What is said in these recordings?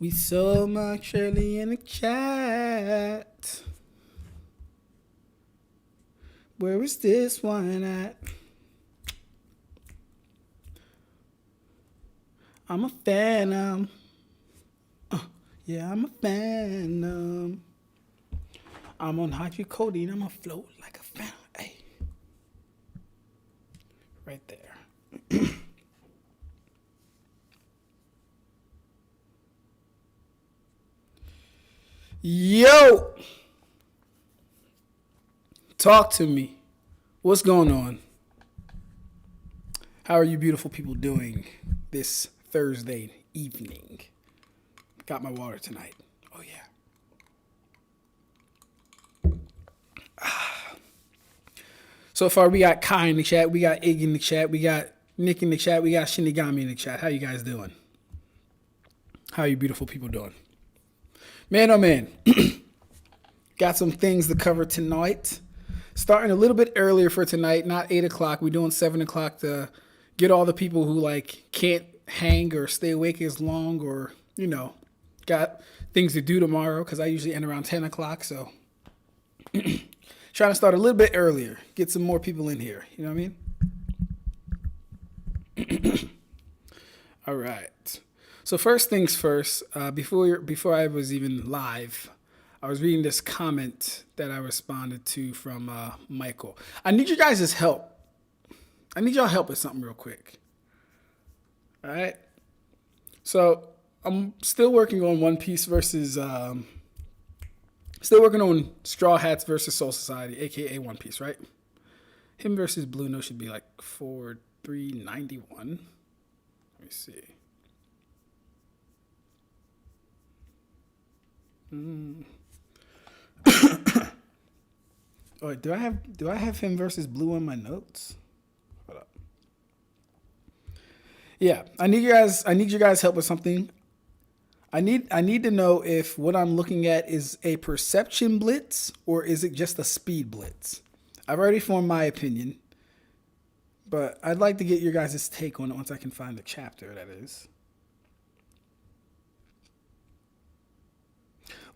We so much early in the chat. Where is this one at? I'm a phantom. Yeah, I'm a phantom. I'm on hydrocodone. I'm afloat like a phantom. Hey. Right there. Yo! Talk to me. What's going on? How are you beautiful people doing this Thursday evening? Got my water tonight. Oh, yeah. So far, we got Kai in the chat. We got Iggy in the chat. We got Nick in the chat. We got Shinigami in the chat. How you guys doing? How are you beautiful people doing? Man, oh man, got some things to cover tonight. Starting a little bit earlier for tonight, not 8 o'clock. We're doing 7 o'clock to get all the people who like can't hang or stay awake as long or, you know, got things to do tomorrow because I usually end around 10 o'clock. So trying to start a little bit earlier, get some more people in here. You know what I mean? All right. So first things first, before I was even live, I was reading this comment that I responded to from Michael. I need you guys' help. I need y'all help with something real quick. All right. So I'm still working on One Piece versus, still working on Straw Hats versus Soul Society, aka One Piece, right? Him versus Blueno should be like 4-3-91. Let me see. Oh, do I have him versus Blue in my notes? Hold up. Yeah, I need you guys help with something. I need to know if what I'm looking at is a perception blitz or is it just a speed blitz. I've already formed my opinion, but I'd like to get your guys' take on it once I can find the chapter, that is.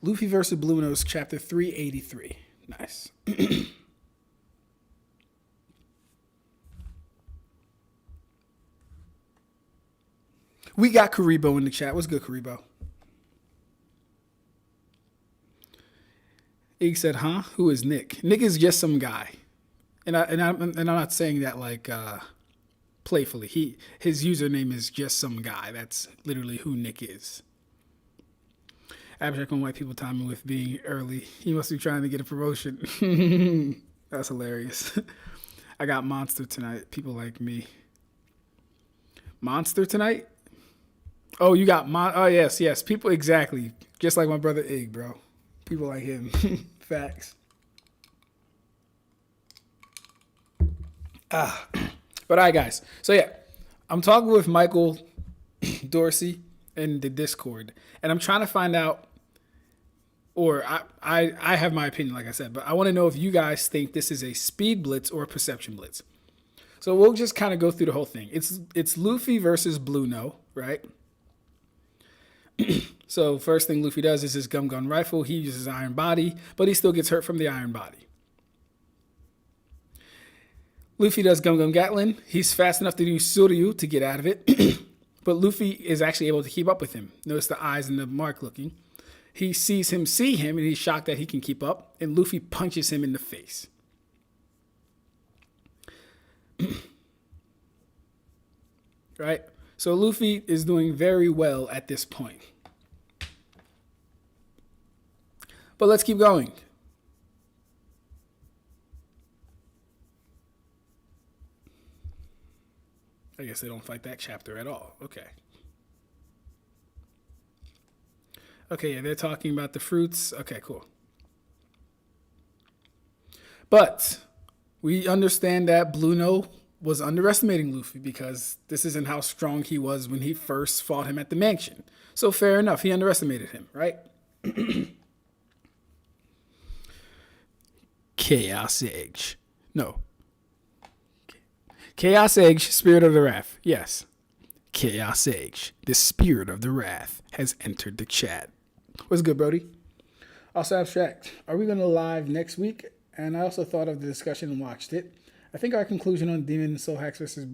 Luffy versus Blueno's chapter 383. Nice. We got Karibo in the chat. What's good, Karibo? Ig said, huh? Who is Nick? Nick is just some guy. And I'm not saying that like playfully. His username is just some guy. That's literally who Nick is. Ab-Stract on white people timing with being early. He must be trying to get a promotion. That's hilarious. I got Monster tonight. People like me. Monster tonight? Oh, you got oh yes. People exactly. Just like my brother Ig, bro. People like him. Facts. But all right, guys. So yeah, I'm talking with Michael Dorsey in the Discord, and I'm trying to find out, or I have my opinion, like I said, but I want to know if you guys think this is a speed blitz or a perception blitz. So we'll just kind of go through the whole thing. It's Luffy versus Blueno, right? So first thing Luffy does is his gum gun rifle. He uses iron body, but he still gets hurt from the iron body. Luffy does gum gum Gatlin. He's fast enough to do Suryu to get out of it. But Luffy is actually able to keep up with him. Notice the eyes and the mark looking. He sees him see him, and he's shocked that he can keep up. And Luffy punches him in the face. Right? So Luffy is doing very well at this point. But let's keep going. I guess they don't fight that chapter at all. Okay. Okay, yeah, they're talking about the fruits. Okay, cool. But we understand that Blueno was underestimating Luffy because this isn't how strong he was when he first fought him at the mansion. So fair enough, he underestimated him, right? Chaos Edge. No. Chaos Edge, Spirit of the Wrath. Yes. Chaos Age, the spirit of the wrath, has entered the chat. What's good, Brody? Also, Ab-Stract, are we going to live next week? And I also thought of the discussion and watched it. I think our conclusion on Demon Soul Hacks versus...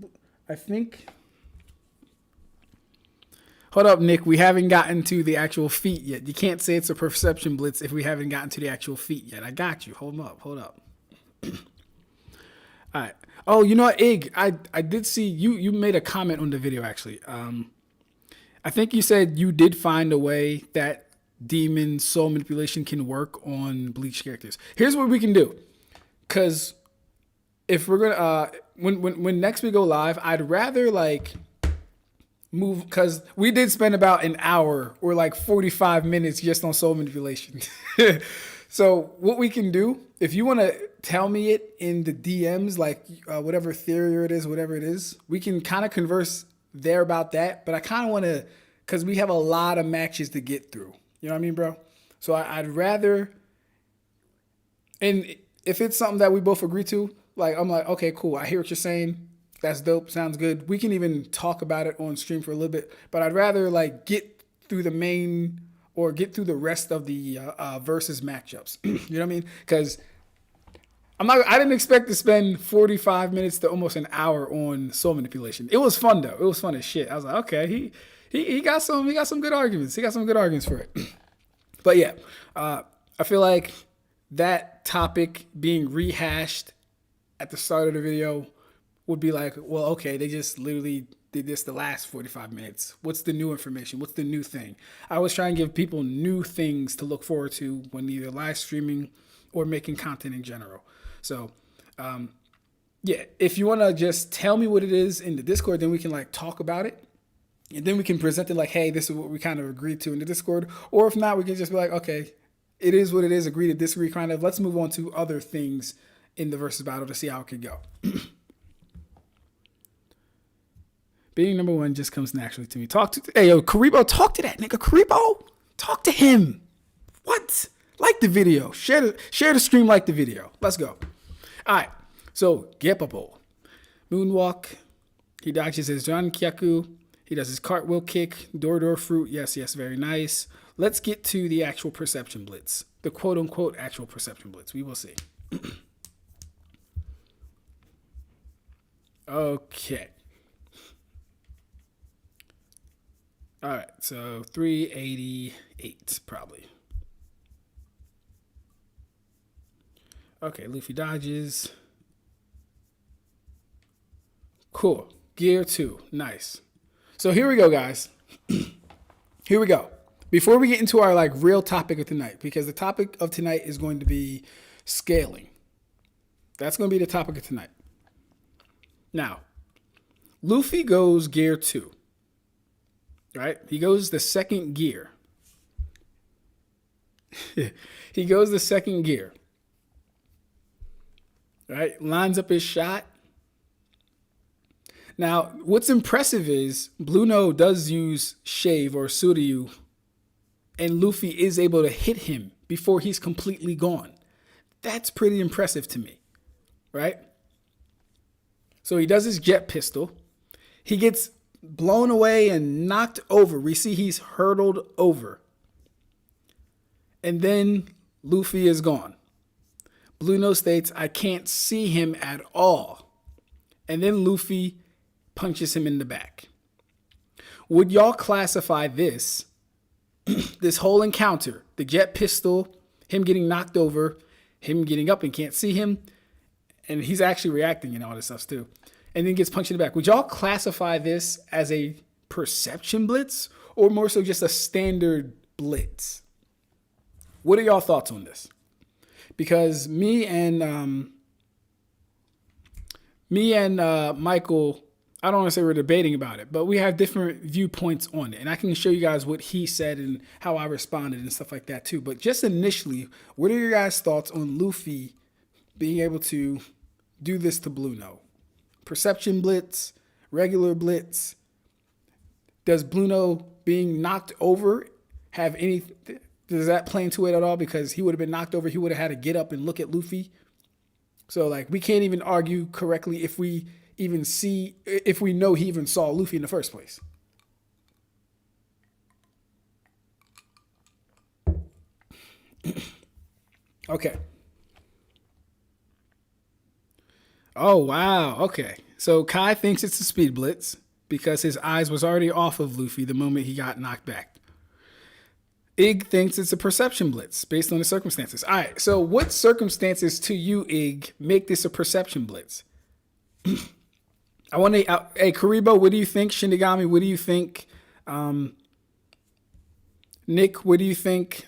Hold up, Nick. We haven't gotten to the actual feat yet. You can't say it's a perception blitz if we haven't gotten to the actual feat yet. I got you. Hold up. All right. Oh, you know what, Ig? I did see you made a comment on the video, actually. I think you said you did find a way that demon soul manipulation can work on Bleach characters. Here's what we can do. Because if we're going to... When next we go live, I'd rather, like... move, because we did spend about an hour or like 45 minutes just on soul manipulation. So what we can do, if you want to tell me it in the DMs, like whatever theory it is, whatever it is, we can kind of converse there about that. But I kind of want to, because we have a lot of matches to get through. You know what I mean, bro? So I'd rather, and if it's something that we both agree to, like I'm like, okay, cool. I hear what you're saying. That's dope. Sounds good. We can even talk about it on stream for a little bit, but I'd rather like get through the main or get through the rest of the versus matchups. You know what I mean? Because I didn't expect to spend 45 minutes to almost an hour on soul manipulation. It was fun though. It was fun as shit. I was like, okay, he got some good arguments. He got some good arguments for it. But yeah, I feel like that topic being rehashed at the start of the video would be like, well, okay, they just literally did this the last 45 minutes. What's the new information? What's the new thing? I was trying to give people new things to look forward to when either live streaming or making content in general. So, yeah, if you want to just tell me what it is in the Discord, then we can like talk about it. And then we can present it like, hey, this is what we kind of agreed to in the Discord. Or if not, we can just be like, okay, it is what it is, agree to disagree kind of. Let's move on to other things in the versus battle to see how it could go. Being number one just comes naturally to me. Hey, yo, Karibo, talk to that nigga. Karibo, talk to him. What? Like the video. Share the stream, like the video. Let's go. All right. So, Gepapo. Moonwalk. He dodges his Jan Kyaku. He does his cartwheel kick. Door fruit. Yes, very nice. Let's get to the actual perception blitz. The quote-unquote actual perception blitz. We will see. Okay. All right, so 388 probably. Okay, Luffy dodges. Cool. Gear 2. Nice. So here we go, guys. Here we go. Before we get into our like real topic of tonight, because the topic of tonight is going to be scaling. That's going to be the topic of tonight. Now, Luffy goes gear 2. Right? He goes the second gear. He goes the second gear. Right? Lines up his shot. Now, what's impressive is Blueno does use Shave or Suryu, and Luffy is able to hit him before he's completely gone. That's pretty impressive to me. Right? So he does his jet pistol. He gets blown away and knocked over. We see he's hurtled over. And then Luffy is gone. Blueno states, I can't see him at all. And then Luffy punches him in the back. Would y'all classify this, this whole encounter, the jet pistol, him getting knocked over, him getting up and can't see him, and he's actually reacting and all this stuff too, and then gets punched in the back. Would y'all classify this as a perception blitz or more so just a standard blitz? What are y'all thoughts on this? Because me and Michael, I don't want to say we're debating about it, but we have different viewpoints on it. And I can show you guys what he said and how I responded and stuff like that too. But just initially, what are your guys' thoughts on Luffy being able to do this to Blueno? Perception blitz, regular blitz. Does Blueno being knocked over have any? Does that play into it at all? Because he would have been knocked over, he would have had to get up and look at Luffy. So like we can't even argue correctly if we even see, if we know he even saw Luffy in the first place. Okay. Oh, wow. Okay. So Kai thinks it's a speed blitz because his eyes was already off of Luffy the moment he got knocked back. Ig thinks it's a perception blitz based on the circumstances. All right. So what circumstances to you, Ig, make this a perception blitz? I want to. Hey, Karibo, what do you think? Shinigami, what do you think? Nick, what do you think?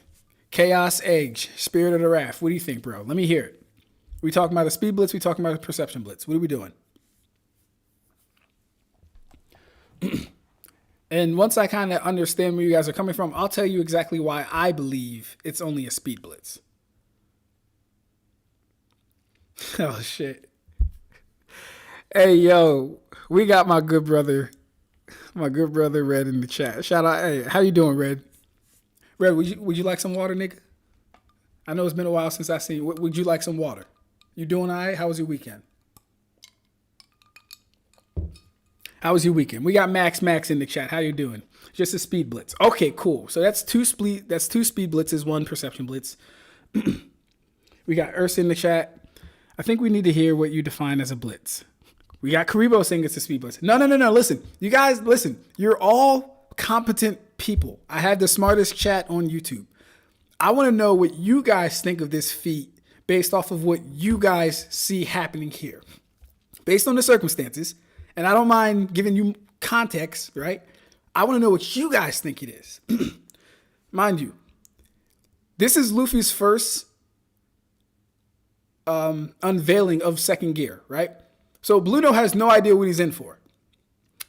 Chaos Edge, Spirit of the Wrath. What do you think, bro? Let me hear it. We talking about a speed blitz? We talking about a perception blitz? What are we doing? And once I kind of understand where you guys are coming from, I'll tell you exactly why I believe it's only a speed blitz. Oh, shit. Hey, yo, we got my good brother Red in the chat. Shout out. Hey, how you doing, Red? Red, would you like some water, nigga? I know it's been a while since I seen you. Would you like some water? You doing all right? How was your weekend? How was your weekend? We got Max in the chat. How you doing? Just a speed blitz. Okay, cool. So that's two speed blitzes, one perception blitz. We got Ursa in the chat. I think we need to hear what you define as a blitz. We got Karibo saying it's a speed blitz. No. Listen, you guys, listen. You're all competent people. I had the smartest chat on YouTube. I want to know what you guys think of this feat based off of what you guys see happening here. Based on the circumstances, and I don't mind giving you context, right? I want to know what you guys think it is. Mind you, this is Luffy's first unveiling of second gear, right? So Blueno has no idea what he's in for.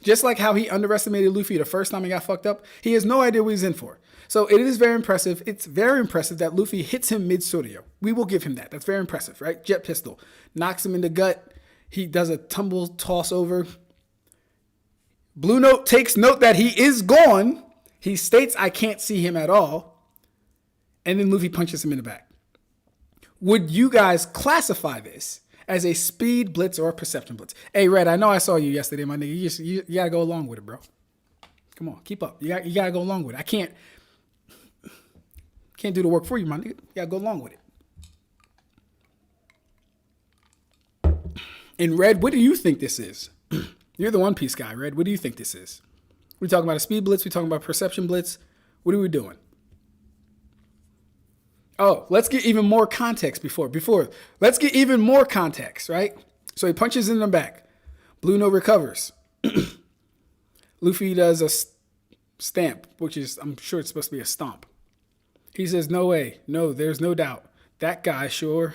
Just like how he underestimated Luffy the first time he got fucked up, he has no idea what he's in for. So it is very impressive. It's very impressive that Luffy hits him mid-Suryo. We will give him that. That's very impressive, right? Jet pistol. Knocks him in the gut. He does a tumble toss over. Blueno takes note that he is gone. He states, I can't see him at all. And then Luffy punches him in the back. Would you guys classify this as a speed blitz or a perception blitz? Hey, Red, I know I saw you yesterday, my nigga. You gotta go along with it, bro. Come on, keep up. You gotta go along with it. I can't do the work for you, my nigga. You gotta go along with it. And Red, what do you think this is? You're the One Piece guy, Red. What do you think this is? We talking about a speed blitz? We talking about perception blitz? What are we doing? Oh, let's get even more context before. Let's get even more context, right? So he punches in the back. Blueno recovers. Luffy does a stamp, which is, I'm sure it's supposed to be a stomp. He says, no way. No, there's no doubt. That guy surely,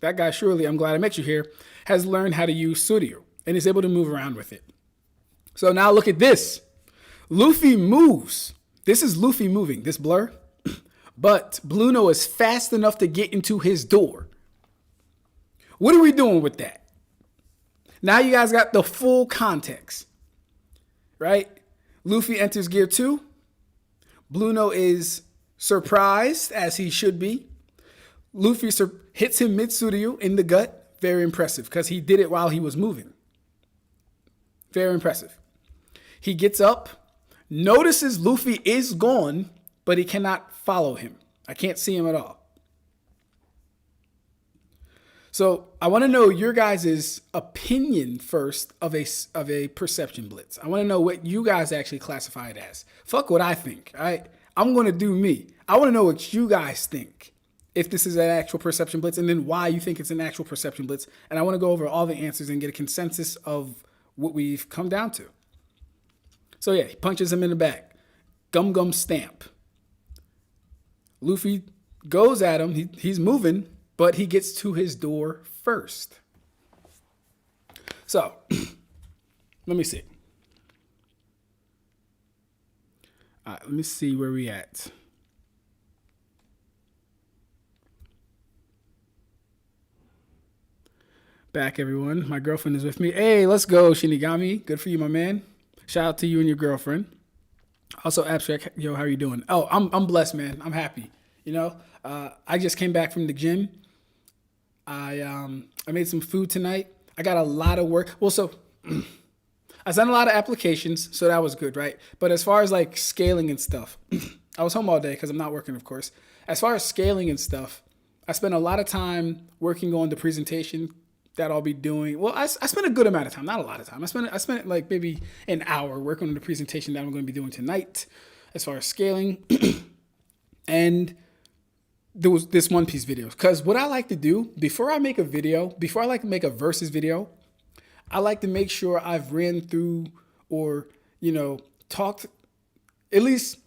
I'm glad I met you here, has learned how to use Suryo and is able to move around with it. So now look at this. Luffy moves. This is Luffy moving, this blur. But Blueno is fast enough to get into his door. What are we doing with that? Now you guys got the full context, right? Luffy enters gear 2. Blueno is surprised, as he should be. Luffy hits him mid-Suryo in the gut. Very impressive, because he did it while he was moving. Very impressive. He gets up, notices Luffy is gone, but he cannot follow him. I can't see him at all. So I want to know your guys' opinion first of a perception blitz. I want to know what you guys actually classify it as. Fuck what I think, all right? I'm going to do me. I want to know what you guys think, if this is an actual perception blitz, and then why you think it's an actual perception blitz. And I want to go over all the answers and get a consensus of what we've come down to. So yeah, he punches him in the back. Gum stamp. Luffy goes at him. He's moving, but he gets to his door first. So, let me see. All right, let me see where we at. Back, everyone. My girlfriend is with me. Hey, let's go, Shinigami. Good for you, my man. Shout out to you and your girlfriend. Also, Ab-Stract, yo, how are you doing? Oh, I'm blessed, man. I'm happy. You know, I just came back from the gym. I made some food tonight. I got a lot of work. Well, so I sent a lot of applications, so that was good, right? But as far as like scaling and stuff, I was home all day because I'm not working, of course. As far as scaling and stuff, I spent a lot of time working on the presentation that I'll be doing. Well, I spent a good amount of time, not a lot of time. I spent like maybe an hour working on the presentation that I'm going to be doing tonight as far as scaling. And there was this One Piece video. Because what I like to do, before I make a versus video, I like to make sure I've ran through or, talked, at least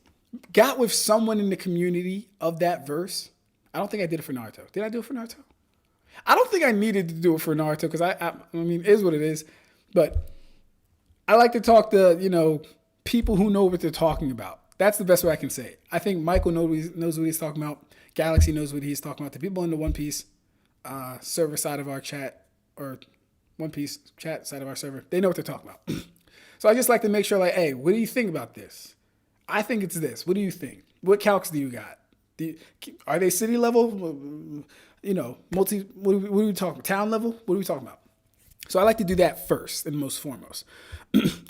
got with someone in the community of that verse. I don't think I did it for Naruto. Did I do it for Naruto? I don't think I needed to do it for Naruto because I mean, it is what it is. But I like to talk to, people who know what they're talking about. That's the best way I can say it. I think Michael knows what he's talking about. Galaxy knows what he's talking about. The people in the One Piece server side of our chat, or One Piece chat side of our server, they know what they're talking about. So I just like to make sure, like, hey, what do you think about this? I think it's this. What do you think? What calcs do you got? Are they city level? What are we talking about? Town level? What are we talking about? So I like to do that first and most foremost.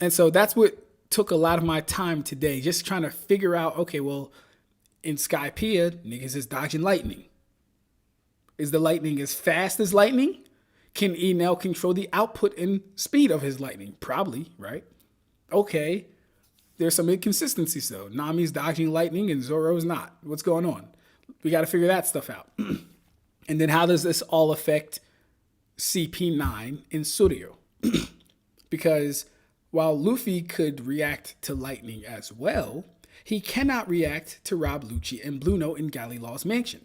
And so that's what took a lot of my time today, just trying to figure out, okay, well, in Skypiea, niggas is dodging lightning. Is the lightning as fast as lightning? Can Enel control the output and speed of his lightning? Probably, right? Okay. There's some inconsistencies though. Nami's dodging lightning and Zoro's not. What's going on? We got to figure that stuff out. And then how does this all affect CP9 in Suryo? Because while Luffy could react to lightning as well, he cannot react to Rob Lucci and Blueno in Galilaw's mansion.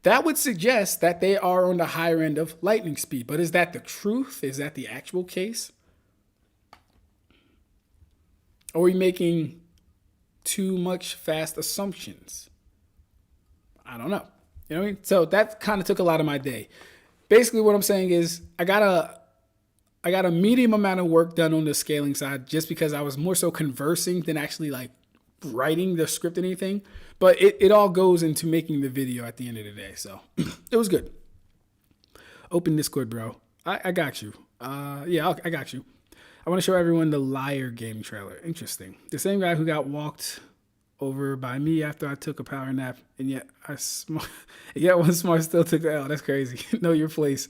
That would suggest that they are on the higher end of lightning speed. But is that the truth? Is that the actual case? Are we making too much fast assumptions? I don't know. You know what I mean? So that kind of took a lot of my day. Basically what I'm saying is I got a medium amount of work done on the scaling side just because I was more so conversing than actually like writing the script or anything. But it all goes into making the video at the end of the day. So it was good. Open Discord, bro. I got you. I got you. I want to show everyone the Liar game trailer. Interesting. The same guy who got walked over by me after I took a power nap, and yet one smart still took the L. That's crazy. Know your place.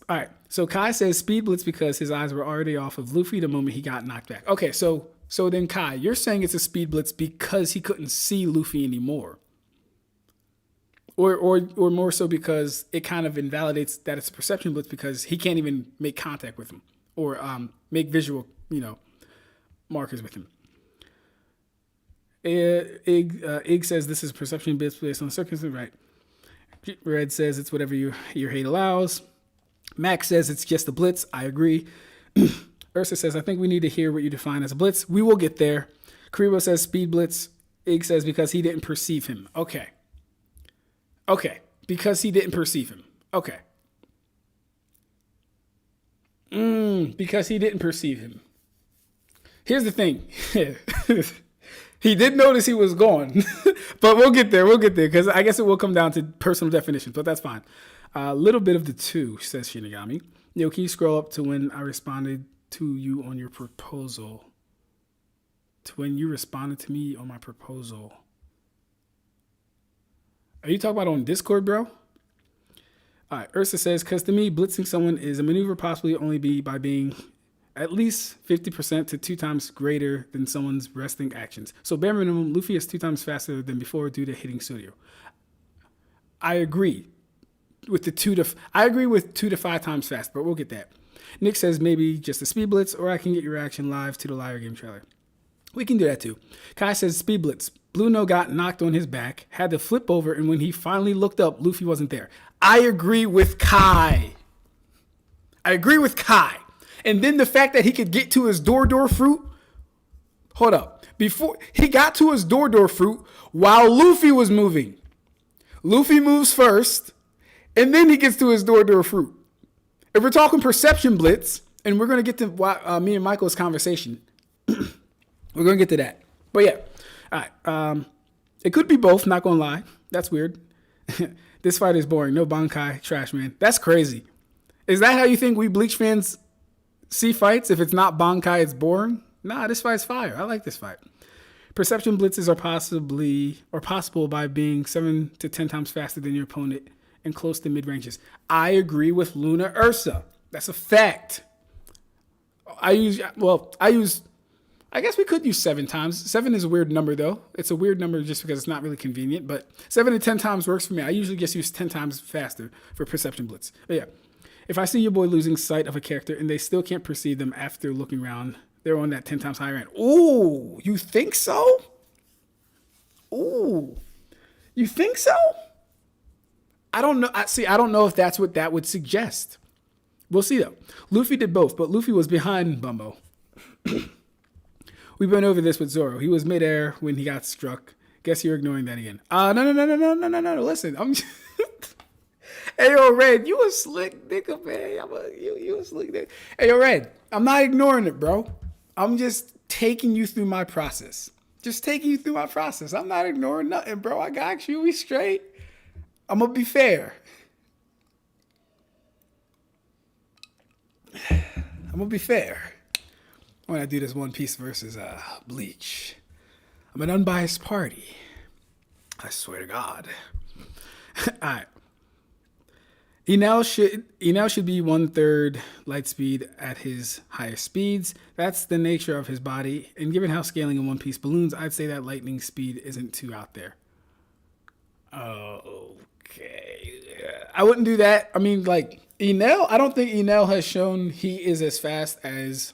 All right. So Kai says speed blitz because his eyes were already off of Luffy the moment he got knocked back. Okay, so then Kai, you're saying it's a speed blitz because he couldn't see Luffy anymore. Or more so because it kind of invalidates that it's a perception blitz because he can't even make contact with him or make visual, markers with him. Ig says this is perception blitz based on circumstances, right? Red says it's whatever your hate allows. Max says it's just a blitz. I agree. Ursa says, I think we need to hear what you define as a blitz. We will get there. Karibo says speed blitz. Ig says because he didn't perceive him. Okay. Because he didn't perceive him. Okay. Because he didn't perceive him. Here's the thing. He did notice he was gone. But we'll get there because I guess it will come down to personal definitions, but that's fine. A little bit of the two, says Shinigami. Can you scroll up to when I responded to you on your proposal? To when you responded to me on my proposal. Are you talking about on Discord, bro? All right, Ursa says, because to me, blitzing someone is a maneuver possibly only by being at least 50% to 2 times greater than someone's resting actions. So bare minimum, Luffy is 2 times faster than before due to hitting Suryo. I agree with 2 to 5 times fast, but we'll get that. Nick says maybe just a speed blitz, or I can get your reaction live to the Liar game trailer. We can do that too. Kai says speed blitz. Blueno got knocked on his back, had to flip over, and when he finally looked up, Luffy wasn't there. I agree with Kai. And then the fact that he could get to his door fruit. Hold up. Before he got to his door fruit while Luffy was moving. Luffy moves first, and then he gets to his door fruit. If we're talking perception blitz, and we're going to get to me and Michael's conversation, we're going to get to that. But yeah. All right. It could be both, not going to lie. That's weird. This fight is boring. No Bankai, trash, man. That's crazy. Is that how you think we Bleach fans see fights? If it's not Bankai, it's boring? Nah, this fight's fire. I like this fight. Perception blitzes are possible by being 7 to 10 times faster than your opponent and close to mid ranges. I agree with Luna Ursa. That's a fact. I guess we could use 7 times. 7 is a weird number though. It's a weird number just because it's not really convenient, but 7 to 10 times works for me. I usually just use 10 times faster for perception blitz. But yeah, if I see your boy losing sight of a character and they still can't perceive them after looking around, they're on that 10 times higher end. Ooh, you think so? Ooh, you think so? I don't know. I don't know if that's what that would suggest. We'll see though. Luffy did both, but Luffy was behind Bumbo. We went over this with Zoro. He was midair when he got struck. Guess you're ignoring that again. No. Listen, I'm just... Hey, yo, Red, you a slick nigga, man. You a slick nigga. Hey, yo, Red, I'm not ignoring it, bro. I'm just taking you through my process. I'm not ignoring nothing, bro. I got you. We straight. I'm going to be fair. When I do this One Piece versus Bleach. I'm an unbiased party. I swear to God. All right. Enel should be 1/3 light speed at his highest speeds. That's the nature of his body. And given how scaling in One Piece balloons, I'd say that lightning speed isn't too out there. Okay. I wouldn't do that. I mean, like, Enel, I don't think Enel has shown he is as fast as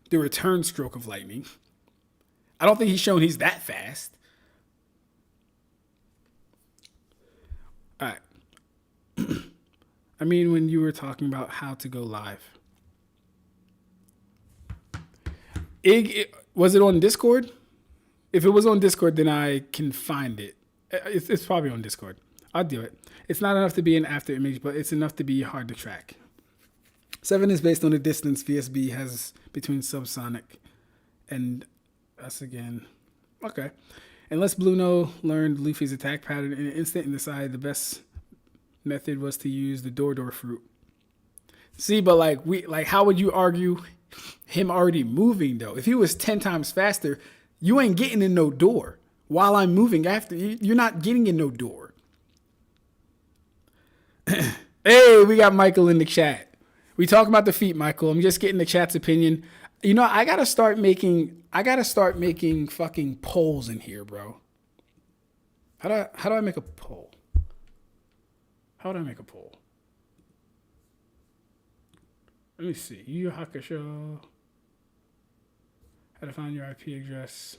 the return stroke of lightning. I don't think he's shown he's that fast. All right. I mean, when you were talking about how to go live. Was it on Discord? If it was on Discord, then I can find it. It's probably on Discord. I'll do it. It's not enough to be an after image, but it's enough to be hard to track. 7 is based on the distance VSB has between subsonic and us again. Okay. Unless Blueno learned Luffy's attack pattern in an instant and decided the best method was to use the door fruit. See, but how would you argue him already moving though? If he was 10 times faster, you ain't getting in no door. While I'm moving after you, you're not getting in no door. Hey, we got Michael in the chat. We talking about the feat, Michael. I'm just getting the chat's opinion. You know, I gotta start making fucking polls in here, bro. How do I make a poll? How would I make a poll? Let me see. Yu Yu Hakusho. How to find your IP address.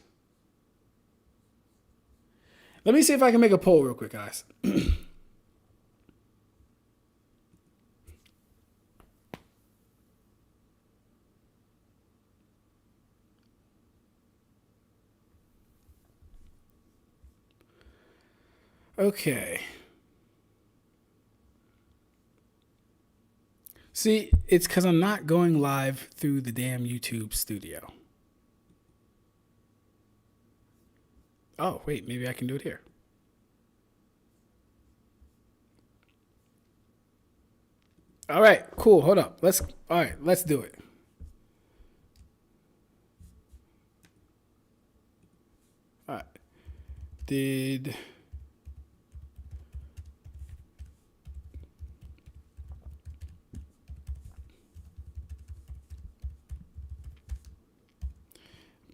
Let me see if I can make a poll real quick, guys. Okay. See, it's because I'm not going live through the damn YouTube studio. Oh, wait, maybe I can do it here. All right, cool. Hold up. Let's do it. All right.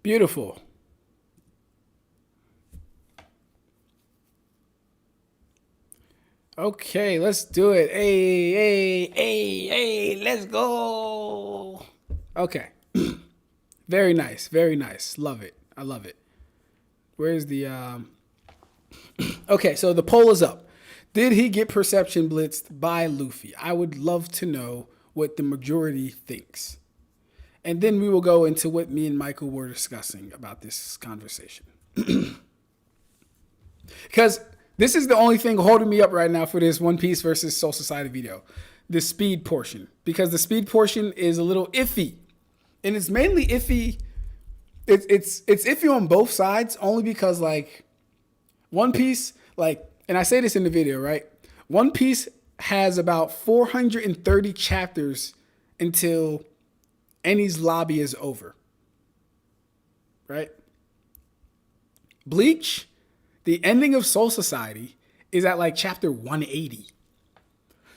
Beautiful. Okay, let's do it. Hey, let's go. Okay. Very nice. Love it. I love it. Where's the Okay, so the poll is up. Did he get perception blitzed by Luffy? I would love to know what the majority thinks. And then we will go into what me and Michael were discussing about this conversation. Because this is the only thing holding me up right now for this One Piece versus Soul Society video. The speed portion. Because the speed portion is a little iffy. And it's mainly iffy. It's iffy on both sides. Only because, like, One Piece, like, and I say this in the video, right? One Piece has about 430 chapters until Eni's lobby is over. Right? Bleach, the ending of Soul Society is at like chapter 180.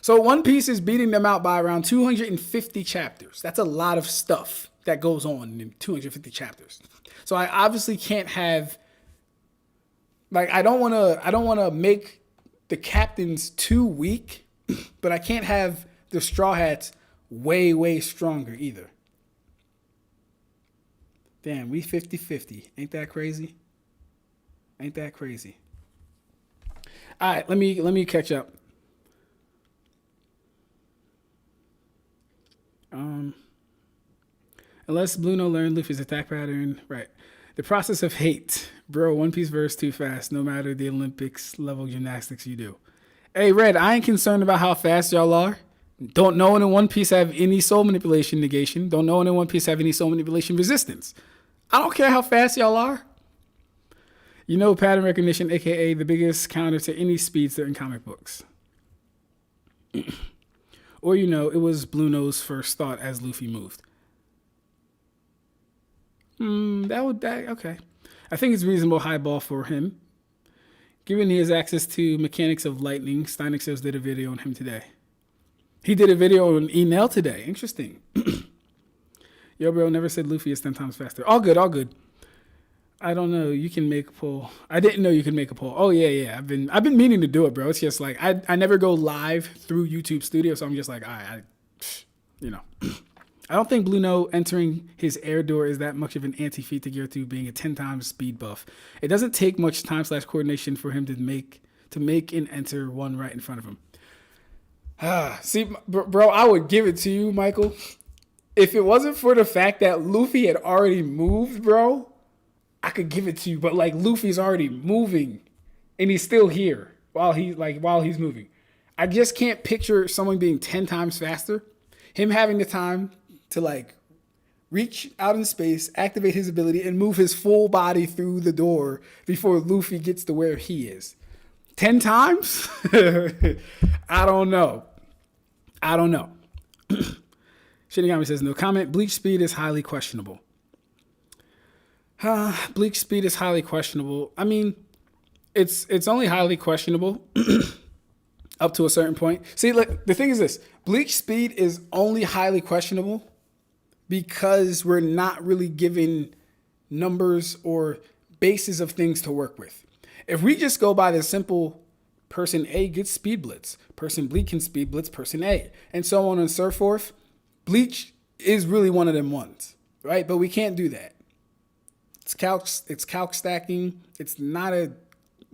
So One Piece is beating them out by around 250 chapters. That's a lot of stuff that goes on in 250 chapters. So I obviously can't have, like, I don't want to make the captains too weak, but I can't have the Straw Hats way, way stronger either. Damn, we 50-50. Ain't that crazy? Ain't that crazy? All right, let me catch up. Unless Blueno learned Luffy's attack pattern, right? The process of hate, bro. One Piece verse too fast. No matter the Olympics level gymnastics you do. Hey, Red, I ain't concerned about how fast y'all are. Don't no one in One Piece have any soul manipulation negation. Don't no one in One Piece have any soul manipulation resistance. I don't care how fast y'all are. You know pattern recognition, aka the biggest counter to any speedster in comic books. Or you know, it was Blueno's first thought as Luffy moved. Okay. I think it's reasonable high ball for him. Given he has access to mechanics of lightning, Steinixos did a video on him today. He did a video on Enel today. Interesting. Yo, bro, never said Luffy is 10 times faster. All good, all good. I don't know. You can make a poll. I didn't know you could make a poll. Oh yeah. I've been meaning to do it, bro. It's just like I never go live through YouTube Studio, so I'm just like, I I don't think Blueno entering his air door is that much of an anti-feat to Gear 2 being a 10 times speed buff. It doesn't take much time/coordination for him to make and enter one right in front of him. See, bro, I would give it to you, Michael. If it wasn't for the fact that Luffy had already moved, bro, I could give it to you. But like Luffy's already moving and he's still here while he's moving. I just can't picture someone being 10 times faster. Him having the time to like reach out in space, activate his ability, and move his full body through the door before Luffy gets to where he is. 10 times? I don't know. Shinigami says, no comment. Bleach speed is highly questionable. Bleach speed is highly questionable. I mean, it's only highly questionable up to a certain point. See, look, the thing is this. Bleach speed is only highly questionable because we're not really given numbers or bases of things to work with. If we just go by the simple person A gets speed blitz, person B can speed blitz person A, and so on and so forth, Bleach is really one of them ones, right? But we can't do that. It's calc stacking. It's not a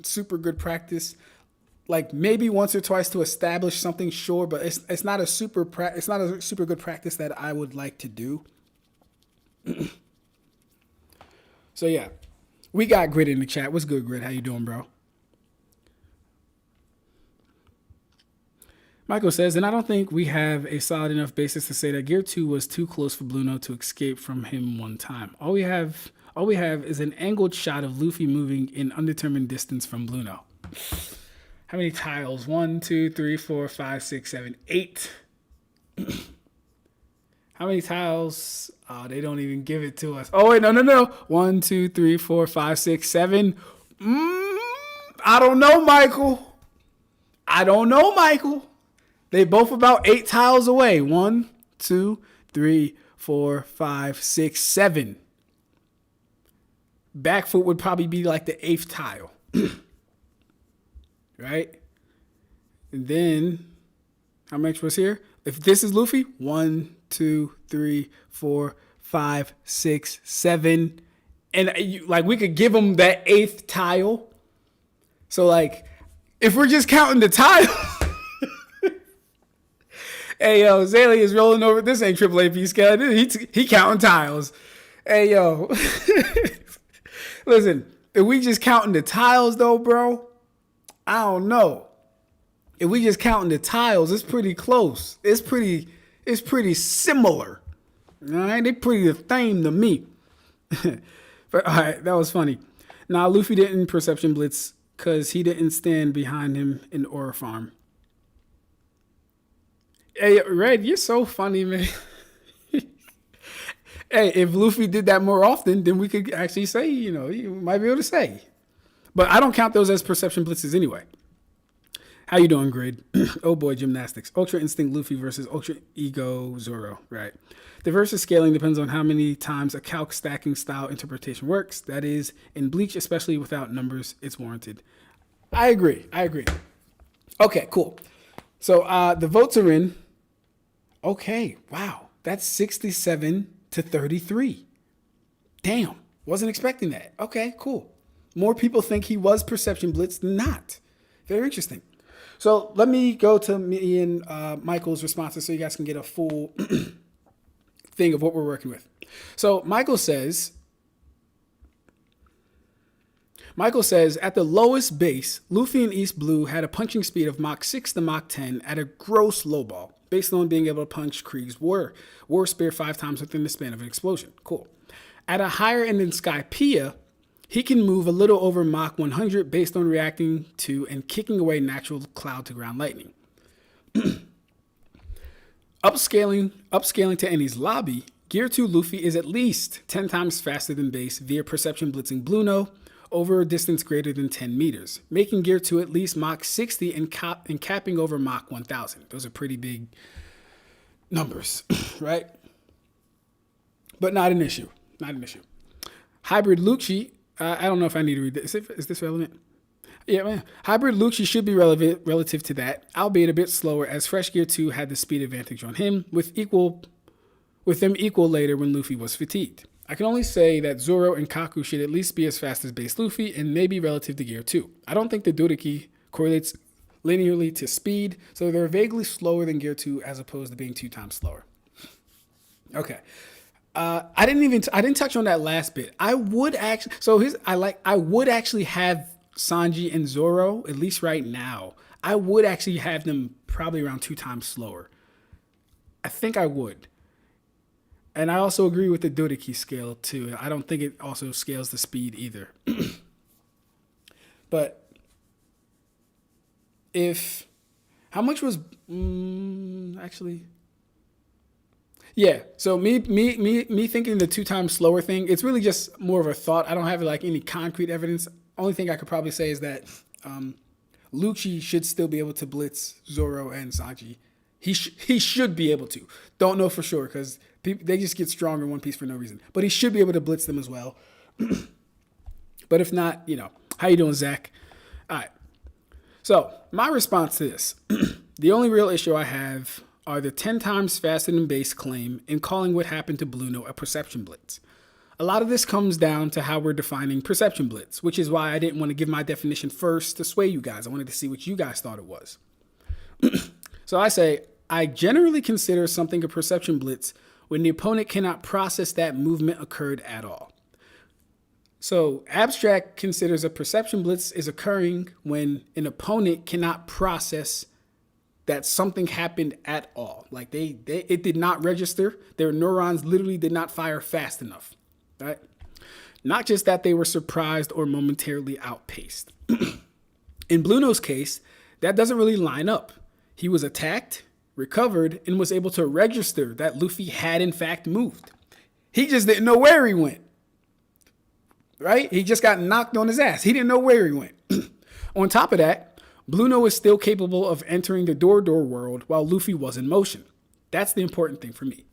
super good practice. Like maybe once or twice to establish something, sure, but it's not a super good practice that I would like to do. So yeah, we got Grid in the chat. What's good, Grid? How you doing, bro? Michael says, and I don't think we have a solid enough basis to say that Gear 2 was too close for Blueno to escape from him one time. All we have is an angled shot of Luffy moving in undetermined distance from Blueno. How many tiles? 1, 2, 3, 4, 5, 6, 7, 8. How many tiles? Oh, they don't even give it to us. Oh, wait, no. 1, 2, 3, 4, 5, 6, 7. I don't know, Michael. They both about 8 tiles away. 1, 2, 3, 4, 5, 6, 7. Back foot would probably be like the 8th tile. Right? And then, how much was here? If this is Luffy, 1, 2, 3, 4, 5, 6, 7. And we could give him that 8th tile. So like, if we're just counting the tiles. Hey, yo, Zaylee is rolling over. This ain't Triple AP scale. He counting tiles. Hey, yo. Listen, if we just counting the tiles, though, bro, I don't know. If we just counting the tiles, it's pretty close. It's pretty similar. All right? They pretty the same to me. But, all right, that was funny. Now, Luffy didn't perception blitz because he didn't stand behind him in Aura Farm. Hey, Red, you're so funny, man. Hey, if Luffy did that more often, then we could actually say, you might be able to say. But I don't count those as perception blitzes anyway. How you doing, Grid? Oh boy, gymnastics. Ultra Instinct Luffy versus Ultra Ego Zoro, right? The versus scaling depends on how many times a calc stacking style interpretation works. That is, in Bleach, especially without numbers, it's warranted. I agree. Okay, cool. So the votes are in. Okay, wow. That's 67-33. Damn, wasn't expecting that. Okay, cool. More people think he was perception blitz than not. Very interesting. So let me go to me and Michael's responses so you guys can get a full thing of what we're working with. So Michael says, at the lowest base, Luffy and East Blue had a punching speed of Mach 6 to Mach 10 at a gross lowball, based on being able to punch Krieg's war spear 5 times within the span of an explosion. Cool. At a higher end in Skypiea, he can move a little over Mach 100 based on reacting to and kicking away natural cloud-to-ground lightning. Upscaling to Eni's lobby, Gear 2 Luffy is at least 10 times faster than base via perception blitzing Blueno over a distance greater than 10 meters, making Gear 2 at least Mach 60 and capping over Mach 1000. Those are pretty big numbers, right? But not an issue. Hybrid Lucci, I don't know if I need to read this. Is this relevant? Yeah, man. Hybrid Lucci should be relevant relative to that, albeit a bit slower, as Fresh Gear 2 had the speed advantage on him, with them equal later when Luffy was fatigued. I can only say that Zoro and Kaku should at least be as fast as base Luffy, and maybe relative to Gear 2. I don't think the Dodeki correlates linearly to speed, so they're vaguely slower than Gear 2 as opposed to being 2 times slower. Okay. I didn't touch on that last bit. I would actually have Sanji and Zoro, at least right now. I would actually have them probably around 2 times slower. I think I would. And I also agree with the Dodeki scale too. I don't think it also scales the speed either. But how much was actually? Yeah. So me thinking the 2 times slower thing, it's really just more of a thought. I don't have like any concrete evidence. Only thing I could probably say is that Lucci should still be able to blitz Zoro and Sanji. He should be able to. Don't know for sure because they just get stronger in One Piece for no reason. But he should be able to blitz them as well. But if not, how you doing, Zach? All right. So my response to this, the only real issue I have are the 10 times faster than base claim and calling what happened to Blueno a perception blitz. A lot of this comes down to how we're defining perception blitz, which is why I didn't want to give my definition first to sway you guys. I wanted to see what you guys thought it was. So I say, I generally consider something a perception blitz when the opponent cannot process that movement occurred at all. So Ab-Stract considers a perception blitz is occurring when an opponent cannot process that something happened at all. Like it did not register. Their neurons literally did not fire fast enough, right? Not just that they were surprised or momentarily outpaced. In Blueno's case, that doesn't really line up. He was attacked, recovered, and was able to register that Luffy had in fact moved. He just didn't know where he went, right? He just got knocked on his ass. He didn't know where he went. On top of that, Blueno is still capable of entering the door world while Luffy was in motion. That's the important thing for me.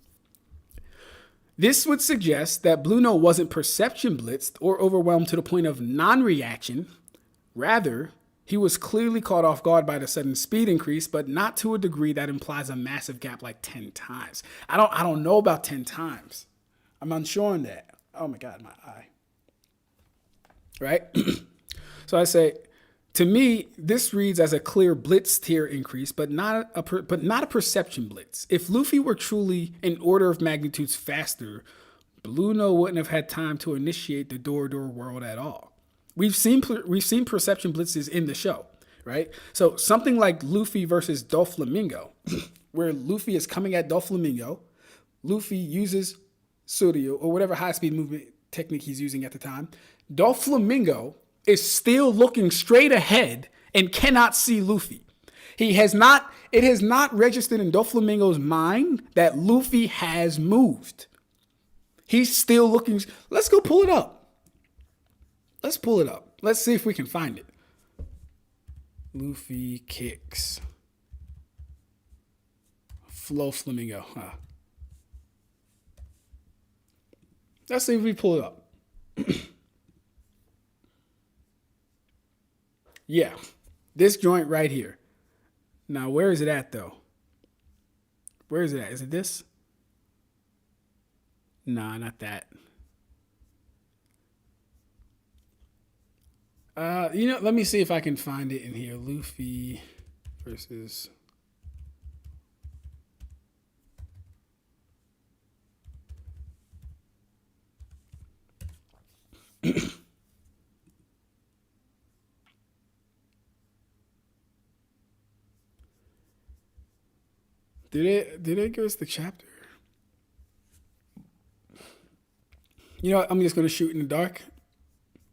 This would suggest that Blueno wasn't perception blitzed or overwhelmed to the point of non-reaction. Rather, he was clearly caught off guard by the sudden speed increase, but not to a degree that implies a massive gap like 10 times. I don't know about 10 times. I'm unsure on that. Oh my God, my eye. Right? So I say, to me, this reads as a clear blitz tier increase, but not a perception blitz. If Luffy were truly an order of magnitudes faster, Blueno wouldn't have had time to initiate the door world at all. We've seen perception blitzes in the show, right? So something like Luffy versus Doflamingo, where Luffy is coming at Doflamingo, Luffy uses Suryo or whatever high-speed movement technique he's using at the time. Doflamingo is still looking straight ahead and cannot see Luffy. It has not registered in Doflamingo's mind that Luffy has moved. He's still looking. Let's go pull it up. Let's pull it up. let's see if we can find it. Luffy kicks. Doflamingo. Huh. Let's see if we pull it up. Yeah, this joint right here. Now, where is it at, though? Where is it at? Is it this? Nah, not that. Let me see if I can find it in here. Luffy versus... Did they give us the chapter? You know what? I'm just gonna shoot in the dark.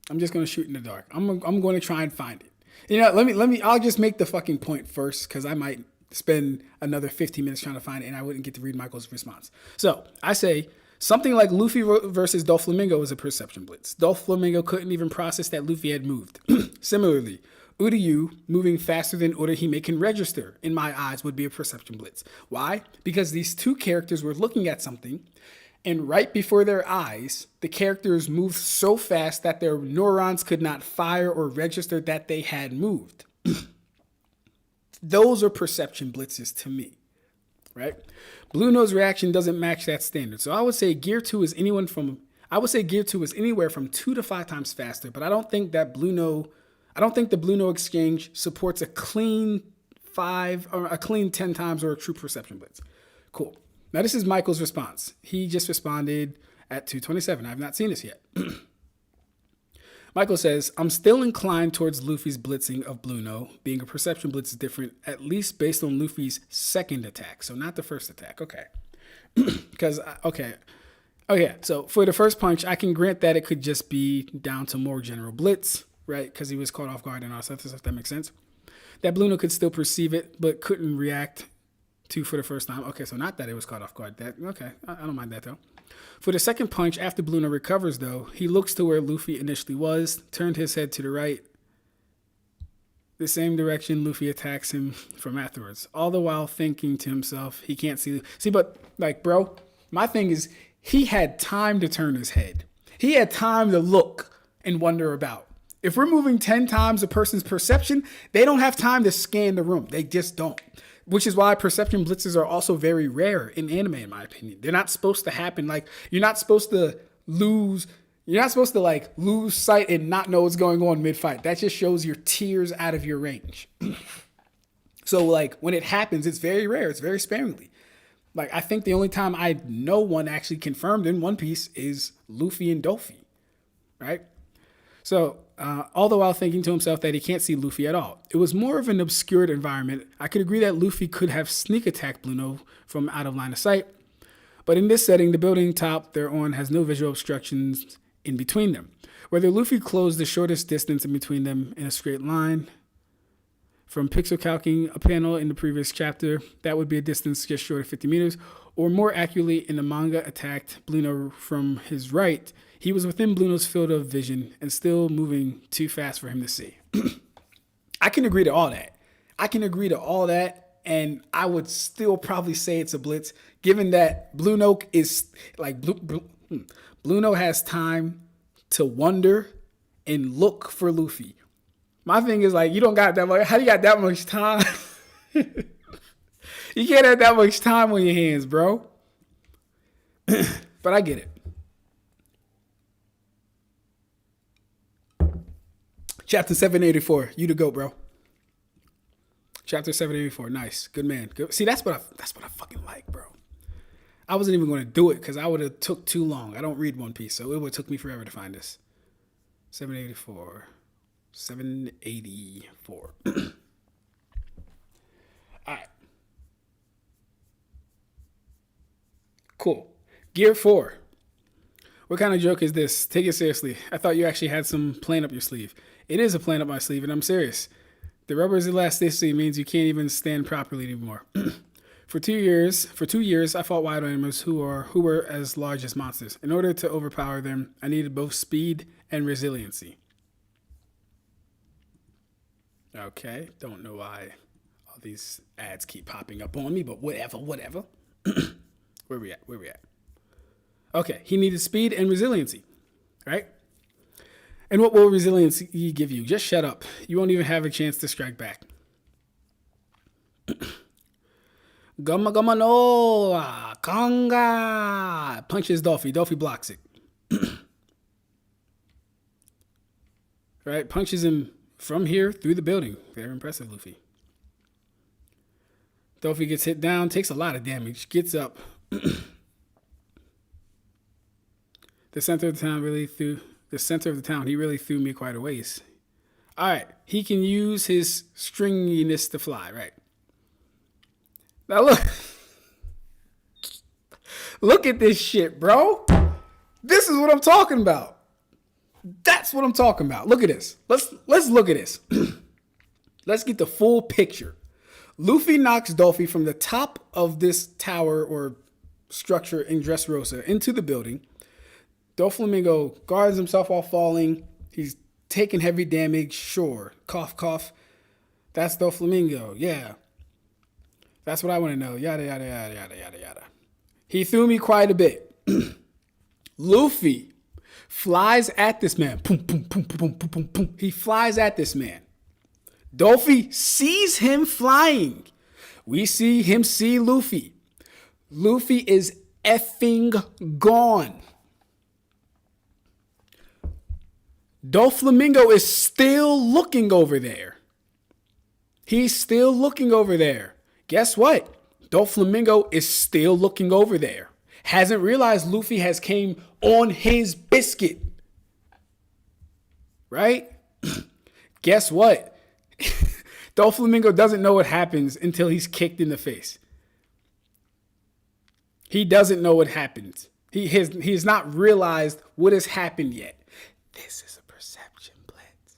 I'm going to try and find it. You know, let me. I'll just make the fucking point first, because I might spend another 15 minutes trying to find it, and I wouldn't get to read Michael's response. So I say something like Luffy versus Doflamingo is a perception blitz. Doflamingo couldn't even process that Luffy had moved. Similarly, Uryu moving faster than Urahime can register, in my eyes, would be a perception blitz. Why? Because these two characters were looking at something, and right before their eyes, the characters moved so fast that their neurons could not fire or register that they had moved. Those are perception blitzes to me, right? Blueno's reaction doesn't match that standard. So I would say Gear 2 is anywhere from 2 to 5 times faster, but I don't think the Blueno exchange supports a clean 5 or a clean 10 times or a true perception blitz. Cool. Now, this is Michael's response. He just responded at 2:27. I have not seen this yet. Michael says, I'm still inclined towards Luffy's blitzing of Blueno. Being a perception blitz is different, at least based on Luffy's second attack. So not the first attack. Okay. So for the first punch, I can grant that it could just be down to more general blitz, right? Because he was caught off guard and all that stuff, if that makes sense. That Blueno could still perceive it, but couldn't react to for the first time. Okay, so not that it was caught off guard. Okay, I don't mind that though. For the second punch, after Blueno recovers though, he looks to where Luffy initially was, turned his head to the right, the same direction Luffy attacks him from afterwards, all the while thinking to himself, he can't see. See, but like, bro, my thing is, he had time to turn his head. He had time to look and wonder about. If we're moving 10 times a person's perception, they don't have time to scan the room. They just don't. Which is why perception blitzes are also very rare in anime, in my opinion. They're not supposed to happen. Like, you're not supposed to lose sight and not know what's going on mid-fight. That just shows your tears out of your range. So, like, when it happens, it's very rare. It's very sparingly. Like, I think the only time I know one actually confirmed in One Piece is Luffy and Dofi, right? So, all the while thinking to himself that he can't see Luffy at all. It was more of an obscured environment. I could agree that Luffy could have sneak attacked Blueno from out of line of sight, but in this setting, the building top they're on has no visual obstructions in between them. Whether Luffy closed the shortest distance in between them in a straight line, from pixel calcing a panel in the previous chapter, that would be a distance just short of 50 meters, or more accurately, in the manga attacked Blueno from his right, he was within Blueno's field of vision and still moving too fast for him to see. I can agree to all that. And I would still probably say it's a blitz, given that Blueno is like Blueno has time to wonder and look for Luffy. My thing is, like, you don't got that much. How do you got that much time? You can't have that much time on your hands, bro. But I get it. Chapter 784. You the GOAT, bro. Chapter 784. Nice. Good man. Good. See, that's what I fucking like, bro. I wasn't even going to do it because I would have took too long. I don't read One Piece, so it would have took me forever to find this. 784. 784. All right. Cool. Gear 4. What kind of joke is this? Take it seriously. I thought you actually had some plan up your sleeve. It is a plan up my sleeve, and I'm serious. The rubber's elasticity means you can't even stand properly anymore. For 2 years, I fought wild animals who were as large as monsters. In order to overpower them, I needed both speed and resiliency. Okay, don't know why all these ads keep popping up on me, but whatever. Where we at? Okay, he needed speed and resiliency, right? And what will resiliency give you? Just shut up. You won't even have a chance to strike back. Gama gama no, Konga. Punches Dolphy. Dolphy blocks it. Right? Punches him from here through the building. Very impressive, Luffy. Dolphy gets hit down, takes a lot of damage, gets up. The center of the town, he really threw me quite a ways. All right, he can use his stringiness to fly, right? Now look at this shit, bro. This is what I'm talking about. That's what I'm talking about. Look at this. Let's look at this. Let's get the full picture. Luffy knocks Dolphy from the top of this tower or structure in Dressrosa into the building. Doflamingo guards himself while falling. He's taking heavy damage. Sure. Cough, cough. That's Doflamingo. Yeah. That's what I want to know. Yada, yada, yada, yada, yada, yada. He threw me quite a bit. Luffy flies at this man. Boom, boom, boom, boom, boom, boom, boom. He flies at this man. Dolphy sees him flying. We see him see Luffy. Luffy is effing gone. Doflamingo is still looking over there. He's still looking over there. Guess what? Doflamingo is still looking over there. Hasn't realized Luffy has came on his biscuit. Right? Guess what? Doflamingo doesn't know what happens until he's kicked in the face. He doesn't know what happens. He has not realized what has happened yet. This is a perception blitz.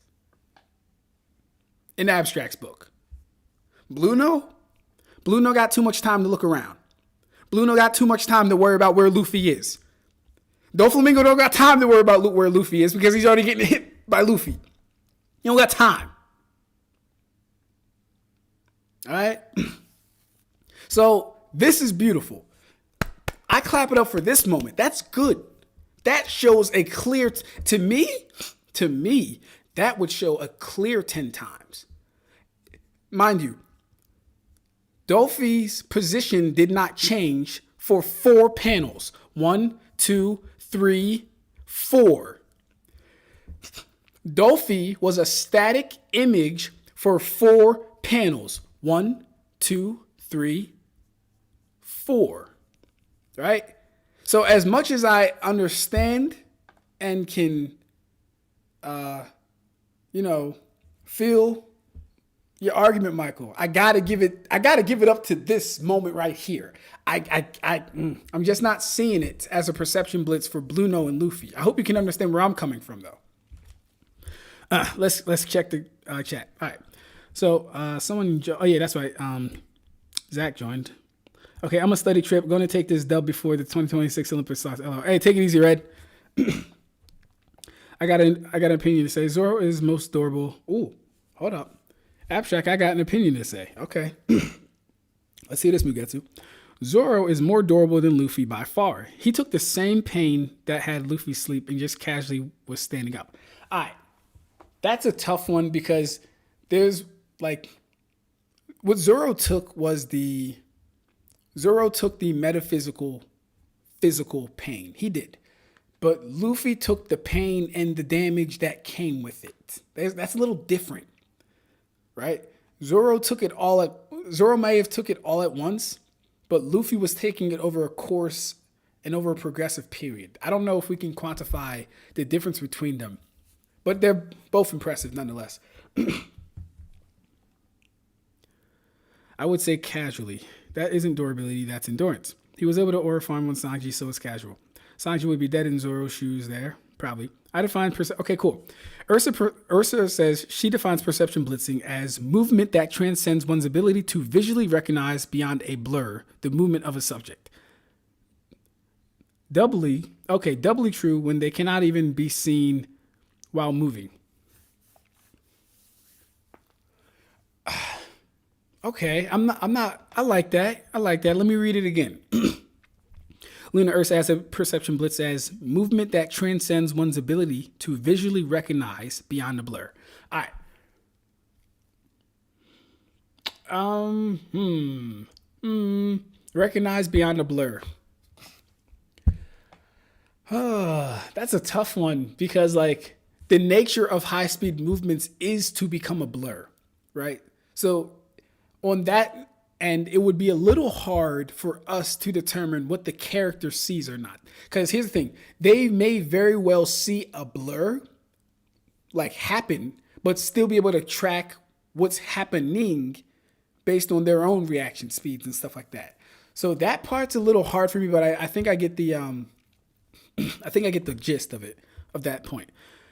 In Ab-Stract's book. Blueno got too much time to look around. Blueno got too much time to worry about where Luffy is. Doflamingo don't got time to worry about where Luffy is because he's already getting hit by Luffy. You don't got time. All right? So this is beautiful. I clap it up for this moment. That's good. That shows a clear, to me, that would show a clear 10 times. Mind you, Dolphy's position did not change for 4 panels. 1, 2, 3, 4. Dolphy was a static image for 4 panels. 1, 2, 3, 4. Right? So as much as I understand and can, feel your argument, Michael, I gotta give it up to this moment right here. I'm just not seeing it as a perception blitz for Blueno and Luffy. I hope you can understand where I'm coming from, though. Let's check the chat. All right. So that's right. Zach joined. Okay, I'm a study trip. Going to take this dub before the 2026 Olympics starts. Hey, take it easy, Red. I got an opinion to say. Zoro is most durable. Ooh, hold up. Ab-Stract, I got an opinion to say. Okay. Let's see this, Mugetsu. Zoro is more durable than Luffy by far. He took the same pain that had Luffy sleep and just casually was standing up. All right. That's a tough one because there's what Zoro took was Zoro took the metaphysical, physical pain. He did. But Luffy took the pain and the damage that came with it. That's a little different, right? Zoro may have took it all at once, but Luffy was taking it over a course and over a progressive period. I don't know if we can quantify the difference between them, but they're both impressive nonetheless. I would say casually. That isn't durability, that's endurance. He was able to aura farm on Sanji, so it's casual. Sanji would be dead in Zoro's shoes there, probably. I define okay, cool. Ursa says she defines perception blitzing as movement that transcends one's ability to visually recognize beyond a blur the movement of a subject. Doubly true when they cannot even be seen while moving. Okay, I like that. I like that. Let me read it again. Luna Earth has a perception blitz as movement that transcends one's ability to visually recognize beyond the blur. All right. Recognize beyond the blur. That's a tough one because like the nature of high speed movements is to become a blur, right? So on that end, it would be a little hard for us to determine what the character sees or not. Because here's the thing, they may very well see a blur like happen, but still be able to track what's happening based on their own reaction speeds and stuff like that. So that part's a little hard for me, but I think I get the I think I get the gist of it, of that point.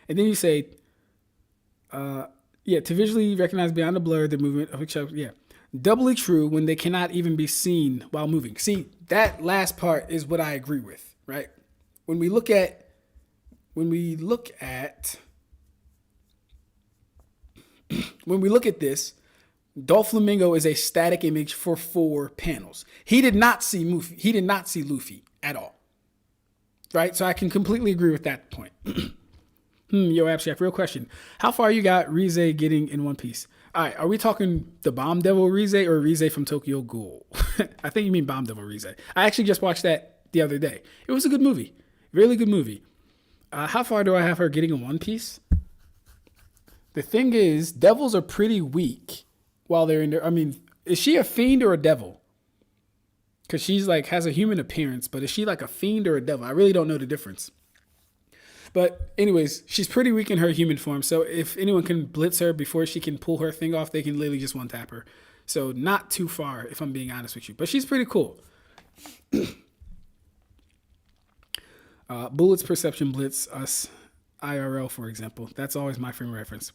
And then you say, to visually recognize beyond the blur the movement of each other. Yeah, doubly true when they cannot even be seen while moving. See, that last part is what I agree with, right? When we look at this, Doflamingo is a static image for 4 panels. He did not see Luffy. He did not see Luffy at all. Right? So I can completely agree with that point. Yo, Ab-Stract, real question. How far you got Rize getting in One Piece? All right, are we talking the Bomb Devil Rize or Rize from Tokyo Ghoul? I think you mean Bomb Devil Rize. I actually just watched that the other day. It was a good movie. Really good movie. How far do I have her getting in One Piece? The thing is, devils are pretty weak while they're in there. I mean, is she a fiend or a devil? Because she's like, has a human appearance, but is she like a fiend or a devil? I really don't know the difference. But anyways, she's pretty weak in her human form. So if anyone can blitz her before she can pull her thing off, they can literally just one tap her. So not too far, if I'm being honest with you. But she's pretty cool. Bullets perception blitz us IRL, for example. That's always my frame of reference.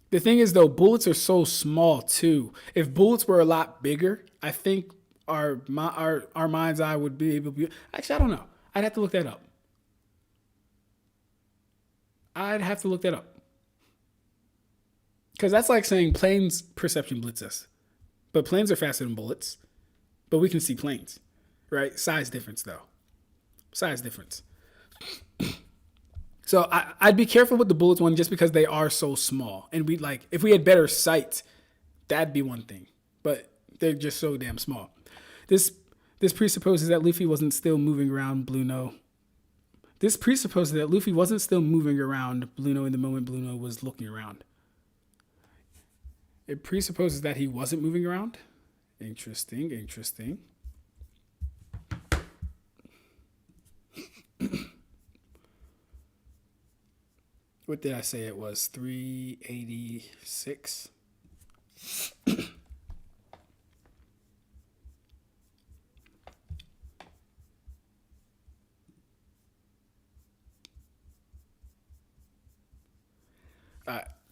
The thing is, though, bullets are so small, too. If bullets were a lot bigger, I think our mind's eye would be able to be... Actually, I don't know. I'd have to look that up. Because that's like saying planes perception blitz us. But planes are faster than bullets. But we can see planes, right? Size difference, though. Size difference. So I'd be careful with the bullets one just because they are so small. And we like, if we had better sight, that'd be one thing. But they're just so damn small. This presupposes that Luffy wasn't still moving around Blueno. This presupposes that Luffy wasn't still moving around Blueno in the moment Blueno was looking around. It presupposes that he wasn't moving around. Interesting. What did I say it was? 386.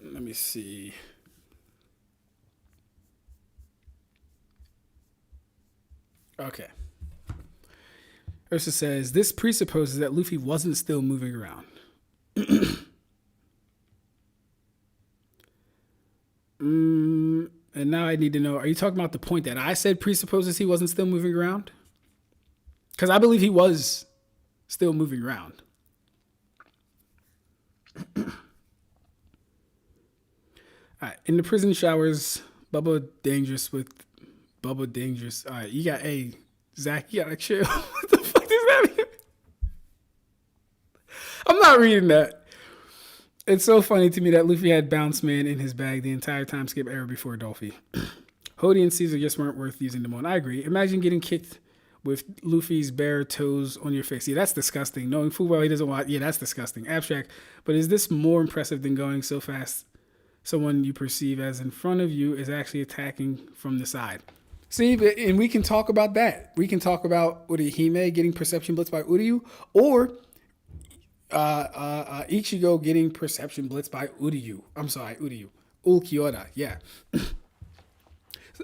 Let me see. Okay. Ursa says, this presupposes that Luffy wasn't still moving around. And now I need to know, are you talking about the point that I said presupposes he wasn't still moving around? Because I believe he was still moving around. All right, in the prison showers, Bubba Dangerous. All right, you got Zach, you gotta chill. What the fuck does that mean? I'm not reading that. It's so funny to me that Luffy had Bounce Man in his bag the entire time skip era before Dolphy. Hody and Caesar just weren't worth using them on. I agree. Imagine getting kicked with Luffy's bare toes on your face. Yeah, that's disgusting. Knowing full well he doesn't want... Yeah, that's disgusting. Ab-Stract. But is this more impressive than going so fast someone you perceive as in front of you is actually attacking from the side? See, and we can talk about that. We can talk about Urihime getting perception blitz by Uryu, or... Ichigo getting perception blitz by Uryu. I'm sorry, Uryu. Ulquiorra, yeah.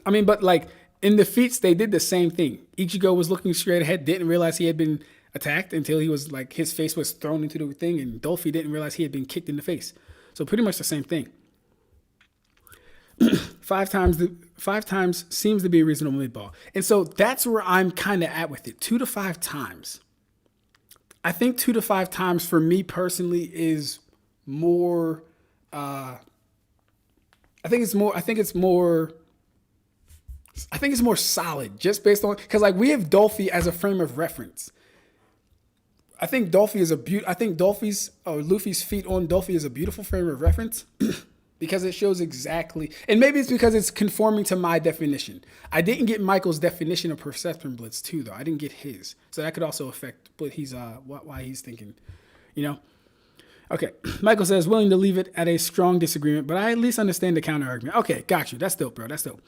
I mean, but like in the feats, they did the same thing. Ichigo was looking straight ahead, didn't realize he had been attacked until he was like, his face was thrown into the thing, and Dolphy didn't realize he had been kicked in the face. So pretty much the same thing. Five times seems to be a reasonable mid-ball. And so that's where I'm kind of at with it. 2 to 5 times. I think 2 to 5 times for me personally is more. I think it's more solid just based on, because like we have Dolphy as a frame of reference. I think Luffy's feet on Dolphy is a beautiful frame of reference because it shows exactly, and maybe it's because it's conforming to my definition. I didn't get Michael's definition of perception-blitz too, though. I didn't get his, so that could also affect what he's why he's thinking, you know. Okay, Michael says willing to leave it at a strong disagreement, but I at least understand the counter argument. Okay, got you. That's dope, bro. That's dope.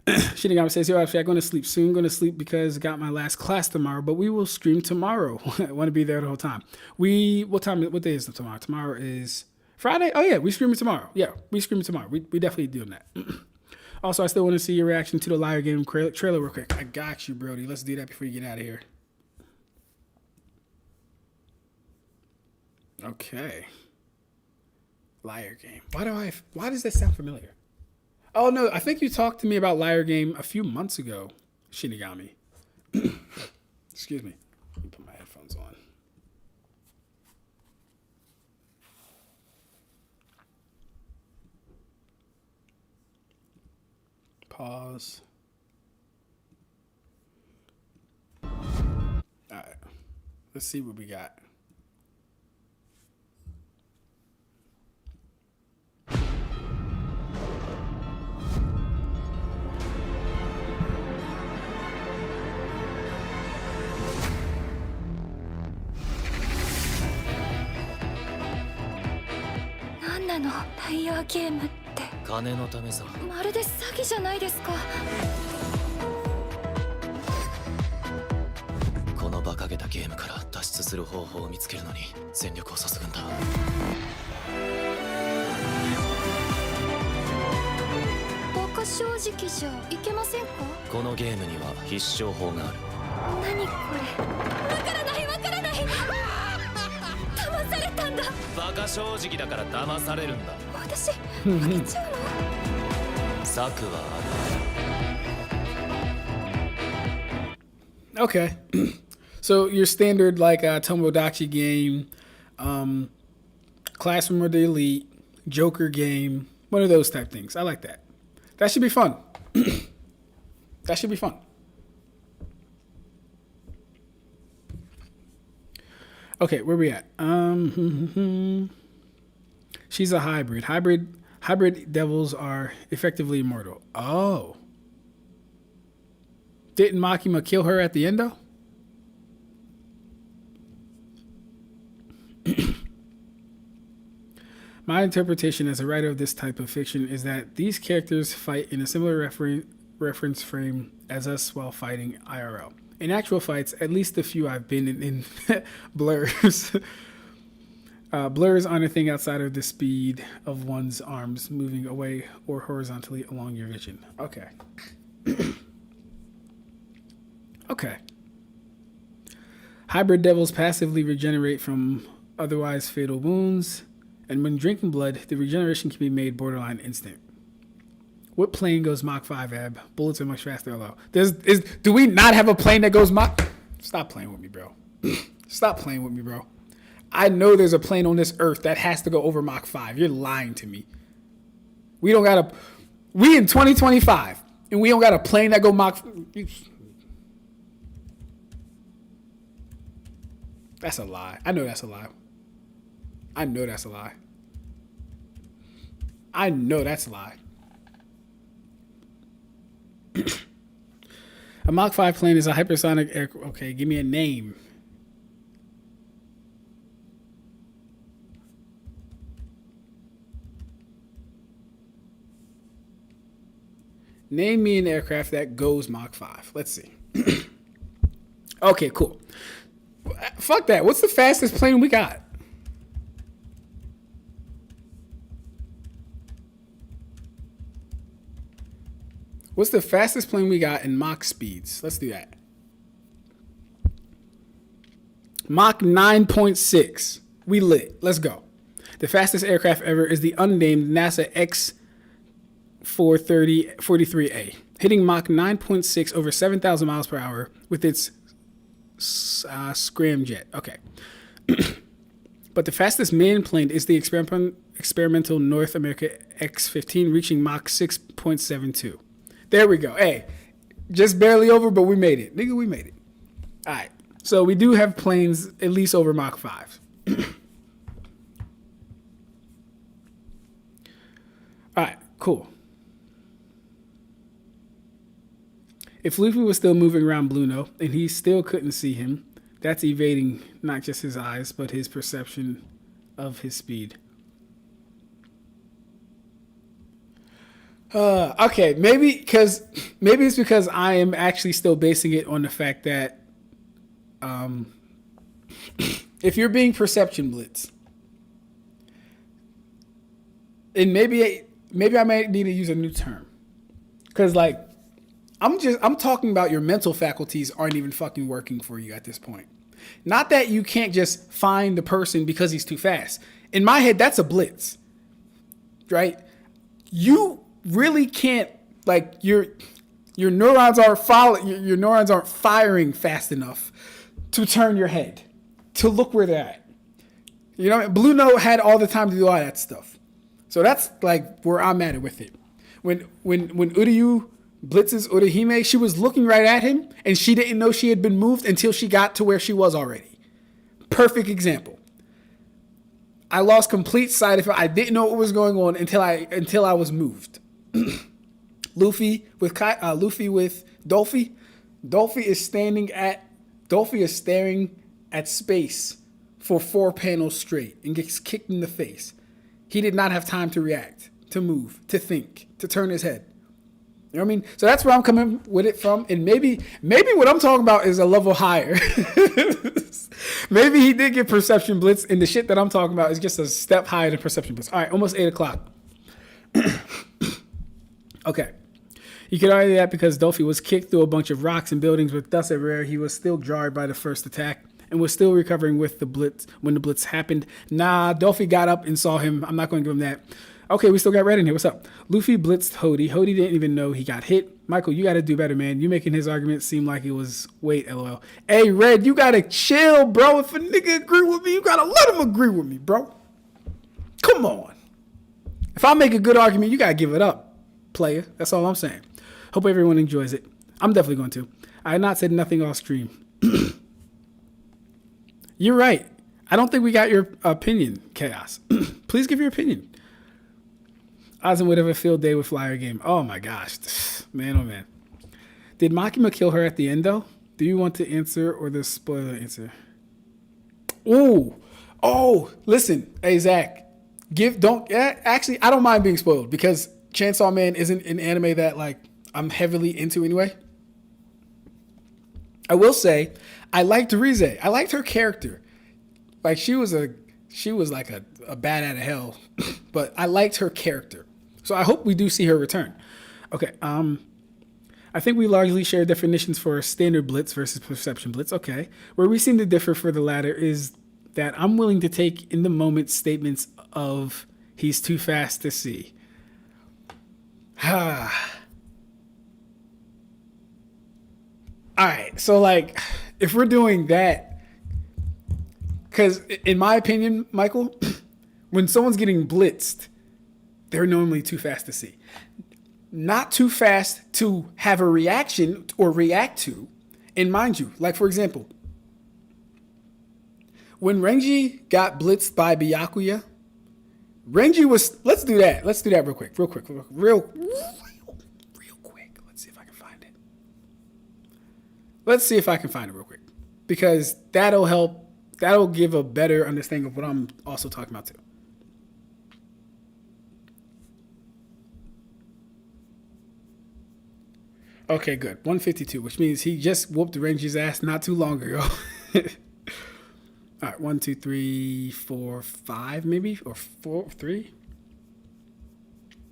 Shinigami says, yo, actually, I'm going to sleep soon. Going to sleep because I got my last class tomorrow, but we will stream tomorrow. I want to be there the whole time. What day is it tomorrow? Tomorrow is Friday? Oh, yeah, we streaming tomorrow. Yeah, we streaming tomorrow. We definitely doing that. Also, I still want to see your reaction to the Liar Game trailer real quick. I got you, Brody. Let's do that before you get out of here. Okay. Liar Game. Why does that sound familiar? Oh, no, I think you talked to me about Liar Game a few months ago, Shinigami. Excuse me. Let me put my headphones on. Pause. All right. Let's see what we got. Okay. So your standard like Tomodachi game, Classroom of the Elite, Joker game, one of those type things. I like that. That should be fun. That should be fun. Okay, where we at? She's a hybrid. Hybrid devils are effectively immortal. Oh. Didn't Makima kill her at the end, though? My interpretation as a writer of this type of fiction is that these characters fight in a similar reference frame as us while fighting IRL. In actual fights, at least the few I've been in blurs. Blurs aren't a thing outside of the speed of one's arms moving away or horizontally along your vision. Okay. Okay. Hybrid devils passively regenerate from otherwise fatal wounds, and when drinking blood, the regeneration can be made borderline instant. What plane goes Mach 5, Ab? Bullets are much faster, though. Do we not have a plane that goes Mach? Stop playing with me, bro. Stop playing with me, bro. I know there's a plane on this earth that has to go over Mach 5. You're lying to me. We in 2025, and we don't got a plane that go Mach 5. That's a lie. I know that's a lie. I know that's a lie. I know that's a lie. A Mach 5 plane is a hypersonic air. Okay, give me a name. Name me an aircraft that goes Mach 5. Let's see. Okay, cool. Fuck that. What's the fastest plane we got? What's the fastest plane we got in Mach speeds? Let's do that. Mach 9.6. We lit. Let's go. The fastest aircraft ever is the unnamed NASA X. 43A, hitting Mach 9.6 over 7,000 miles per hour with its scramjet. Okay. But the fastest manned plane is the experimental North America X-15, reaching Mach 6.72. There we go. Hey, just barely over, but we made it. Nigga, we made it. All right. So we do have planes at least over Mach 5. All right, cool. If Luffy was still moving around Blueno and he still couldn't see him, that's evading not just his eyes, but his perception of his speed. Okay, maybe it's because I am actually still basing it on the fact that if you're being perception blitz, and maybe I might need to use a new term, because like I'm talking about your mental faculties aren't even fucking working for you at this point. Not that you can't just find the person because he's too fast. In my head, that's a blitz, right? You really can't, like, your neurons aren't firing fast enough to turn your head, to look where they're at. You know, Blueno had all the time to do all that stuff. So that's like where I'm at with it. When Uryu blitzes Urahime, she was looking right at him and she didn't know she had been moved until she got to where she was already. Perfect example. I lost complete sight of it. I didn't know what was going on until I was moved. Luffy with Dolphy. Dolphy is staring at space for 4 panels straight and gets kicked in the face. He did not have time to react, to move, to think, to turn his head. You know what I mean? So that's where I'm coming with it from. And maybe what I'm talking about is a level higher. Maybe he did get perception blitz, and the shit that I'm talking about is just a step higher than perception blitz. All right, almost 8 o'clock. Okay. You could argue that because Dolphy was kicked through a bunch of rocks and buildings with dust everywhere, he was still jarred by the first attack and was still recovering with the blitz when the blitz happened. Nah, Dolphy got up and saw him. I'm not going to give him that. Okay, we still got Red in here. What's up? Luffy blitzed Hody. Hody didn't even know he got hit. Michael, you got to do better, man. You making his argument seem like it was wait, LOL. Hey, Red, you got to chill, bro. If a nigga agree with me, you got to let him agree with me, bro. Come on. If I make a good argument, you got to give it up, player. That's all I'm saying. Hope everyone enjoys it. I'm definitely going to. I had not said nothing off stream. You're right. I don't think we got your opinion, Chaos. Please give your opinion. Ozan would have a field day with Flyer game. Oh my gosh. Man, oh man. Did Makima kill her at the end though? Do you want to answer or the spoiler answer? Ooh. Oh, listen. Hey, Zach. Actually, I don't mind being spoiled because Chainsaw Man isn't an anime that like I'm heavily into anyway. I will say, I liked Rize. I liked her character. Like she was like a bat out of hell, but I liked her character. So I hope we do see her return. Okay. I think we largely share definitions for standard blitz versus perception blitz. Okay. Where we seem to differ for the latter is that I'm willing to take in the moment statements of he's too fast to see. All right. So like, if we're doing that, because in my opinion, Michael, when someone's getting blitzed, they're normally too fast to see. Not too fast to have a reaction or react to. And mind you, like for example, when Renji got blitzed by Byakuya, Renji was, let's do that real quick. Real quick. Let's see if I can find it. Let's see if I can find it real quick. Because that'll help, that'll give a better understanding of what I'm also talking about too. Okay, good. 152, which means he just whooped Renji's ass not too long ago. All right, 1, 2, 3, 4, 5, maybe, or 4, 3.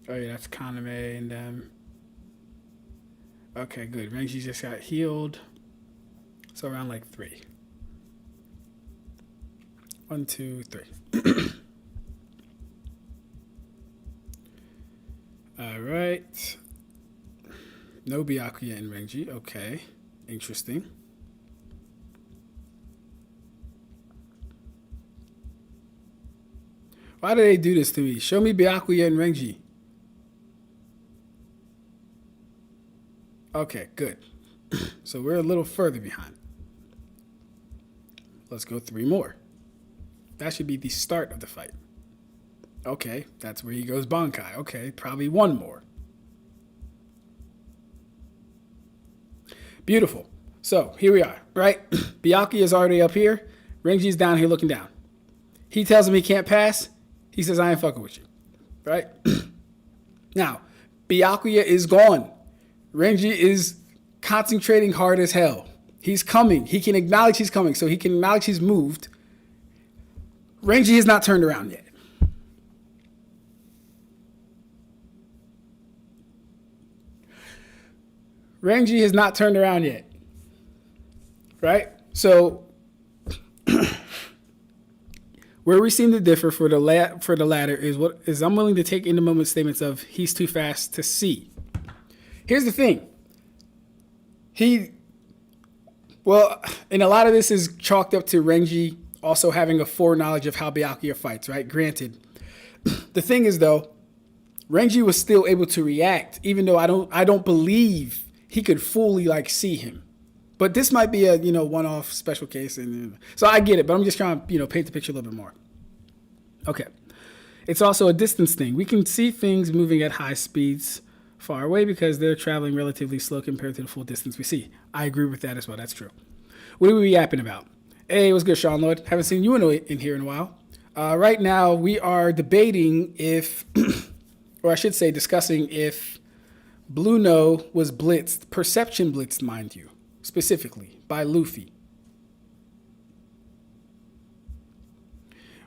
Oh yeah, that's Kaname and them. Okay, good. Renji just got healed, so around like 3. 1, 2, 3. All right. No Byakuya and Renji. Okay. Interesting. Why do they do this to me? Show me Byakuya and Renji. Okay, good. So we're a little further behind. Let's go 3 more. That should be the start of the fight. Okay, that's where he goes Bankai. Okay, probably 1 more. Beautiful. So here we are, right? Byakuya is already up here. Renji's down here looking down. He tells him he can't pass. He says, I ain't fucking with you. Right? Now, Byakuya is gone. Renji is concentrating hard as hell. He's coming. He can acknowledge he's coming, so he can acknowledge he's moved. Renji has not turned around yet. Renji has not turned around yet. Right? So where we seem to differ for the latter is I'm willing to take in the moment statements of he's too fast to see. Here's the thing. And a lot of this is chalked up to Renji also having a foreknowledge of how Byakuya fights, right? Granted. The thing is, though, Renji was still able to react, even though I don't believe he could fully, see him. But this might be a, one-off special case. And so I get it, but I'm just trying to, paint the picture a little bit more. Okay. It's also a distance thing. We can see things moving at high speeds far away because they're traveling relatively slow compared to the full distance we see. I agree with that as well. That's true. What are we yapping about? Hey, what's good, Sean Lloyd? Haven't seen you in here in a while. Right now, we are debating if, or I should say discussing if Blueno was blitzed, perception blitzed, mind you, specifically, by Luffy.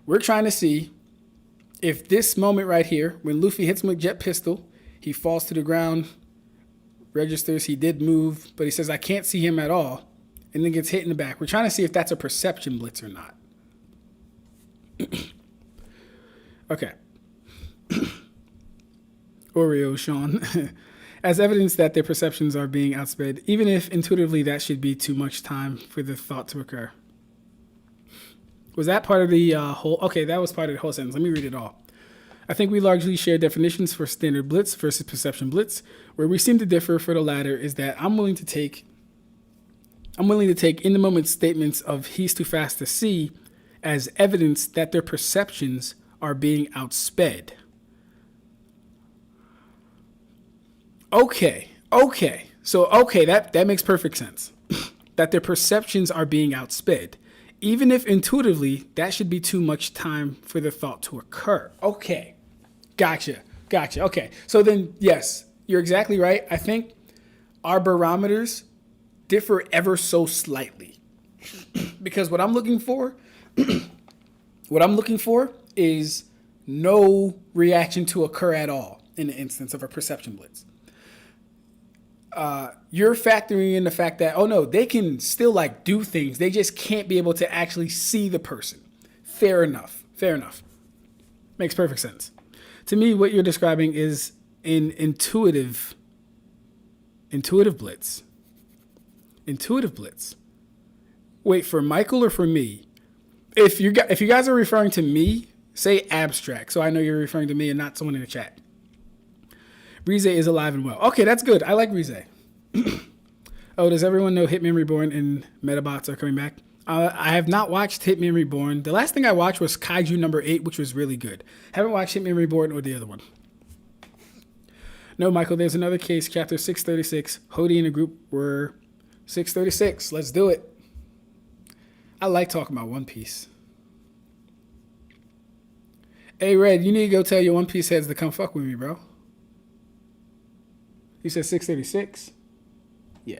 We're trying to see if this moment right here, when Luffy hits him with jet pistol, he falls to the ground, registers he did move, but he says, I can't see him at all, and then gets hit in the back. We're trying to see if that's a perception blitz or not. Okay. Oreo, Sean. As evidence that their perceptions are being outsped, even if intuitively that should be too much time for the thought to occur. Was that part of the whole? Okay, that was part of the whole sentence. Let me read it all. I think we largely share definitions for standard blitz versus perception blitz. Where we seem to differ for the latter is that I'm willing to take in the moment statements of he's too fast to see as evidence that their perceptions are being outsped. Okay. So, that makes perfect sense. That their perceptions are being outsped. Even if intuitively, that should be too much time for the thought to occur. Okay. Gotcha. Okay. So then, yes, you're exactly right. I think our barometers differ ever so slightly. Because what I'm looking for is no reaction to occur at all in the instance of a perception blitz. You're factoring in the fact that, oh no, they can still do things. They just can't be able to actually see the person. Fair enough. Makes perfect sense. To me, what you're describing is an intuitive blitz. Intuitive blitz. Wait, for Michael or for me? If you guys are referring to me, say Ab-Stract, so I know you're referring to me and not someone in the chat. Rize is alive and well. Okay, that's good. I like Rize. Oh, does everyone know Hitman Reborn and Metabots are coming back? I have not watched Hitman Reborn. The last thing I watched was Kaiju number 8, which was really good. Haven't watched Hitman Reborn or the other one. No, Michael, there's another case, chapter 636. Hody and the group were 636. Let's do it. I like talking about One Piece. Hey, Red, you need to go tell your One Piece heads to come fuck with me, bro. You said 636? Yeah.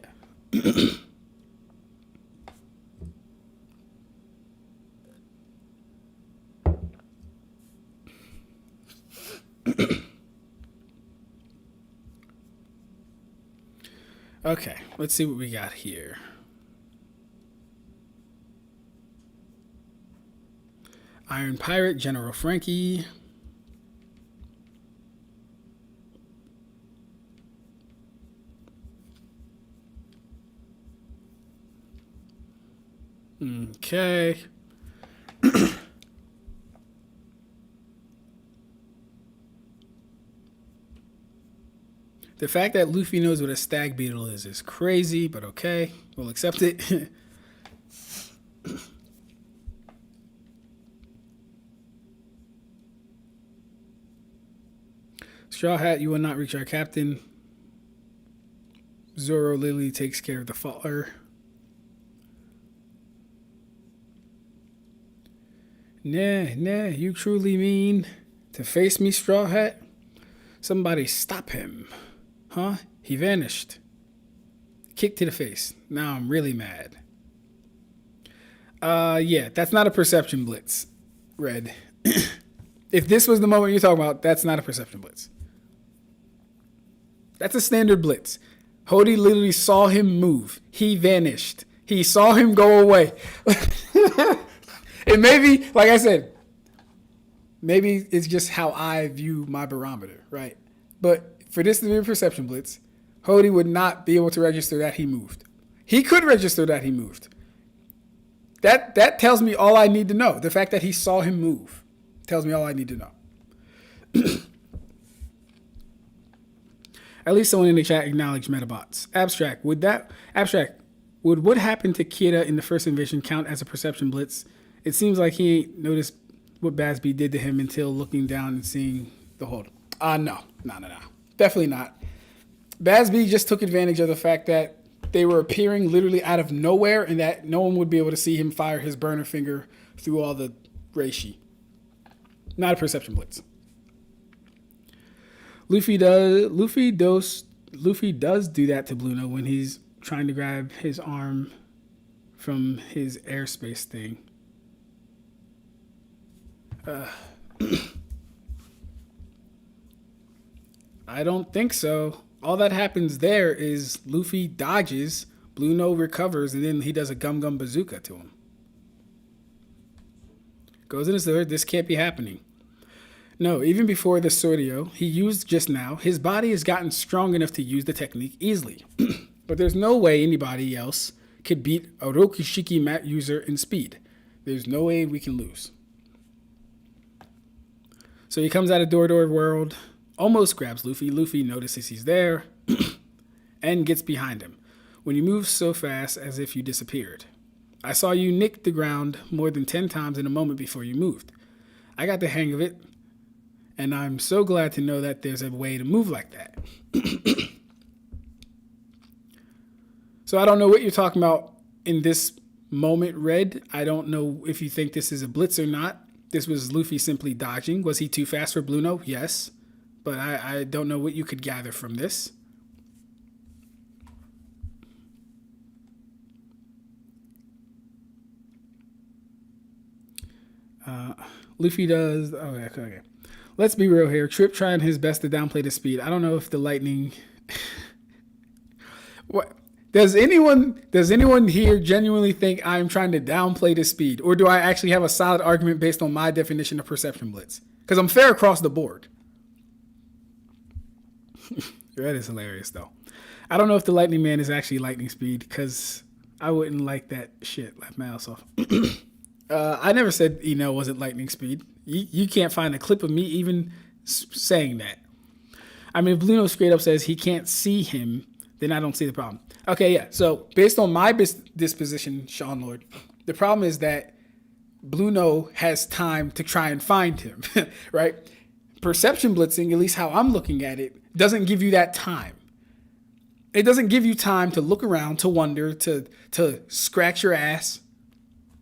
Okay, let's see what we got here. Iron Pirate, General Frankie. Okay. The fact that Luffy knows what a stag beetle is crazy, but okay. We'll accept it. Straw Hat, you will not reach our captain. Zoro literally takes care of the fodder. Nah, you truly mean to face me, Straw Hat? Somebody stop him. Huh? He vanished. Kick to the face. Now I'm really mad. Yeah, that's not a perception blitz, Red. If this was the moment you're talking about, that's not a perception blitz. That's a standard blitz. Hody literally saw him move. He vanished. He saw him go away. It may be, like I said, maybe it's just how I view my barometer, right? But for this to be a perception blitz, Hody would not be able to register that he moved. He could register that he moved. That tells me all I need to know. The fact that he saw him move tells me all I need to know. At least someone in the chat acknowledged Metabots. Ab-Stract, would what happened to Kira in the first invasion count as a perception blitz? It seems like he ain't noticed what Basby did to him until looking down and seeing the hold. No. Definitely not. Basby just took advantage of the fact that they were appearing literally out of nowhere and that no one would be able to see him fire his burner finger through all the reishi. Not a perception blitz. Luffy does do that to Blueno when he's trying to grab his arm from his airspace thing. I don't think so. All that happens there is Luffy dodges, Blueno recovers, and then he does a gum gum bazooka to him. Goes in his sword. This can't be happening. No, even before the Sordio he used just now, his body has gotten strong enough to use the technique easily. But there's no way anybody else could beat a Rokushiki mat user in speed. There's no way we can lose. So he comes out of Door World, almost grabs Luffy. Luffy notices he's there and gets behind him when he moves so fast as if you disappeared. I saw you nick the ground more than 10 times in a moment before you moved. I got the hang of it. And I'm so glad to know that there's a way to move like that. So I don't know what you're talking about in this moment, Red. I don't know if you think this is a blitz or not. This was Luffy simply dodging. Was he too fast for Blueno? Yes. But I don't know what you could gather from this. Luffy does... Okay. Let's be real here. Trip trying his best to downplay the speed. I don't know if the lightning... What does anyone here genuinely think I'm trying to downplay the speed? Or do I actually have a solid argument based on my definition of perception blitz? Because I'm fair across the board. That is hilarious, though. I don't know if the lightning man is actually lightning speed, because I wouldn't like that shit. Laugh my ass off. I never said Eno wasn't lightning speed. You can't find a clip of me even saying that. I mean, if Blueno straight up says he can't see him, then I don't see the problem. Okay, yeah. So based on my disposition, Sean Lord, the problem is that Blueno has time to try and find him, right? Perception blitzing, at least how I'm looking at it, doesn't give you that time. It doesn't give you time to look around, to wonder, to scratch your ass,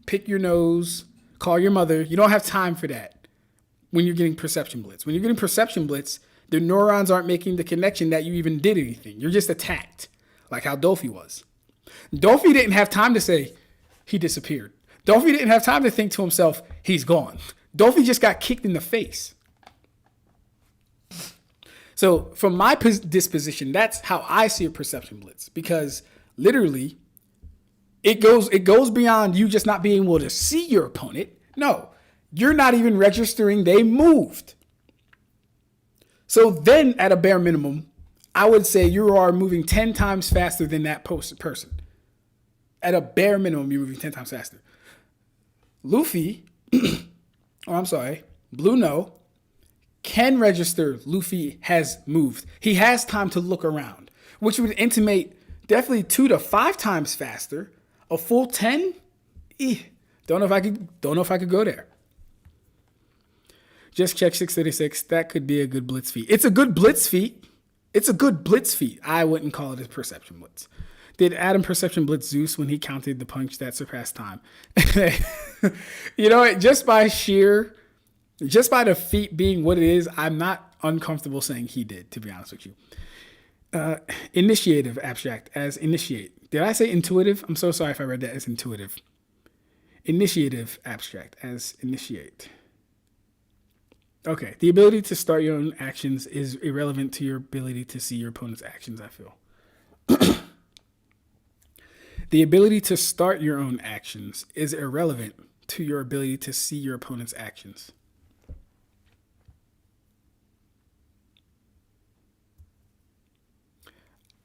pick your nose, call your mother. You don't have time for that when you're getting perception blitz. When you're getting perception blitz, the neurons aren't making the connection that you even did anything. You're just attacked, like how Dolphy was. Dolphy didn't have time to say he disappeared. Dolphy didn't have time to think to himself, he's gone. Dolphy just got kicked in the face. So from my disposition, that's how I see a perception blitz, because literally it goes beyond you just not being able to see your opponent. No, you're not even registering they moved. So then at a bare minimum, I would say you are moving 10 times faster than that person. At a bare minimum, you're moving 10 times faster. Luffy, or I'm sorry, Blueno can register Luffy has moved. He has time to look around, which would intimate definitely 2 to 5 times faster. A full 10? Don't know if I could go there. Just check 636. That could be a good blitz feat. It's a good blitz feat. I wouldn't call it a perception blitz. Did Adam perception blitz Zeus when he counted the punch that surpassed time? You know what? Just by the feat being what it is, I'm not uncomfortable saying he did, to be honest with you. Initiative Ab-Stract as initiate. Did I say intuitive? I'm so sorry if I read that as intuitive. Initiative Ab-Stract as initiate. Okay, the ability to start your own actions is irrelevant to your ability to see your opponent's actions, I feel. The ability to start your own actions is irrelevant to your ability to see your opponent's actions.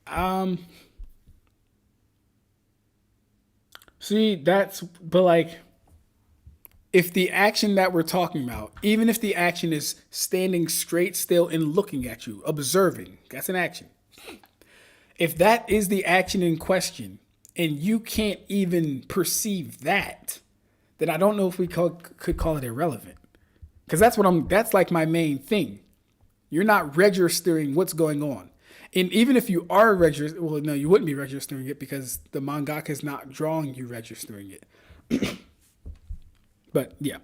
But like, if the action that we're talking about, even if the action is standing straight still and looking at you, observing, that's an action. If that is the action in question and you can't even perceive that, then I don't know if we could call it irrelevant. Because that's like my main thing. You're not registering what's going on. And even if you are registering, well, no, you wouldn't be registering it because the mangaka is not drawing you registering it. But yeah.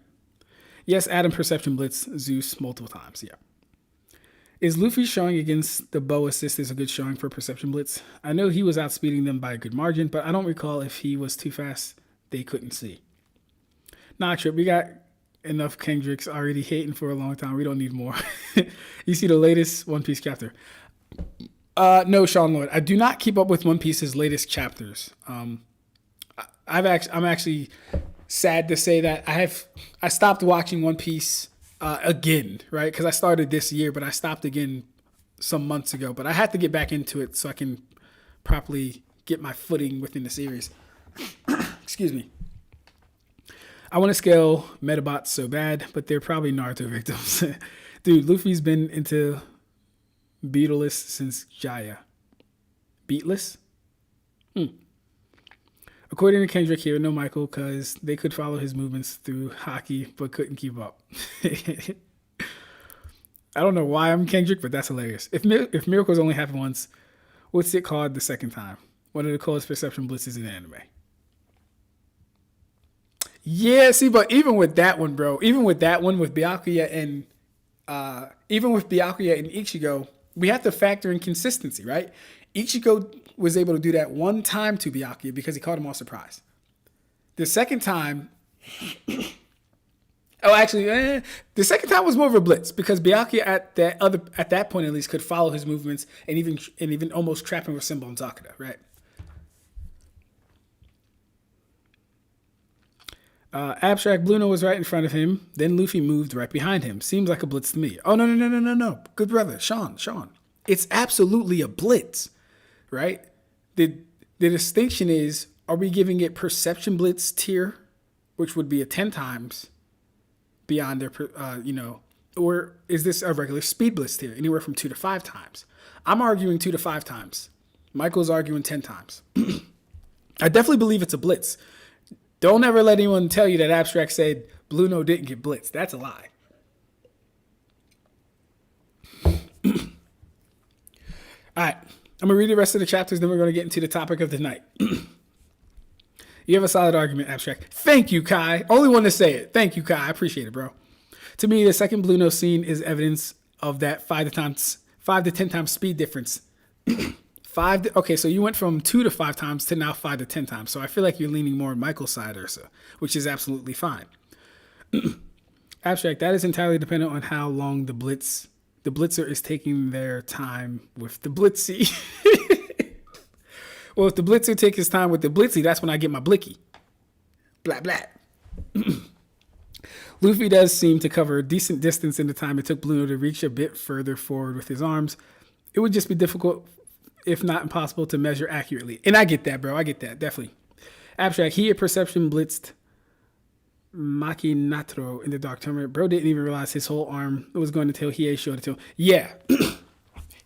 Yes, Adam perception blitz Zeus multiple times. Yeah. Is Luffy showing against the bow assist is a good showing for perception blitz? I know he was outspeeding them by a good margin, but I don't recall if he was too fast they couldn't see. Nah, Trip, we got enough Kendricks already hating for a long time. We don't need more. You see the latest One Piece chapter? No, Sean Lloyd. I do not keep up with One Piece's latest chapters. I'm actually sad to say that I stopped watching One Piece again, right? Because I started this year, but I stopped again some months ago. But I had to get back into it so I can properly get my footing within the series. Excuse me. I want to scale Metabots so bad, but they're probably Naruto victims. Dude, Luffy's been into Beatless since Jaya. Beatless? According to Kendrick here, no Michael, because they could follow his movements through hockey, but couldn't keep up. I don't know why I'm Kendrick, but that's hilarious. If miracles only happen once, what's it called the second time? One of the coolest perception blitzes in anime. Yeah, see, but even with that one, bro, with Byakuya and Ichigo, we have to factor in consistency, right? Ichigo was able to do that one time to Byakuya because he caught him off surprise. The second time, the second time was more of a blitz because Byakuya at that point at least could follow his movements and even almost trap him with Simba and Zakura, right? Ab-Stract Blueno was right in front of him. Then Luffy moved right behind him. Seems like a blitz to me. Oh, no. Good brother. Sean. It's absolutely a blitz, right? The distinction is, are we giving it perception blitz tier, which would be a 10 times beyond their, or is this a regular speed blitz tier, anywhere from 2 to 5 times? I'm arguing 2 to 5 times. Michael's arguing 10 times. I definitely believe it's a blitz. Don't ever let anyone tell you that Ab-Stract said Blueno didn't get blitzed. That's a lie. All right. I'm going to read the rest of the chapters, then we're going to get into the topic of the night. You have a solid argument, Ab-Stract. Thank you, Kai. Only one to say it. Thank you, Kai. I appreciate it, bro. To me, the second Blueno scene is evidence of that 5 to 10 times speed difference. Okay, so you went from 2 to 5 times to now 5 to 10 times. So I feel like you're leaning more on Michael's side, Ursa, which is absolutely fine. Ab-Stract, that is entirely dependent on how long the blitzer is taking their time with the blitzy. Well, if the blitzer takes his time with the blitzy, that's when I get my blicky. Blah, blah. Luffy does seem to cover a decent distance in the time it took Blueno to reach a bit further forward with his arms. It would just be difficult, if not impossible, to measure accurately. And I get that, bro. I get that, definitely. Ab-Stract, he had perception blitzed Maki Natro in the Dark Tournament. Bro didn't even realize his whole arm was going until Hiei showed it to him. Yeah.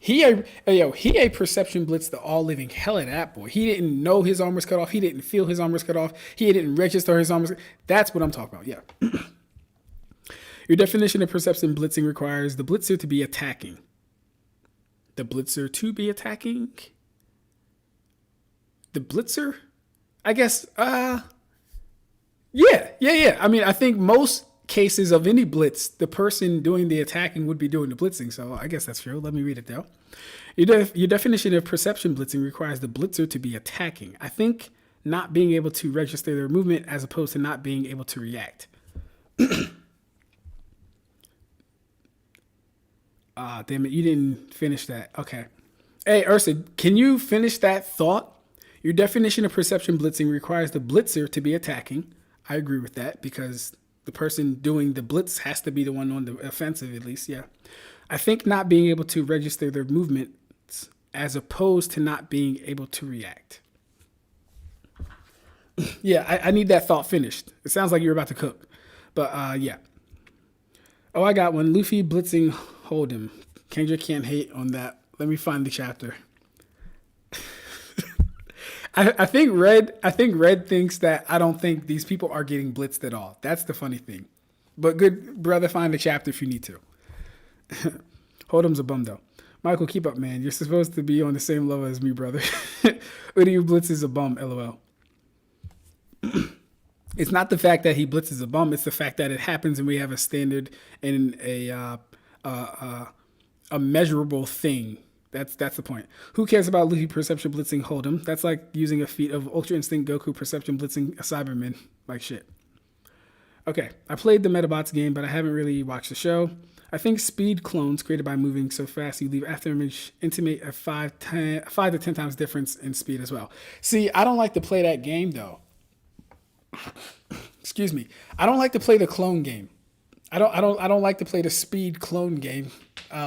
Hiei perception blitzed the all living hell out of that boy. He didn't know his arm was cut off. He didn't feel his arm was cut off. He didn't register his arm was. That's what I'm talking about. Yeah. Your definition of perception blitzing requires the blitzer to be attacking. The blitzer to be attacking? The blitzer? I guess, yeah. I mean, I think most cases of any blitz, the person doing the attacking would be doing the blitzing. So I guess that's true. Let me read it though. Your definition of perception blitzing requires the blitzer to be attacking. I think not being able to register their movement as opposed to not being able to react. Damn it. You didn't finish that. Okay. Hey, Ursa, can you finish that thought? Your definition of perception blitzing requires the blitzer to be attacking. I agree with that because the person doing the blitz has to be the one on the offensive, at least. Yeah. I think not being able to register their movements as opposed to not being able to react. Yeah, I need that thought finished. It sounds like you're about to cook. But yeah. Oh, I got one. Luffy blitzing hold him. Kendrick can't hate on that. Let me find the chapter. I think Red thinks that I don't think these people are getting blitzed at all. That's the funny thing. But good brother, find the chapter if you need to. Hold'em's a bum though. Michael, keep up, man. You're supposed to be on the same level as me, brother. Uryu blitzes a bum, lol. It's not the fact that he blitzes a bum. It's the fact that it happens and we have a standard and a measurable thing. That's the point. Who cares about Luffy perception blitzing Hold'em? That's like using a feat of Ultra Instinct Goku perception blitzing a Cyberman. Like shit. Okay, I played the Metabots game, but I haven't really watched the show. I think speed clones created by moving so fast you leave afterimage intimate a 5 to 10 times difference in speed as well. See, I don't like to play that game though. Excuse me. I don't like to play the clone game. I don't like to play the speed clone game.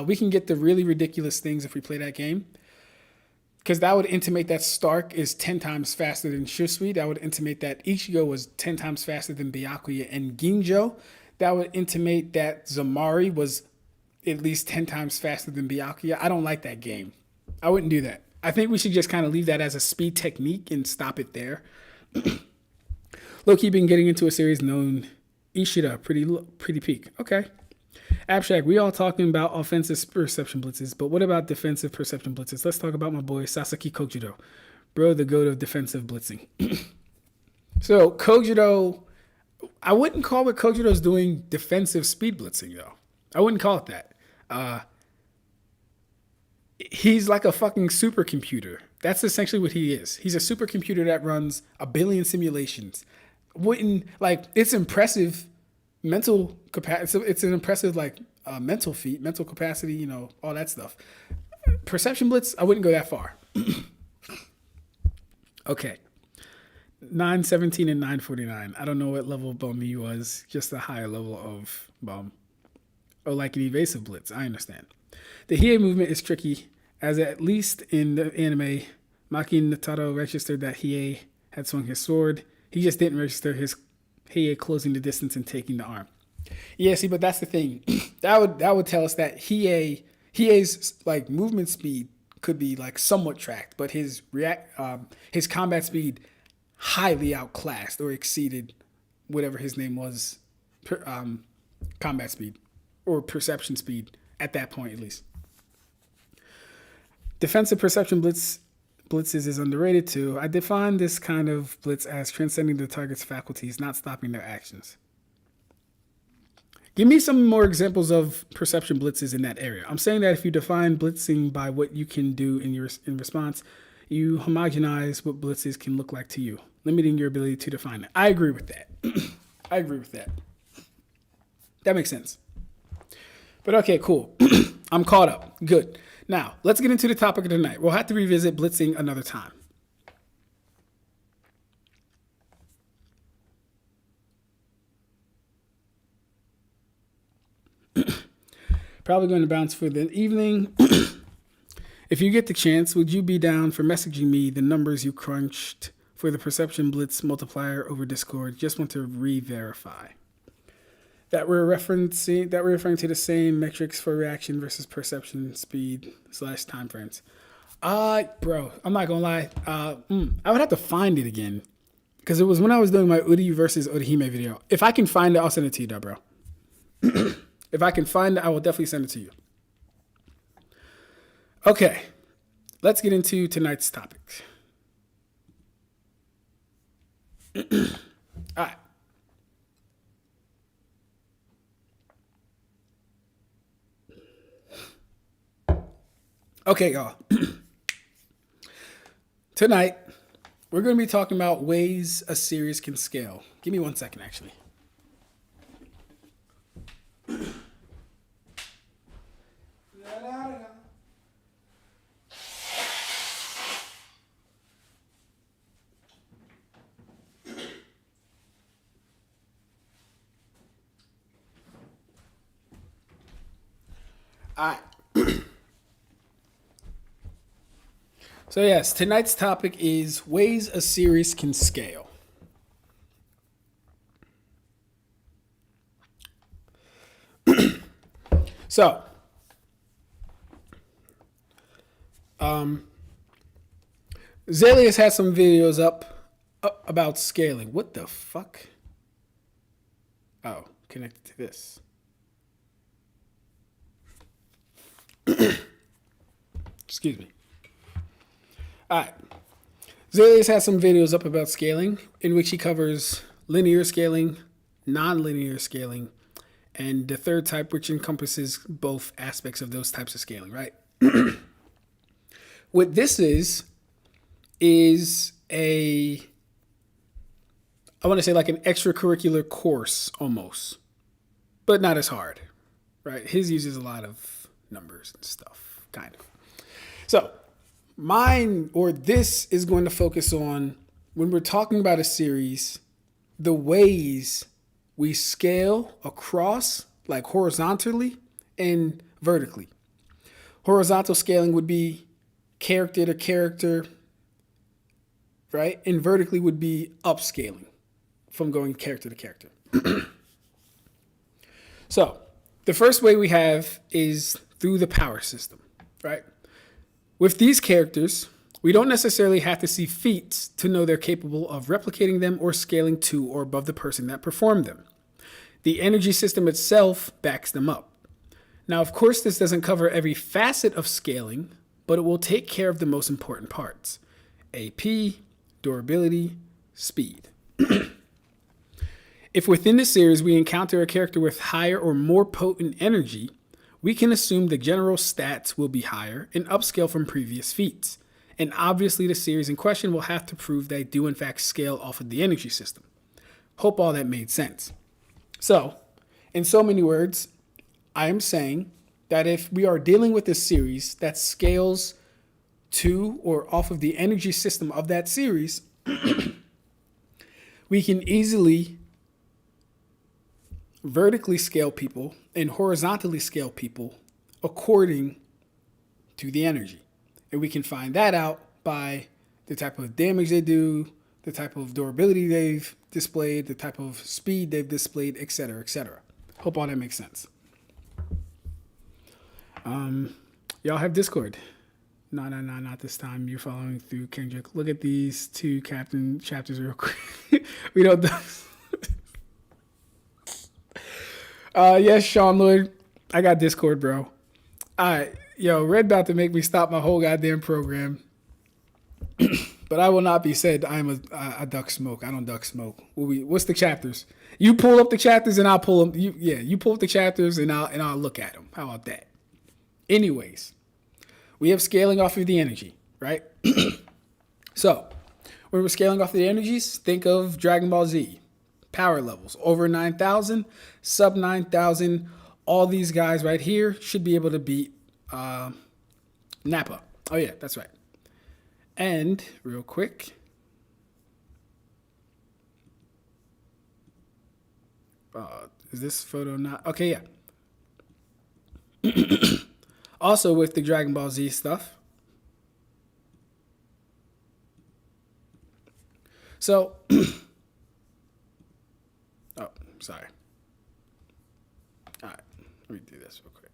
We can get the really ridiculous things if we play that game. Because that would intimate that Stark is 10 times faster than Shisui. That would intimate that Ichigo was 10 times faster than Byakuya and Ginjo. That would intimate that Zamari was at least 10 times faster than Byakuya. I don't like that game. I wouldn't do that. I think we should just kind of leave that as a speed technique and stop it there. Low-key been getting into a series known Ishida, pretty peak. Okay. Ab-Stract, we all talking about offensive perception blitzes, but what about defensive perception blitzes? Let's talk about my boy Sasuke Kojudo. Bro, the goat of defensive blitzing. So Kojudo, I wouldn't call what Kojudo's doing defensive speed blitzing, though. I wouldn't call it that. He's like a fucking supercomputer. That's essentially what he is. He's a supercomputer that runs a billion simulations. It's impressive mental capacity. It's an impressive mental feat, mental capacity, all that stuff. Perception blitz, I wouldn't go that far. Okay. 917 and 949. I don't know what level of bum he was, just a higher level of bum. Or like an evasive blitz, I understand. The Hiei movement is tricky, as at least in the anime, Maki Nataro registered that Hiei had swung his sword. He just didn't register his Hiei closing the distance and taking the arm. Yeah, see, but that's the thing. that would tell us that Hiei's movement speed could be somewhat tracked, but his combat speed highly outclassed or exceeded whatever his name was, combat speed or perception speed at that point, at least. Defensive perception blitzes is underrated too. I define this kind of blitz as transcending the target's faculties, not stopping their actions. Give me some more examples of perception blitzes in that area. I'm saying that if you define blitzing by what you can do in response, you homogenize what blitzes can look like to you, limiting your ability to define it. I agree with that. I agree with that. That makes sense. But okay, cool. I'm caught up. Good. Now, let's get into the topic of the night. We'll have to revisit blitzing another time. Probably going to bounce for the evening. If you get the chance, would you be down for messaging me the numbers you crunched for the perception-blitz multiplier over Discord. Just want to re-verify that we're referring to the same metrics for reaction versus perception speed / time frames. Bro, I'm not gonna lie. I would have to find it again because it was when I was doing my Uryu versus Orihime video. If I can find it, I'll send it to you, though, bro. If I can find it, I will definitely send it to you. Okay, let's get into tonight's topic. All right. Okay, y'all. Tonight, we're going to be talking about ways a series can scale. Give me 1 second, actually. All right. So yes, tonight's topic is ways a series can scale. So, Zalius has some videos up about scaling. What the fuck? Oh, connected to this. Excuse me. All right. Zalius has some videos up about scaling in which he covers linear scaling, non-linear scaling, and the third type, which encompasses both aspects of those types of scaling, right? What this is I want to say like an extracurricular course almost, but not as hard, right? His uses a lot of numbers and stuff, kind of. So, this is going to focus on, when we're talking about a series, the ways we scale across, like horizontally and vertically. Horizontal scaling would be character to character, right? And vertically would be upscaling from going character to character. So, the first way we have is through the power system, right? With these characters, we don't necessarily have to see feats to know they're capable of replicating them or scaling to or above the person that performed them. The energy system itself backs them up. Now, of course, this doesn't cover every facet of scaling, but it will take care of the most important parts: AP, durability, speed. If within the series we encounter a character with higher or more potent energy, we can assume the general stats will be higher and upscale from previous feats. And obviously the series in question will have to prove they do in fact scale off of the energy system. Hope all that made sense. So, in so many words, I am saying that if we are dealing with a series that scales to or off of the energy system of that series, we can easily vertically scale people and horizontally scale people according to the energy. And we can find that out by the type of damage they do, the type of durability they've displayed, the type of speed they've displayed, etc., etc. Hope all that makes sense. Y'all have Discord. No, not this time. You're following through, Kendrick. Look at these two captain chapters real quick. We don't... Yes, Sean Lloyd, I got Discord, bro. All right, yo, Red about to make me stop my whole goddamn program. But I will not be said I am a duck smoke. I don't duck smoke. What's the chapters? You pull up the chapters and I'll pull them. You pull up the chapters and I'll look at them. How about that? Anyways, we have scaling off of the energy, right? So, when we're scaling off the energies, think of Dragon Ball Z. Power levels over 9,000, sub 9,000. All these guys right here should be able to beat Nappa. Oh yeah, that's right. And real quick, is this photo not okay? Yeah. Also with the Dragon Ball Z stuff, So, oh, sorry. All right, let me do this real quick.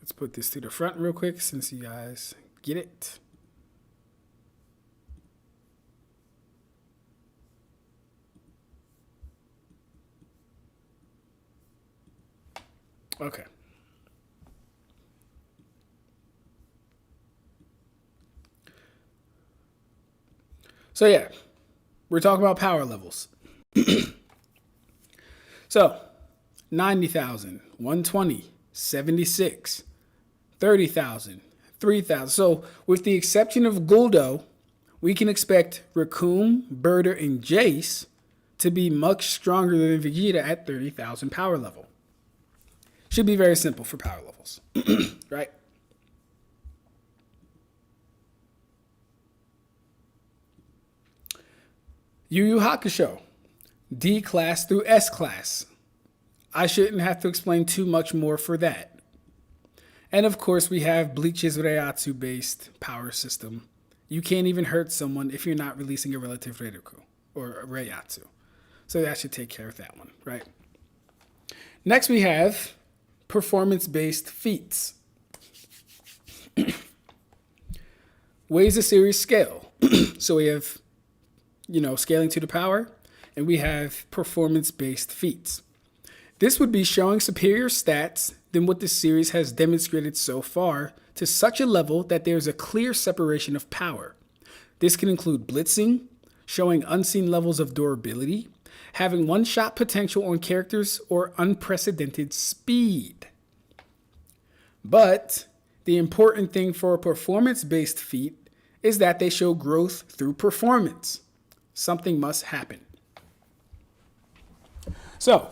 Let's put this to the front real quick since you guys get it. Okay. So yeah, we're talking about power levels. So 90,000, 120, 76, 30,000, 3,000. So with the exception of Guldo, we can expect Raccoon, Birder, and Jace to be much stronger than Vegeta at 30,000 power level. Should be very simple for power levels, right? Yu Yu Hakusho, D class through S class. I shouldn't have to explain too much more for that. And of course, we have Bleach's reiatsu based power system. You can't even hurt someone if you're not releasing a relative Redoku or a reiatsu. So that should take care of that one, right? Next, we have performance based feats. Ways the series scale. So we have scaling to the power, and we have performance-based feats. This would be showing superior stats than what the series has demonstrated so far to such a level that there's a clear separation of power. This can include blitzing, showing unseen levels of durability, having one-shot potential on characters, or unprecedented speed. But the important thing for a performance-based feat is that they show growth through performance. Something must happen. So,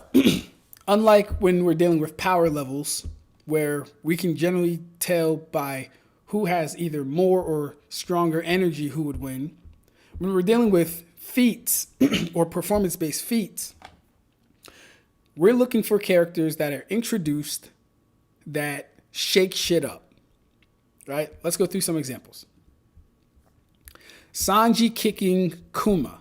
unlike when we're dealing with power levels, where we can generally tell by who has either more or stronger energy who would win, when we're dealing with feats or performance-based feats, we're looking for characters that are introduced that shake shit up. Right? Let's go through some examples. Sanji kicking Kuma.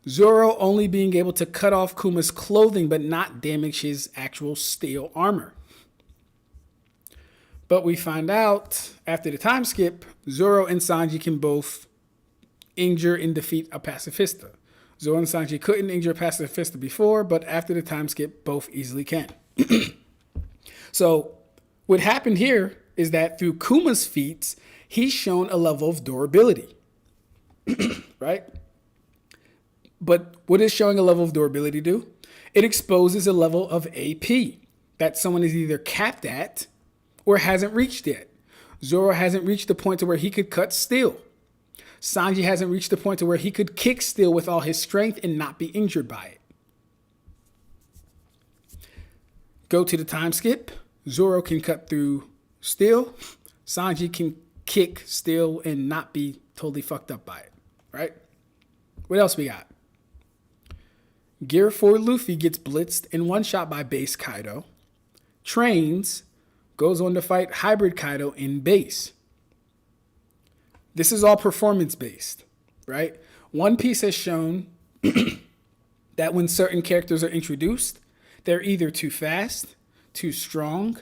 Zoro only being able to cut off Kuma's clothing but not damage his actual steel armor. But we find out after the time skip, Zoro and Sanji can both injure and defeat a pacifista. Zoro and Sanji couldn't injure a pacifista before, but after the time skip, both easily can. So what happened here is that through Kuma's feats, he's shown a level of durability. Right? But what does showing a level of durability do? It exposes a level of AP that someone is either capped at or hasn't reached yet. Zoro hasn't reached the point to where he could cut steel. Sanji hasn't reached the point to where he could kick steel with all his strength and not be injured by it. Go to the time skip. Zoro can cut through steel. Sanji can kick steel and not be totally fucked up by it. Right? What else we got? Gear 4 Luffy gets blitzed and one shot by base Kaido. Trains, goes on to fight hybrid Kaido in base. This is all performance based, right? One Piece has shown that when certain characters are introduced, they're either too fast, too strong,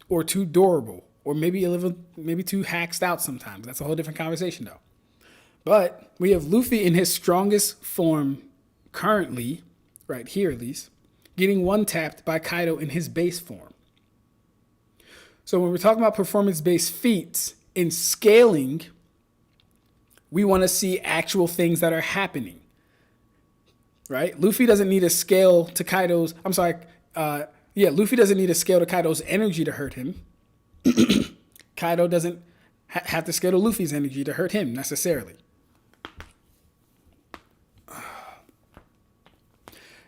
or too durable, or maybe too hacked out sometimes. That's a whole different conversation though. But we have Luffy in his strongest form currently, right here at least, getting one-tapped by Kaido in his base form. So when we're talking about performance-based feats, in scaling, we want to see actual things that are happening. Right? Luffy doesn't need a scale to Kaido's, Luffy doesn't need a scale to Kaido's energy to hurt him. Kaido doesn't have to scale to Luffy's energy to hurt him necessarily.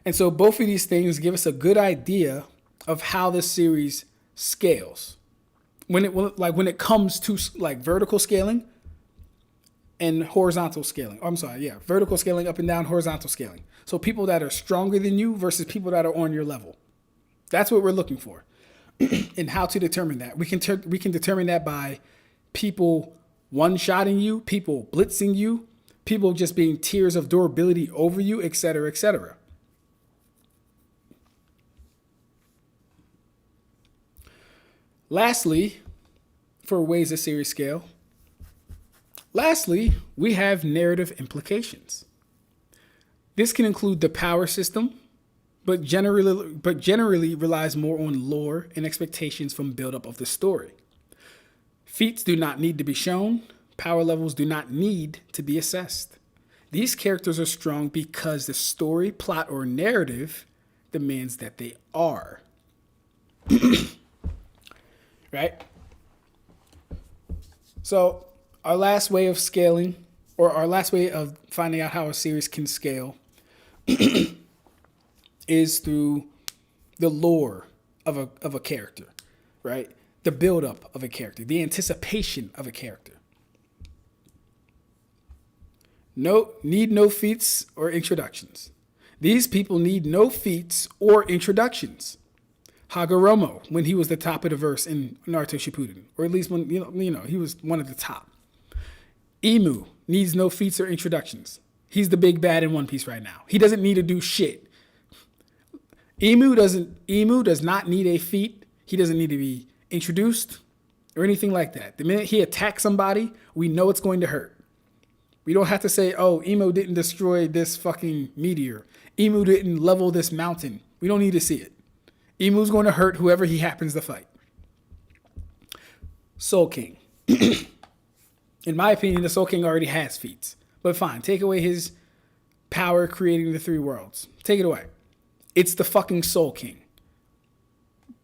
And so both of these things give us a good idea of how this series scales. When it comes to like vertical scaling and horizontal scaling. Vertical scaling up and down, horizontal scaling. So people that are stronger than you versus people that are on your level. That's what we're looking for. And how to determine that. We can determine that by people one-shotting you, people blitzing you, people just being tiers of durability over you, etc., etc. Lastly, for ways of series scale, we have narrative implications. This can include the power system, but generally relies more on lore and expectations from buildup of the story. Feats do not need to be shown. Power levels do not need to be assessed. These characters are strong because the story, plot, or narrative demands that they are. Right? So our last way of scaling, or our last way of finding out how a series can scale is through the lore of a character, right? The buildup of a character, the anticipation of a character. Need no feats or introductions. These people need no feats or introductions. Hagoromo, when he was the top of the verse in Naruto Shippuden, or at least when he was one of the top. Imu needs no feats or introductions. He's the big bad in One Piece right now. He doesn't need to do shit. Imu does not need a feat. He doesn't need to be introduced or anything like that. The minute he attacks somebody, we know it's going to hurt. We don't have to say, oh, Imu didn't destroy this fucking meteor. Imu didn't level this mountain. We don't need to see it. Imu's going to hurt whoever he happens to fight. Soul King. In my opinion, the Soul King already has feats. But fine, take away his power creating the three worlds. Take it away. It's the fucking Soul King.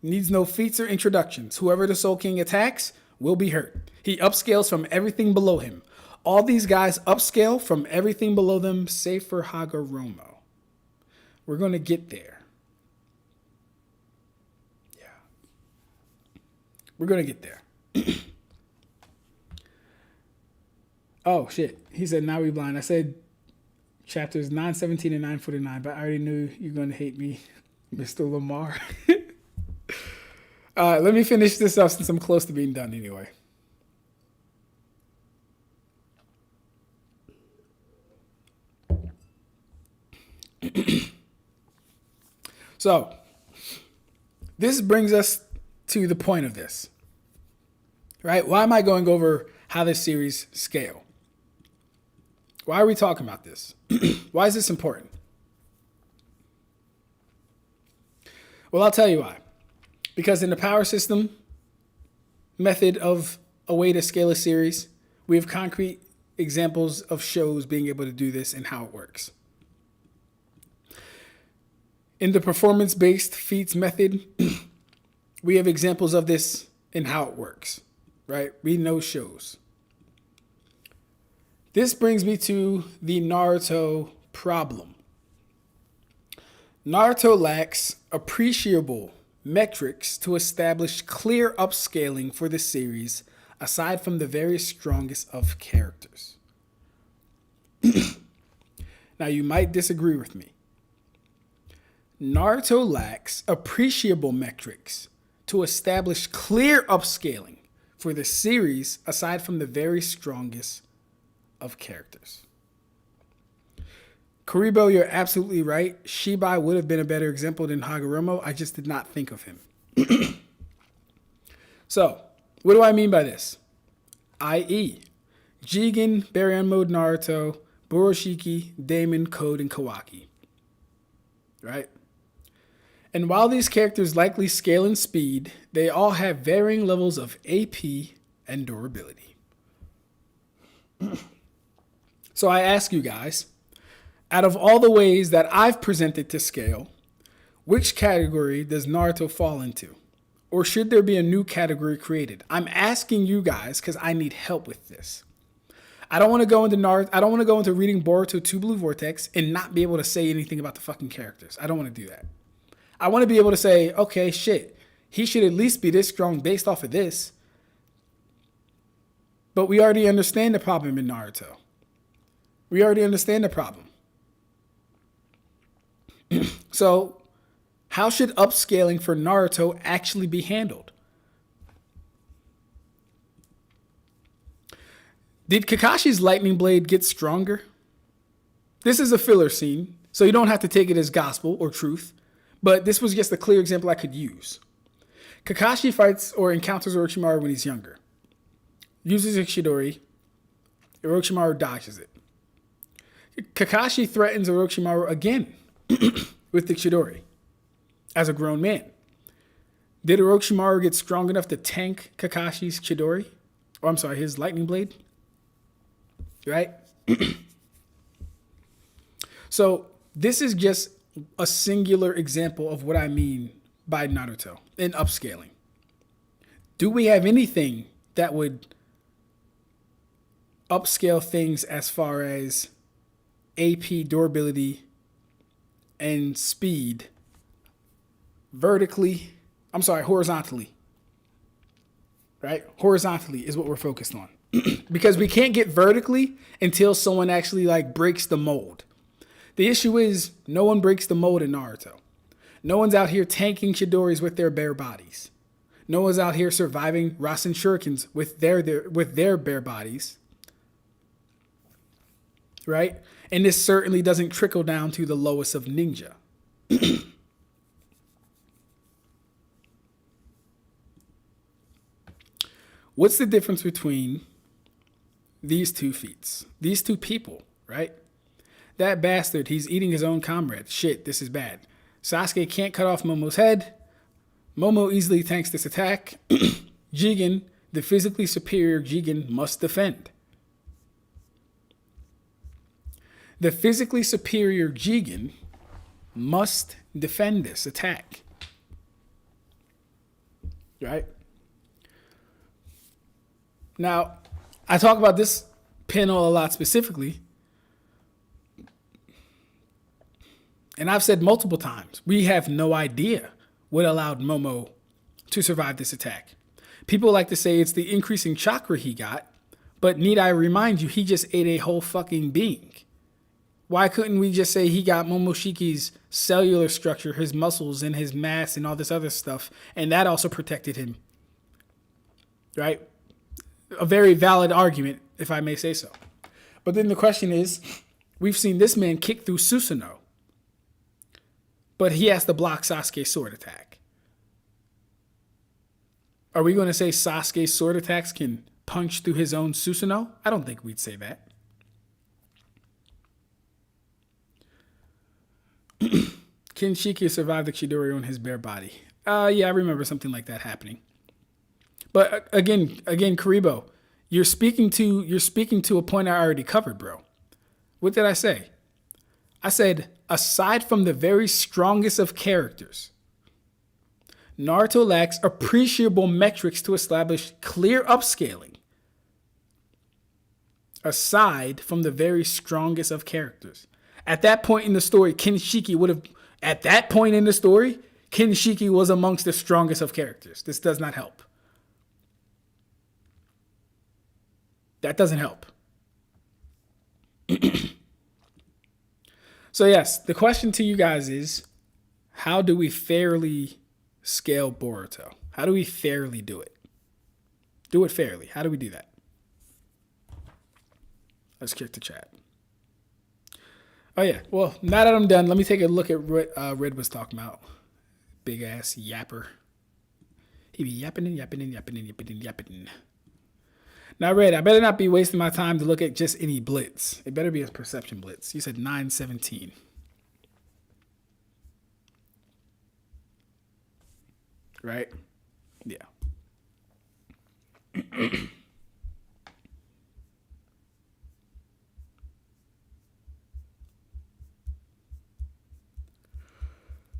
Needs no feats or introductions. Whoever the Soul King attacks will be hurt. He upscales from everything below him. All these guys upscale from everything below them, save for Hagoromo. We're going to get there. Yeah. We're going to get there. Oh, shit. He said, now we blind. I said chapters 917 and 949, but I already knew you're going to hate me, Mr. Lamar. Let me finish this up since I'm close to being done anyway. So, this brings us to the point of this, right? Why am I going over how this series scale? Why are we talking about this? Why is this important? Well, I'll tell you why. Because in the power system method of a way to scale a series, we have concrete examples of shows being able to do this and how it works. In the performance-based feats method, we have examples of this and how it works, right? We know shows. This brings me to the Naruto problem. Naruto lacks appreciable metrics to establish clear upscaling for the series, aside from the very strongest of characters. Now, you might disagree with me. Naruto lacks appreciable metrics to establish clear upscaling for the series, aside from the very strongest of characters. Kuribo, you're absolutely right. Shibai would have been a better example than Hagoromo. I just did not think of him. So, what do I mean by this? I.e., Jigen, Baryon Mode Naruto, Boroshiki, Daemon, Code, and Kawaki. Right? And while these characters likely scale in speed, they all have varying levels of AP and durability. So I ask you guys, out of all the ways that I've presented to scale, which category does Naruto fall into? Or should there be a new category created? I'm asking you guys because I need help with this. I don't want to go into Naruto. I don't want to go into reading Boruto 2 Blue Vortex and not be able to say anything about the fucking characters. I don't want to do that. I want to be able to say, okay, shit, he should at least be this strong based off of this. But we already understand the problem in Naruto. We already understand the problem. So, how should upscaling for Naruto actually be handled? Did Kakashi's lightning blade get stronger? This is a filler scene, so you don't have to take it as gospel or truth, but this was just a clear example I could use. Kakashi fights or encounters Orochimaru when he's younger. Uses a Chidori. Orochimaru dodges it. Kakashi threatens Orochimaru again with the Chidori as a grown man. Did Orochimaru get strong enough to tank Kakashi's Chidori? Or I'm sorry, his lightning blade? Right? So this is just a singular example of what I mean by Naruto in upscaling. Do we have anything that would upscale things as far as AP durability and speed horizontally? Right? Horizontally is what we're focused on. Because we can't get vertically until someone actually like breaks the mold. The issue is no one breaks the mold in Naruto. No one's out here tanking Chidoris with their bare bodies. No one's out here surviving Rasen Shurikens with their bare bodies. Right? And this certainly doesn't trickle down to the lowest of ninja. What's the difference between these two feats? These two people, right? That bastard, he's eating his own comrade. Shit, this is bad. Sasuke can't cut off Momo's head. Momo easily tanks this attack. Jigen, the physically superior Jigen, must defend. The physically superior Jigen must defend this attack. Right? Now, I talk about this panel a lot specifically. And I've said multiple times, we have no idea what allowed Momo to survive this attack. People like to say it's the increasing chakra he got, but need I remind you, he just ate a whole fucking being. Why couldn't we just say he got Momoshiki's cellular structure, his muscles and his mass and all this other stuff, and that also protected him? Right? A very valid argument, if I may say so. But then the question is, we've seen this man kick through Susanoo, but he has to block Sasuke's sword attack. Are we going to say Sasuke's sword attacks can punch through his own Susanoo? I don't think we'd say that. Can Shiki survive the Chidori on his bare body? Yeah, I remember something like that happening. But again, Karibo, you're speaking to a point I already covered, bro. What did I say? I said, aside from the very strongest of characters, Naruto lacks appreciable metrics to establish clear upscaling. Aside from the very strongest of characters. At that point in the story, Kinshiki was amongst the strongest of characters. This does not help. That doesn't help. So yes, the question to you guys is, how do we fairly scale Boruto? How do we fairly do it? Do it fairly. How do we do that? Let's check the chat. Oh yeah, well, now that I'm done, let me take a look at what Red was talking about. Big ass yapper. He be yapping and yapping and yapping and yapping and yapping. Now, Red, I better not be wasting my time to look at just any blitz. It better be a perception blitz. You said 917. Right? Yeah.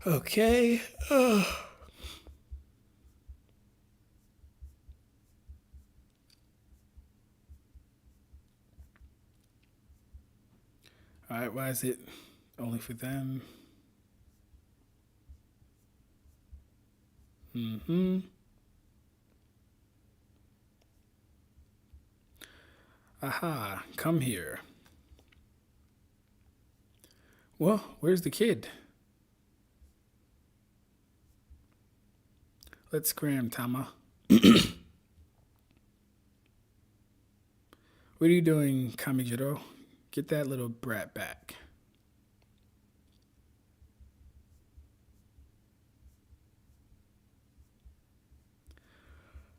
Okay. All right, why is it only for them? Aha, come here. Well, where's the kid? Let's scram, Tama. What are you doing, Kamijiro? Get that little brat back.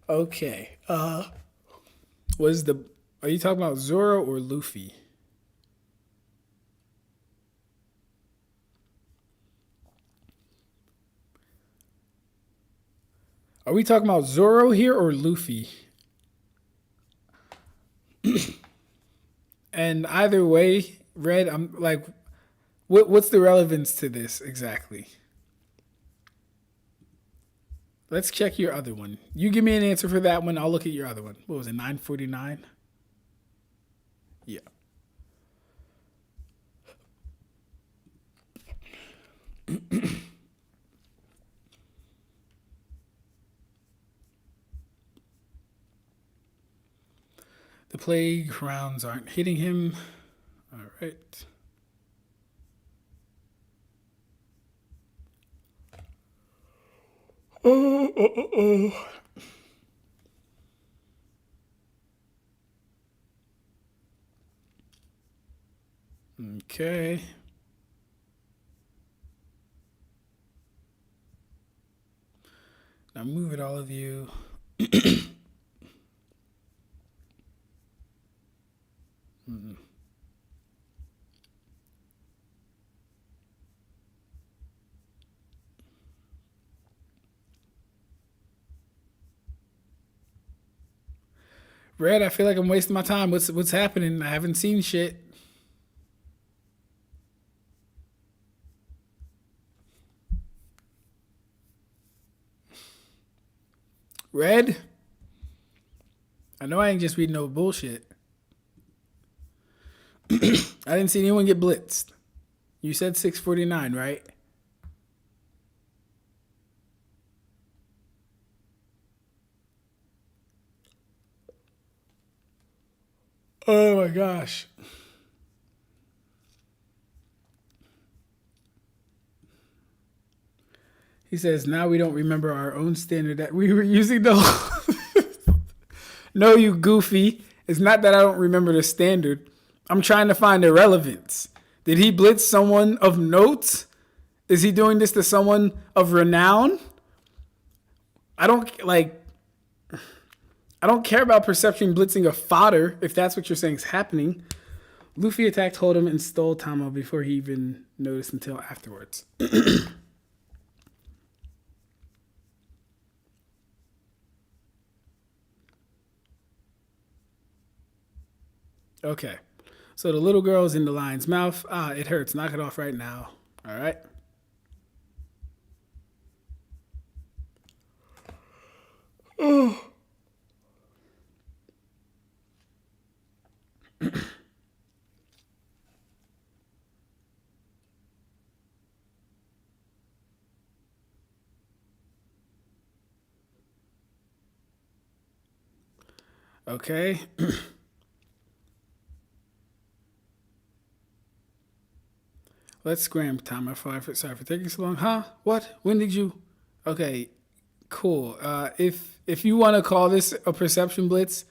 Okay. Are you talking about Zoro or Luffy? Are we talking about Zoro here or Luffy? And either way, Red, I'm like, what's the relevance to this exactly? Let's check your other one. You give me an answer for that one. I'll look at your other one. What was it, 949? Yeah. The plague rounds aren't hitting him. All right. Okay. Now move it, all of you. Red, I feel like I'm wasting my time. What's happening? I haven't seen shit. Red? I know I ain't just reading no bullshit. I didn't see anyone get blitzed. You said 649, right? Oh my gosh. He says, now we don't remember our own standard that we were using. No, you goofy. It's not that I don't remember the standard. I'm trying to find the relevance. Did he blitz someone of note? Is he doing this to someone of renown? I don't care about perception blitzing a fodder, if that's what you're saying is happening. Luffy attacked Hold'em and stole Tama before he even noticed until afterwards. Okay. So the little girl's in the lion's mouth. It hurts. Knock it off right now. All right. Oh. Okay. Let's scram time. Sorry for taking so long. Huh? What? When did you? Okay, cool. If you want to call this a perception blitz,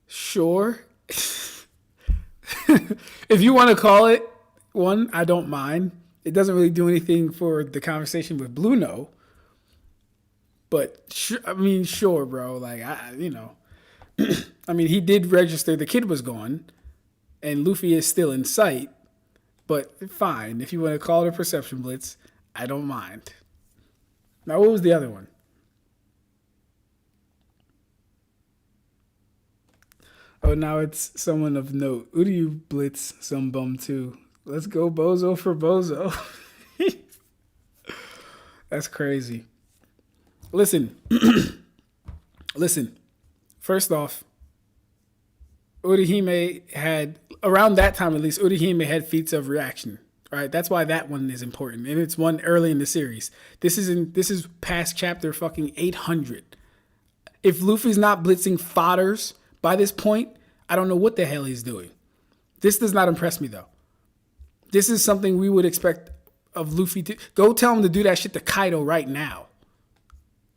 sure. If you want to call it one, I don't mind. It doesn't really do anything for the conversation with Blueno. But sure, bro. Like I mean, he did register. The kid was gone, and Luffy is still in sight. But fine, if you want to call it a perception blitz, I don't mind. Now, what was the other one? Oh, now it's someone of note. Who do you blitz some bum to? Let's go bozo for bozo. That's crazy. Listen. Listen. First off, Urahime had, around that time at least, Urahime had feats of reaction. Right? That's why that one is important. And it's one early in the series. This is past chapter fucking 800. If Luffy's not blitzing fodders by this point, I don't know what the hell he's doing. This does not impress me, though. This is something we would expect of Luffy to... Go tell him to do that shit to Kaido right now.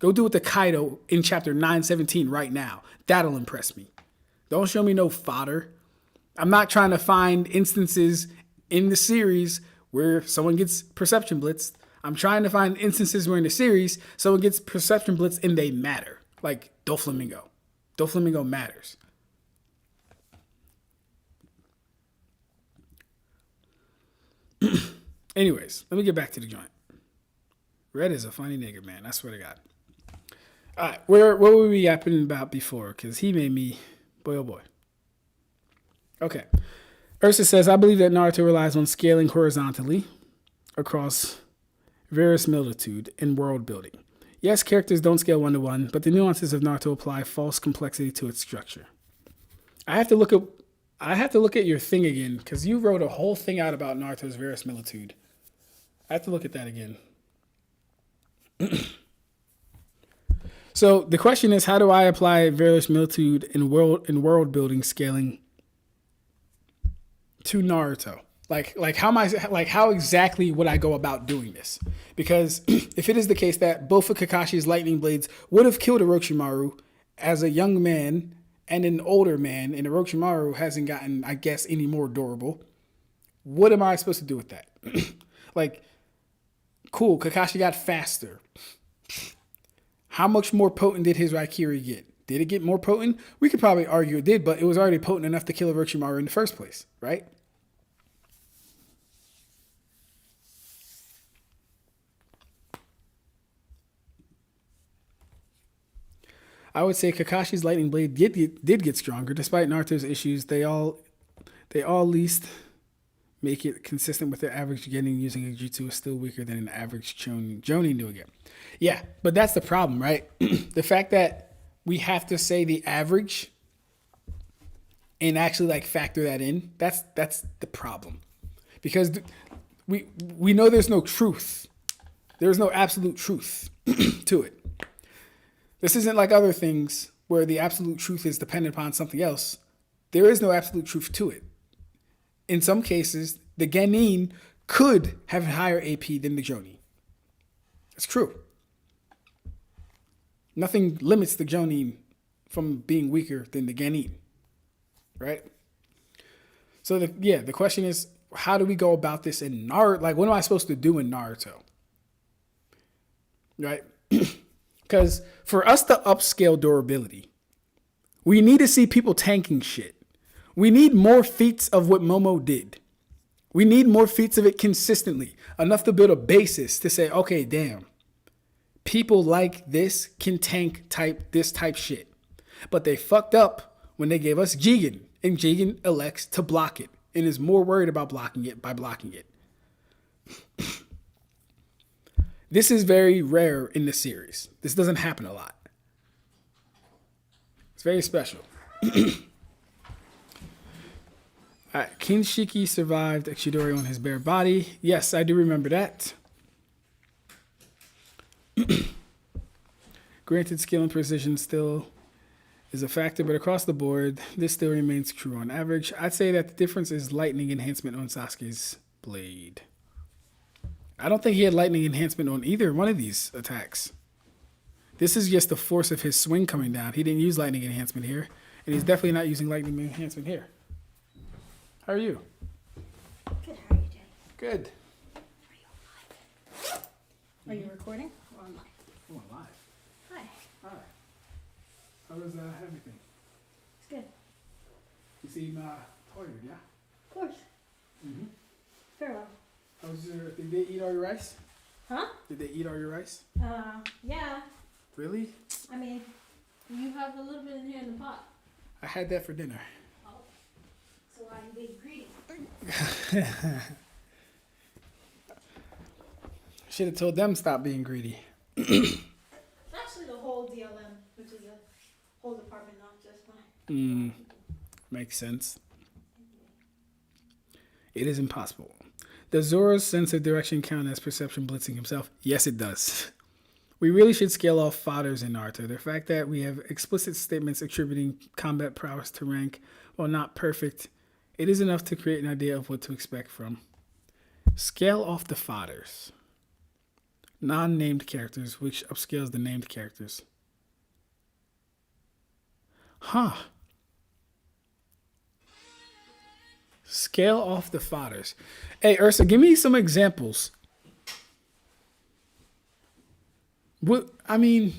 Go do it to Kaido in chapter 917 right now. That'll impress me. Don't show me no fodder. I'm not trying to find instances in the series where someone gets perception blitzed. I'm trying to find instances where in the series someone gets perception blitzed and they matter. Like Doflamingo. Doflamingo matters. Anyways, let me get back to the joint. Red is a funny nigga, man. I swear to God. All right, what were we yapping about before? Because he made me, boy, oh boy. Okay. Ursa says, I believe that Naruto relies on scaling horizontally across verisimilitude in world building. Yes, characters don't scale one-to-one, but the nuances of Naruto apply false complexity to its structure. I have to look at your thing again, because you wrote a whole thing out about Naruto's verisimilitude. I have to look at that again. So the question is, how do I apply verisimilitude in world building scaling to Naruto? How exactly would I go about doing this? Because if it is the case that both of Kakashi's lightning blades would have killed Orochimaru as a young man and an older man, and Orochimaru hasn't gotten, I guess, any more durable, what am I supposed to do with that? Cool, Kakashi got faster. How much more potent did his Raikiri get? Did it get more potent? We could probably argue it did, but it was already potent enough to kill Orochimaru in the first place, right? I would say Kakashi's lightning blade did get stronger, despite Naruto's issues. They all at least make it consistent with their average getting using a jutsu is still weaker than an average Jonin doing it. Yeah, but that's the problem, right? The fact that we have to say the average and actually factor that in, that's the problem. Because we know there's no truth. There's no absolute truth to it. This isn't like other things where the absolute truth is dependent upon something else. There is no absolute truth to it. In some cases, the Genin could have higher AP than the Jonin. It's true. Nothing limits the Jonin from being weaker than the Genin, right? So the question is, how do we go about this in Naruto? What am I supposed to do in Naruto? Right? Because for us to upscale durability, we need to see people tanking shit. We need more feats of what Momo did. We need more feats of it consistently, enough to build a basis to say, okay, damn, people like this can tank this type shit. But they fucked up when they gave us Jigen, and Jigen elects to block it and is more worried about blocking it by blocking it. This is very rare in the series. This doesn't happen a lot. It's very special. Alright, Kinshiki survived Ekshidori on his bare body. Yes, I do remember that. Granted, skill and precision still is a factor, but across the board, this still remains true on average. I'd say that the difference is lightning enhancement on Sasuke's blade. I don't think he had lightning enhancement on either one of these attacks. This is just the force of his swing coming down. He didn't use lightning enhancement here, and he's definitely not using lightning enhancement here. How are you? Good, how are you doing? Good. Are you recording or on live? Oh, I'm live. Hi. Hi. How was everything? It's good. You seem tired, yeah? Of course. Mm-hmm. Very well. Did they eat all your rice? Huh? Did they eat all your rice? Yeah. Really? I mean, you have a little bit in here in the pot. I had that for dinner. Oh. So why are you being greedy? Should have told them stop being greedy. Actually, the whole DLM, which is a whole department, not just mine. Makes sense. It is impossible. Does Zoro's sense of direction count as perception blitzing himself? Yes, it does. We really should scale off fodders in Naruto. The fact that we have explicit statements attributing combat prowess to rank, while not perfect, it is enough to create an idea of what to expect from. Scale off the fodders. Non-named characters, which upscales the named characters. Huh. Scale off the fodders. Hey, Ursa, give me some examples. What I mean,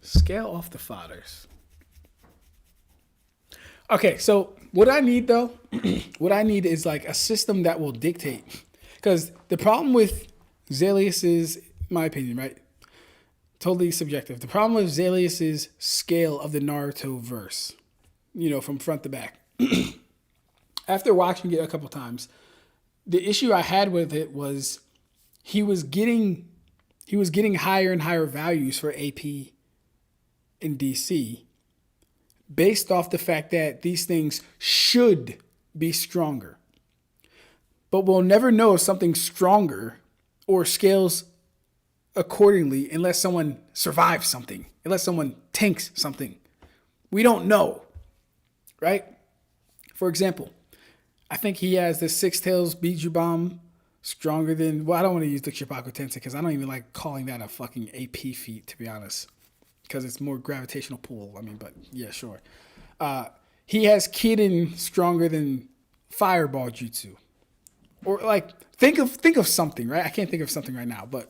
scale off the fodders. Okay, so what I need though, what I need is like a system that will dictate. Because the problem with Zalius is, my opinion, right? Totally subjective. The problem with Zalius's scale of the Naruto verse, from front to back. After watching it a couple times, the issue I had with it was he was getting higher and higher values for AP in DC based off the fact that these things should be stronger. But we'll never know if something's stronger or scales accordingly unless someone survives something, unless someone tanks something. We don't know, right? For example, I think he has the Six Tails Biju Bomb stronger than, well, I don't want to use the Shippaku Tensei because I don't even like calling that a fucking AP feat, to be honest, because it's more gravitational pull. I mean, but yeah, sure. He has Kiden stronger than Fireball Jutsu. Or like, think of something, right? I can't think of something right now, but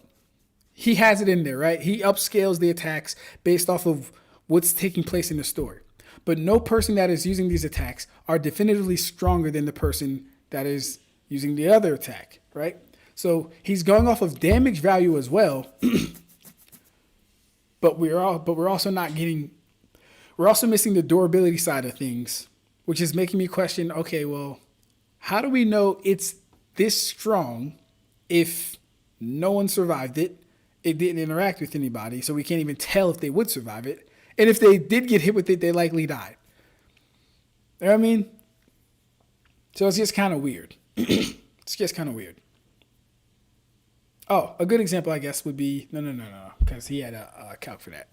he has it in there, right? He upscales the attacks based off of what's taking place in the story. But no person that is using these attacks are definitively stronger than the person that is using the other attack, right? So he's going off of damage value as well. But we're also missing the durability side of things, which is making me question, okay, well, how do we know it's this strong if no one survived it? It didn't interact with anybody, so we can't even tell if they would survive it. And if they did get hit with it, they likely died. You know what I mean? So it's just kind of weird. It's just kind of weird. Oh, a good example, I guess, would be... No, because he had a calc for that.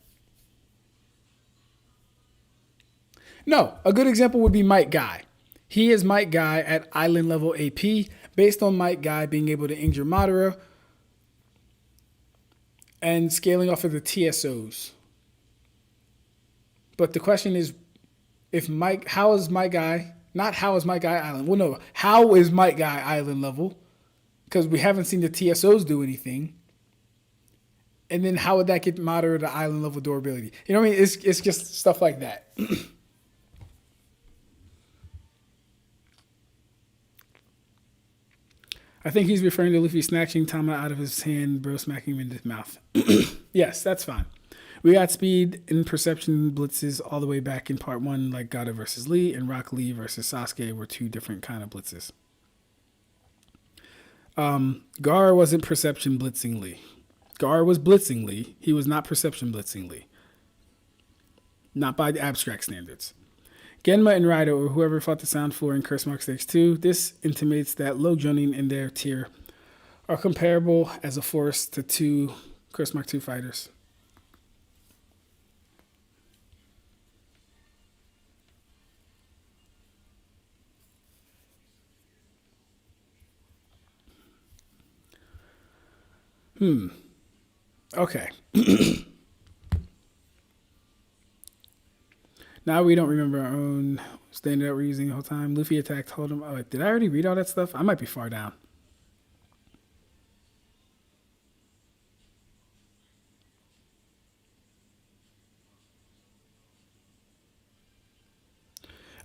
No, a good example would be Might Guy. He is Might Guy at island level AP, based on Might Guy being able to injure Madara and scaling off of the TSOs. But the question is, how is Might Guy Island? Well, no, how is Might Guy Island level? Because we haven't seen the TSOs do anything. And then how would that get Madara to island level durability? You know what I mean? It's just stuff like that. I think he's referring to Luffy snatching Tama out of his hand, bro smacking him in his mouth. Yes, that's fine. We got speed and perception blitzes all the way back in part 1, like Gaara versus Lee and Rock Lee versus Sasuke were two different kind of blitzes. Gaara wasn't perception blitzing Lee. Gaara was blitzing Lee. He was not perception blitzing Lee. Not by the Ab-Stract standards. Genma and Raido, or whoever fought the Sound 4 in Curse Mark Stakes 2, this intimates that low Jonin in their tier are comparable as a force to two Curse Mark 2 fighters. Okay. Now we don't remember our own standard that we're using the whole time. Luffy attacked, hold him. Oh, did I already read all that stuff? I might be far down.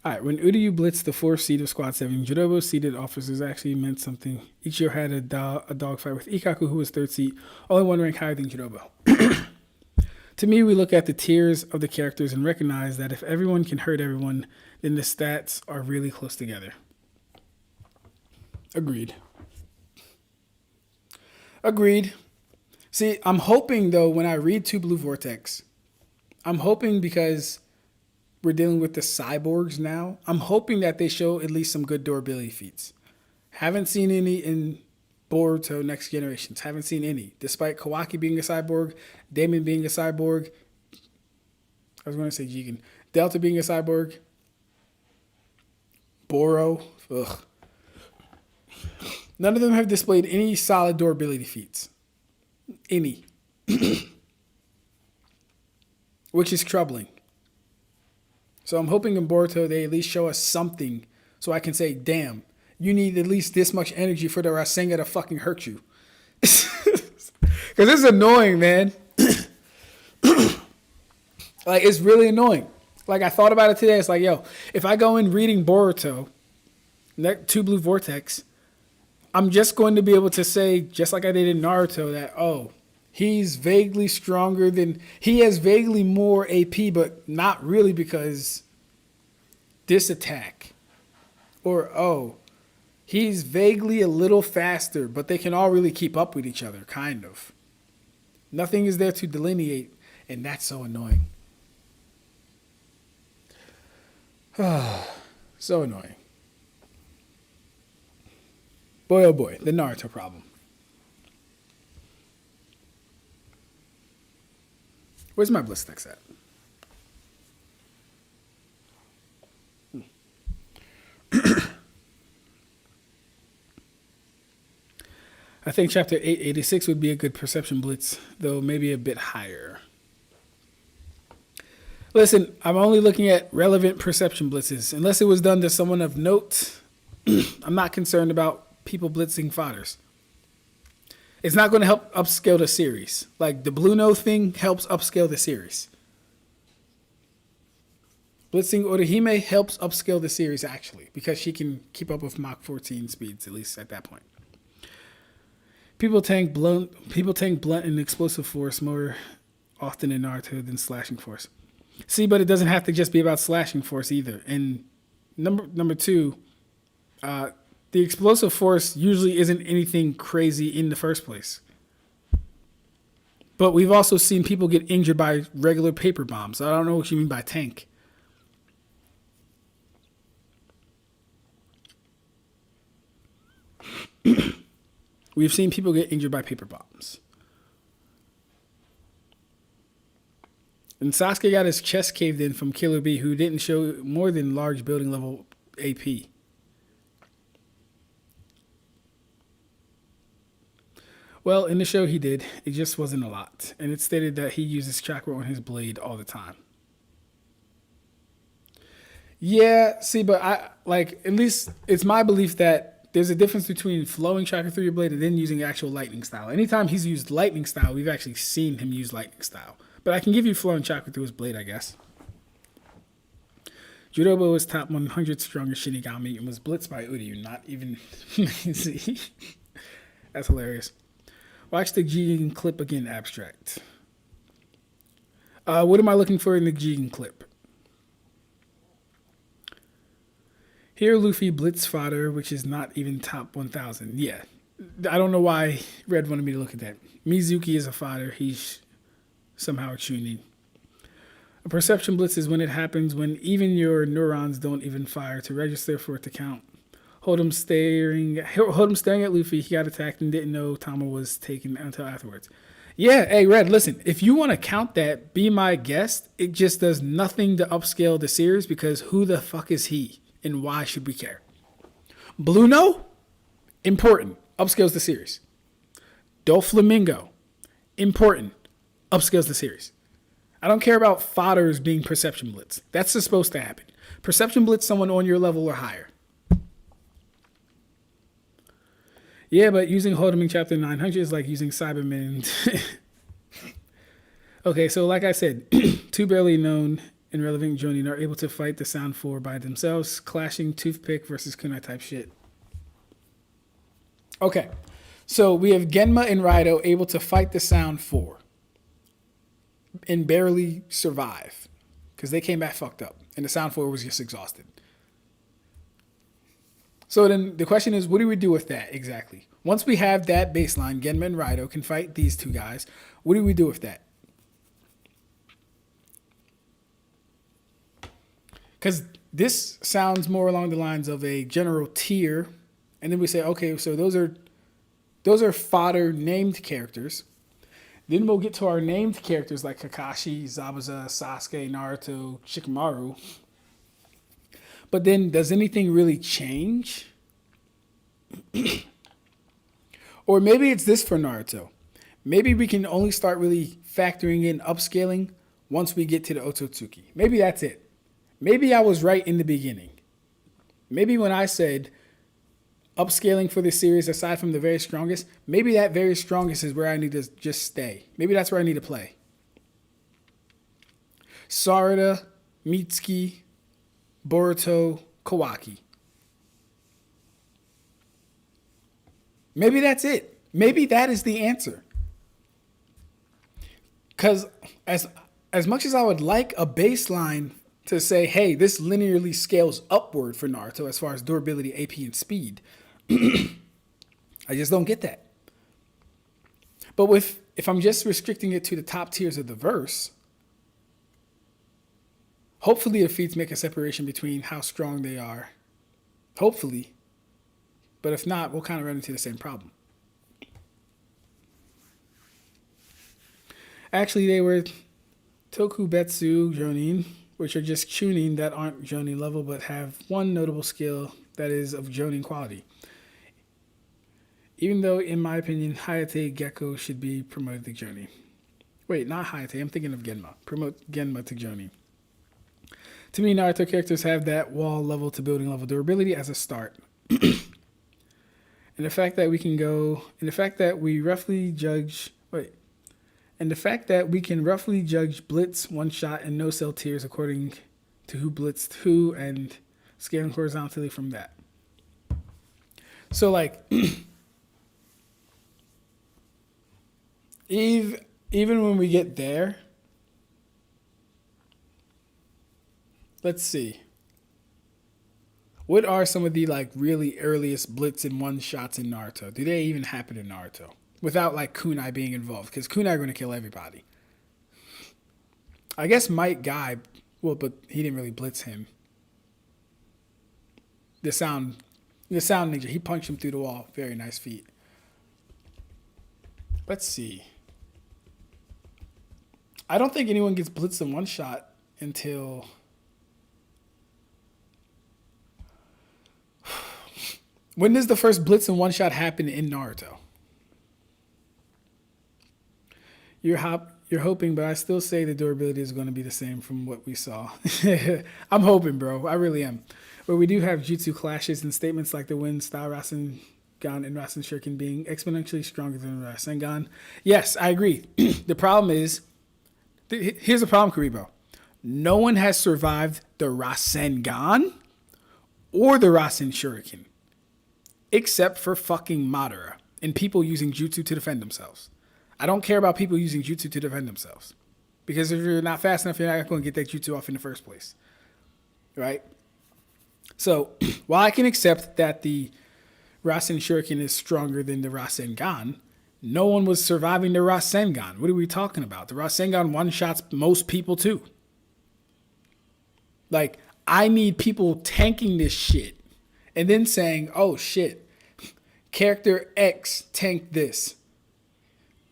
All right, when Uryu blitzed the 4th seat of Squad 7, Jirobo seated officers actually meant something. Ichiro had a dogfight with Ikkaku, who was 3rd seat, only one rank higher than Jirobo. To me, we look at the tiers of the characters and recognize that if everyone can hurt everyone, then the stats are really close together. Agreed. See, I'm hoping, though, when I read 2 Blue Vortex, I'm hoping because we're dealing with the cyborgs now, I'm hoping that they show at least some good durability feats. Haven't seen any in Boruto Next Generations. Haven't seen any. Despite Kawaki being a cyborg, Damon being a cyborg, I was going to say Jigen, Delta being a cyborg, Boro, ugh. None of them have displayed any solid durability feats. Any. Which is troubling. So I'm hoping in Boruto they at least show us something so I can say, damn, you need at least this much energy for the Rasengan to fucking hurt you. Because it's annoying, man. Like, it's really annoying. Like, I thought about it today. It's like, yo, if I go in reading Boruto, Two Blue Vortex, I'm just going to be able to say, just like I did in Naruto, that, oh, he's vaguely stronger than, he has vaguely more AP, but not really because this attack. Or, oh, he's vaguely a little faster, but they can all really keep up with each other, kind of. Nothing is there to delineate, and that's so annoying. So annoying. Boy, oh boy, the Naruto problem. Where's my bliss text at? I think chapter 886 would be a good perception blitz, though maybe a bit higher. Listen, I'm only looking at relevant perception blitzes. Unless it was done to someone of note, I'm not concerned about people blitzing fodders. It's not going to help upscale the series. Like, the Blueno thing helps upscale the series. Blitzing Orihime helps upscale the series, actually, because she can keep up with Mach 14 speeds, at least at that point. People tank blunt and explosive force more often in Naruto than slashing force. See, but it doesn't have to just be about slashing force either. And number two, the explosive force usually isn't anything crazy in the first place. But we've also seen people get injured by regular paper bombs. I don't know what you mean by tank. We've seen people get injured by paper bombs. And Sasuke got his chest caved in from Killer Bee, who didn't show more than large building level AP. Well, in the show he did. It just wasn't a lot. And it stated that he uses chakra on his blade all the time. Yeah, see, but at least it's my belief that there's a difference between flowing chakra through your blade and then using actual lightning style. Anytime he's used lightning style, we've actually seen him use lightning style. But I can give you flowing chakra through his blade, I guess. Judobo was top 100 strongest Shinigami and was blitzed by Uryu, not even easy. That's hilarious. Watch the Jigen clip again, Ab-Stract. What am I looking for in the Jigen clip? Here, Luffy blitz fodder, which is not even top 1,000. Yeah, I don't know why Red wanted me to look at that. Mizuki is a fodder. He's somehow tuning. A perception blitz is when it happens when even your neurons don't even fire to register for it to count. Hold him staring at Luffy. He got attacked and didn't know Tama was taken until afterwards. Yeah, hey, Red, listen. If you want to count that, be my guest. It just does nothing to upscale the series because who the fuck is he? And why should we care? Blueno? Important. Upscales the series. Doflamingo? Important. Upscales the series. I don't care about fodders being perception blitz. That's just supposed to happen. Perception blitz someone on your level or higher. Yeah, but using Hodeming Chapter 900 is like using Cyberman. Okay, so like I said, two barely known and relevant Jonin are able to fight the Sound 4 by themselves, clashing toothpick versus kunai type shit. Okay, so we have Genma and Raido able to fight the Sound 4 and barely survive because they came back fucked up and the Sound 4 was just exhausted. So then the question is, what do we do with that exactly? Once we have that baseline, Genma and Raido can fight these two guys. What do we do with that? Because this sounds more along the lines of a general tier. And then we say, okay, so those are fodder named characters. Then we'll get to our named characters like Kakashi, Zabuza, Sasuke, Naruto, Shikamaru. But then does anything really change? Or maybe it's this for Naruto. Maybe we can only start really factoring in upscaling once we get to the Otsutsuki. Maybe that's it. maybe I was right in the beginning. Maybe when I said upscaling for this series, aside from the very strongest, maybe that very strongest is where I need to just stay. Maybe that's where I need to play. Sarada, Mitsuki, Boruto, Kawaki. Maybe that's it. Maybe that is the answer. Because as much as I would like a baseline to say, hey, this linearly scales upward for Naruto as far as durability, AP, and speed, I just don't get that. But if I'm just restricting it to the top tiers of the verse, hopefully the feats make a separation between how strong they are. Hopefully. But if not, we'll kind of run into the same problem. Actually, they were Tokubetsu Jonin, which are just chunin that aren't Jonin level but have one notable skill that is of Jonin quality. Even though, in my opinion, Hayate Gecko should be promoted to Jonin. Wait, not Hayate, I'm thinking of Genma. Promote Genma to Jonin. To me, Naruto characters have that wall level to building level durability as a start. And the fact that we can roughly judge blitz, one shot, and no cell tiers according to who blitzed who and scaling horizontally from that. So like, even when we get there, let's see. What are some of the like really earliest blitz and one shots in Naruto? Do they even happen in Naruto? Without like kunai being involved, because kunai are going to kill everybody. I guess Might Guy, well, but he didn't really blitz him. The sound ninja, he punched him through the wall. Very nice feat. Let's see. I don't think anyone gets blitzed in one shot until... When does the first blitz and one shot happen in Naruto? You're hoping, but I still say the durability is going to be the same from what we saw. I'm hoping, bro. I really am. But we do have jutsu clashes and statements like the wind style Rasengan and Rasen Shuriken being exponentially stronger than Rasengan. Yes, I agree. The problem is, here's the problem, Karibo. No one has survived the Rasengan or the Rasen Shuriken. Except for fucking Madara and people using jutsu to defend themselves. I don't care about people using jutsu to defend themselves. Because if you're not fast enough, you're not going to get that jutsu off in the first place. Right? So, while I can accept that the Rasen Shuriken is stronger than the Rasengan, no one was surviving the Rasengan. What are we talking about? The Rasengan one-shots most people too. Like, I need people tanking this shit. And then saying, oh shit, character X tanked this.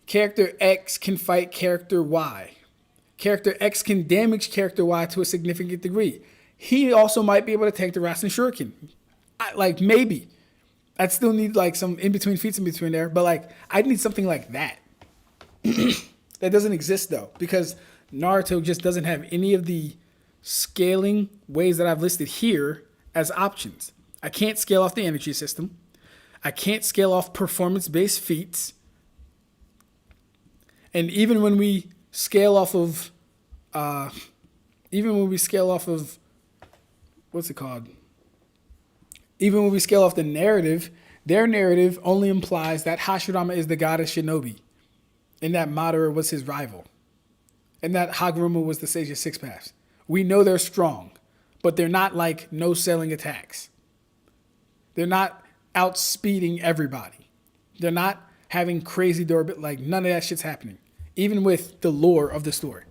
Character X can fight character Y. Character X can damage character Y to a significant degree. He also might be able to tank the Rasen Shuriken. Maybe. I'd still need like some in-between feats in between there. But like, I'd need something like that. That doesn't exist though. Because Naruto just doesn't have any of the scaling ways that I've listed here as options. I can't scale off the energy system. I can't scale off performance-based feats. And even when we scale off of, what's it called? Even when we scale off the narrative, their narrative only implies that Hashirama is the goddess shinobi. And that Madara was his rival. And that Haguruma was the sage of six paths. We know they're strong, but they're not like no-selling attacks. They're not outspeeding everybody. They're not having crazy durability. Like, none of that shit's happening. Even with the lore of the story.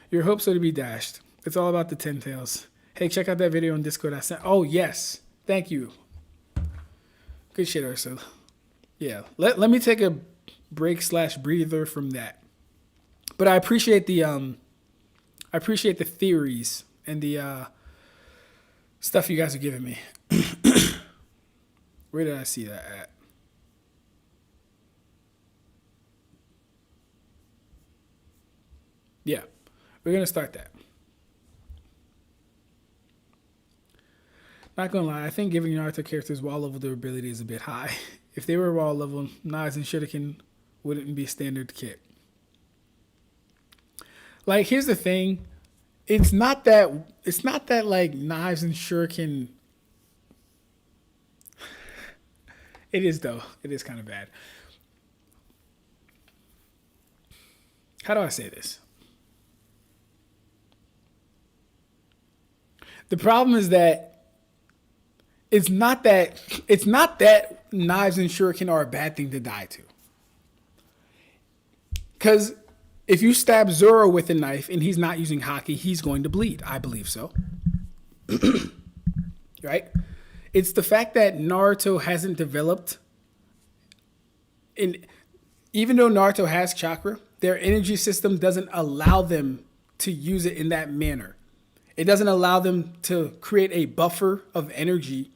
Your hopes are to be dashed. It's all about the 10 tails. Hey, check out that video on Discord I sent. Oh, yes. Thank you. Good shit, Ursula. Yeah. Let me take a break/breather from that. But I appreciate the theories and the stuff you guys are giving me. Where did I see that at? Yeah, we're going to start that. Not going to lie, I think giving Naruto characters wall level durability is a bit high. If they were wall level, knives and shuriken wouldn't be standard kit. Like, here's the thing. It's not that like knives and shuriken. It is though. It is kind of bad. How do I say this? The problem is that it's not that knives and shuriken are a bad thing to die to. Because if you stab Zoro with a knife and he's not using haki, he's going to bleed. I believe so. Right? It's the fact that Naruto hasn't developed. Even though Naruto has chakra, their energy system doesn't allow them to use it in that manner. It doesn't allow them to create a buffer of energy,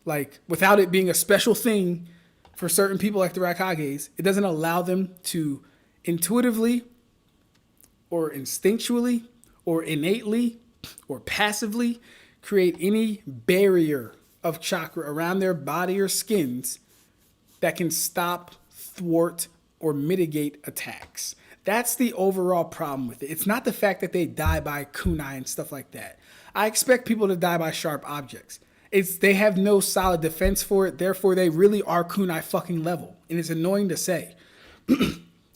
like without it being a special thing for certain people like the Raikages. It doesn't allow them to intuitively or instinctually or innately or passively create any barrier of chakra around their body or skins that can stop, thwart, or mitigate attacks. That's the overall problem with it. It's not the fact that they die by kunai and stuff like that. I expect people to die by sharp objects. They have no solid defense for it, therefore they really are kunai fucking level. And it's annoying to say.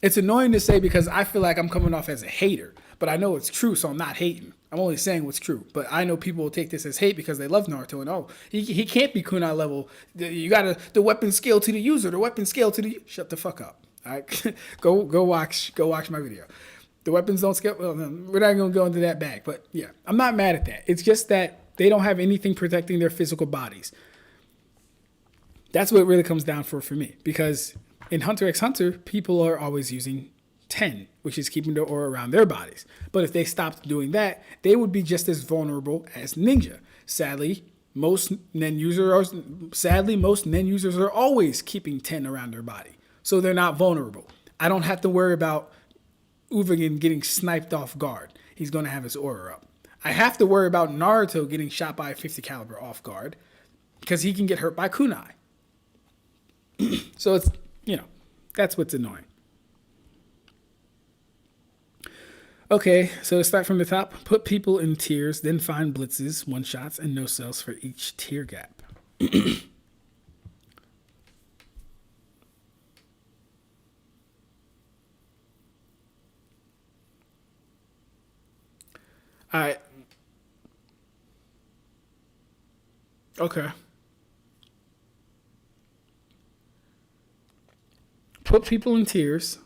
It's annoying to say because I feel like I'm coming off as a hater, but I know it's true, so I'm not hating. I'm only saying what's true. But I know people will take this as hate because they love Naruto and he can't be kunai level. You gotta the weapon scale to the user. The weapon scale to the shut the fuck up. All right, go watch my video. The weapons don't scale. Well, we're not gonna go into that bag, but yeah, I'm not mad at that. It's just that they don't have anything protecting their physical bodies. That's what it really comes down for me. Because in Hunter x Hunter, people are always using 10, which is keeping the aura around their bodies. But if they stopped doing that, they would be just as vulnerable as ninja. Sadly, most nen users are always keeping 10 around their body. So they're not vulnerable. I don't have to worry about Uvagin getting sniped off guard. He's going to have his aura up. I have to worry about Naruto getting shot by a 50 caliber off guard because he can get hurt by kunai. So it's, that's what's annoying. Okay, so to start from the top, put people in tiers, then find blitzes, one-shots, and no-cells for each tier gap. All right. Okay. Put people in tiers.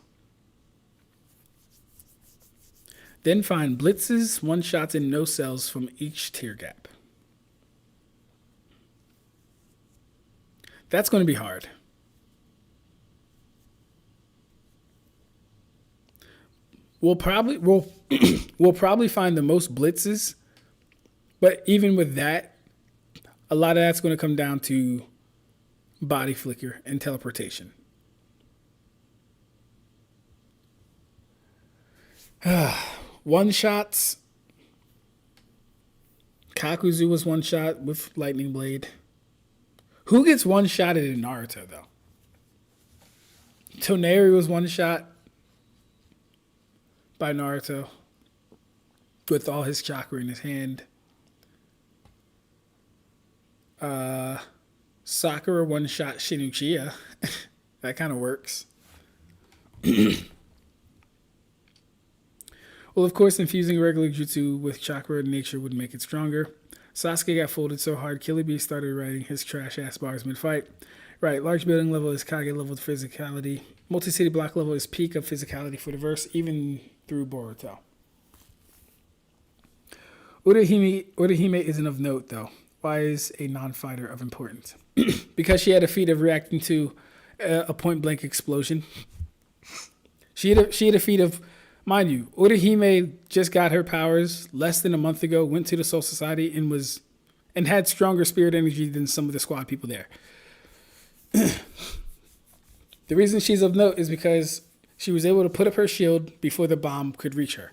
Then find blitzes, one-shots, and no-cells from each tier gap. That's going to be hard. We'll probably find the most blitzes, but even with that, a lot of that's going to come down to body flicker and teleportation. One shots. Kakuzu was one shot with lightning blade. Who gets one shotted in Naruto though? Toneri was one shot by Naruto with all his chakra in his hand. Sakura one shot Shinuchiya. That kind of works. Well, of course, infusing regular jutsu with chakra in nature would make it stronger. Sasuke got folded so hard, Killy Bee started writing his trash-ass bars mid-fight. Right, large building level is Kage level physicality. Multi-city block level is peak of physicality for the verse, even through Boruto. Urahime isn't of note, though. Why is a non-fighter of importance? Because she had a feat of reacting to a point-blank explosion. She had a feat of... Mind you, Urahime just got her powers less than a month ago, went to the Soul Society, and had stronger spirit energy than some of the squad people there. The reason she's of note is because she was able to put up her shield before the bomb could reach her.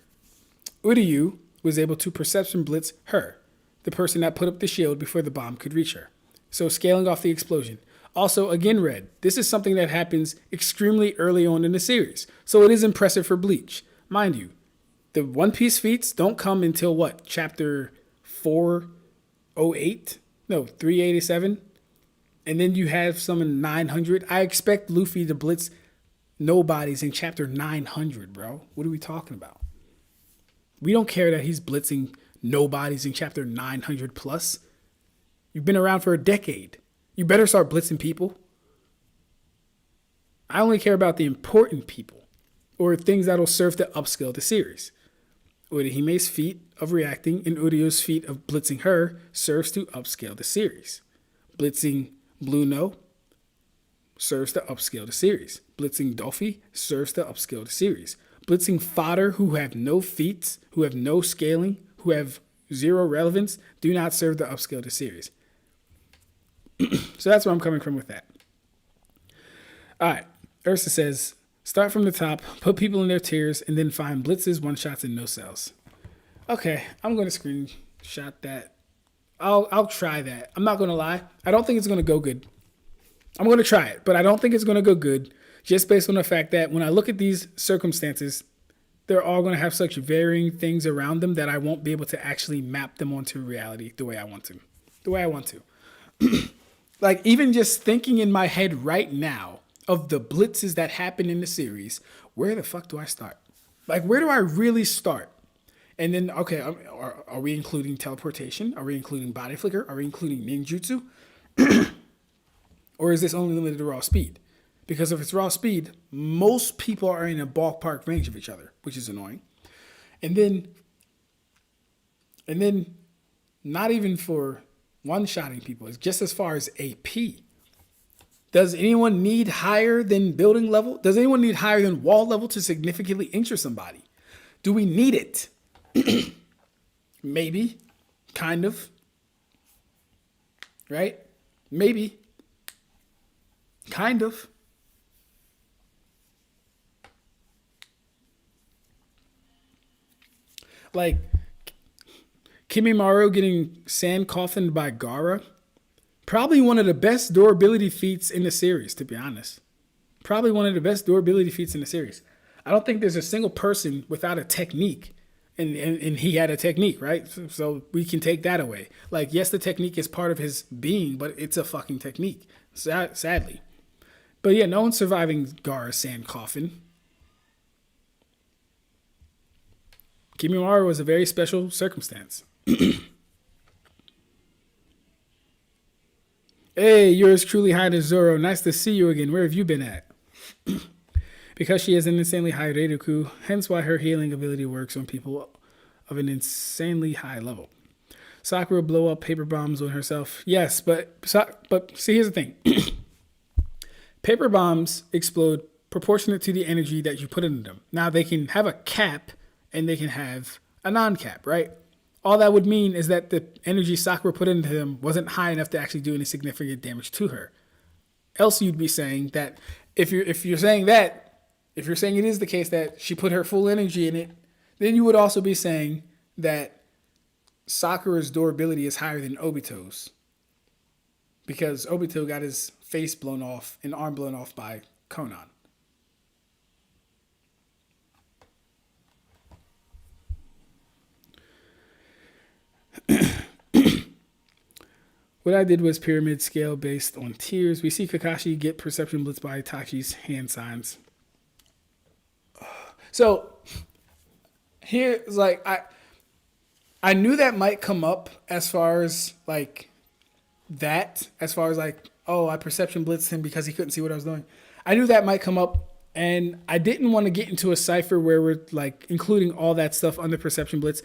Uryu was able to perception blitz her, the person that put up the shield before the bomb could reach her. So scaling off the explosion. Also, again, red. This is something that happens extremely early on in the series. So it is impressive for Bleach. Mind you, the One Piece feats don't come until what? Chapter 408? No, 387? And then you have some in 900. I expect Luffy to blitz nobodies in chapter 900, bro. What are we talking about? We don't care that he's blitzing nobodies in chapter 900 plus. You've been around for a decade. You better start blitzing people. I only care about the important people or things that'll serve to upscale the series. Urahime's feat of reacting and Uryu's feat of blitzing her serves to upscale the series. Blitzing Blueno serves to upscale the series. Blitzing Dolphy serves to upscale the series. Blitzing fodder who have no feats, who have no scaling, who have zero relevance, do not serve to upscale the series. So that's where I'm coming from with that. All right. Ursa says, start from the top, put people in their tiers, and then find blitzes, one-shots, and no-cells. Okay, I'm going to screenshot that. I'll try that. I'm not going to lie. I don't think it's going to go good. I'm going to try it, but I don't think it's going to go good just based on the fact that when I look at these circumstances, they're all going to have such varying things around them that I won't be able to actually map them onto reality the way I want to. Like, even just thinking in my head right now of the blitzes that happen in the series, where the fuck do I start? Like, where do I really start? And then, okay, are we including teleportation? Are we including body flicker? Are we including ninjutsu? Or is this only limited to raw speed? Because if it's raw speed, most people are in a ballpark range of each other, which is annoying. And then not even for one-shotting people, it's just as far as AP. Does anyone need higher than building level? Does anyone need higher than wall level to significantly injure somebody? Do we need it? Maybe. Kind of. Right? Maybe. Kind of. Like, Kimimaro getting sand coffined by Gaara. Probably one of the best durability feats in the series, to be honest. Probably one of the best durability feats in the series. I don't think there's a single person without a technique. And he had a technique, right? So we can take that away. Like, yes, the technique is part of his being, but it's a fucking technique, sadly. But yeah, no one's surviving Gaara's sand coffin. Kimimaro was a very special circumstance. Hey, yours truly, Highness Zoro. Nice to see you again. Where have you been at? Because she has an insanely high Reiatsu, hence why her healing ability works on people of an insanely high level. Sakura blow up paper bombs on herself. Yes, but see, here's the thing. Paper bombs explode proportionate to the energy that you put into them. Now, they can have a cap and they can have a non-cap, right? All that would mean is that the energy Sakura put into them wasn't high enough to actually do any significant damage to her. Else you'd be saying that if you're saying it is the case that she put her full energy in it, then you would also be saying that Sakura's durability is higher than Obito's. Because Obito got his face blown off and arm blown off by Konan. What I did was pyramid scale based on tiers. We see Kakashi get perception blitz by Itachi's hand signs. So here's like I knew that might come up as far as like oh, I perception blitzed him because he couldn't see what I was doing. I knew that might come up, and I didn't want to get into a cipher where we're like including all that stuff under perception blitz.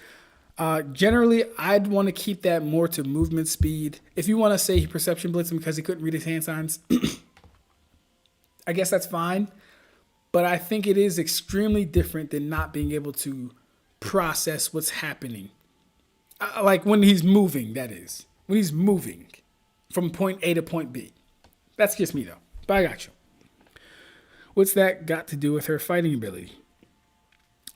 Generally, I'd want to keep that more to movement speed. If you want to say he perception blitzed him because he couldn't read his hand signs, I guess that's fine. But I think it is extremely different than not being able to process what's happening. Like when he's moving, that is. When he's moving from point A to point B. That's just me, though. But I got you. What's that got to do with her fighting ability?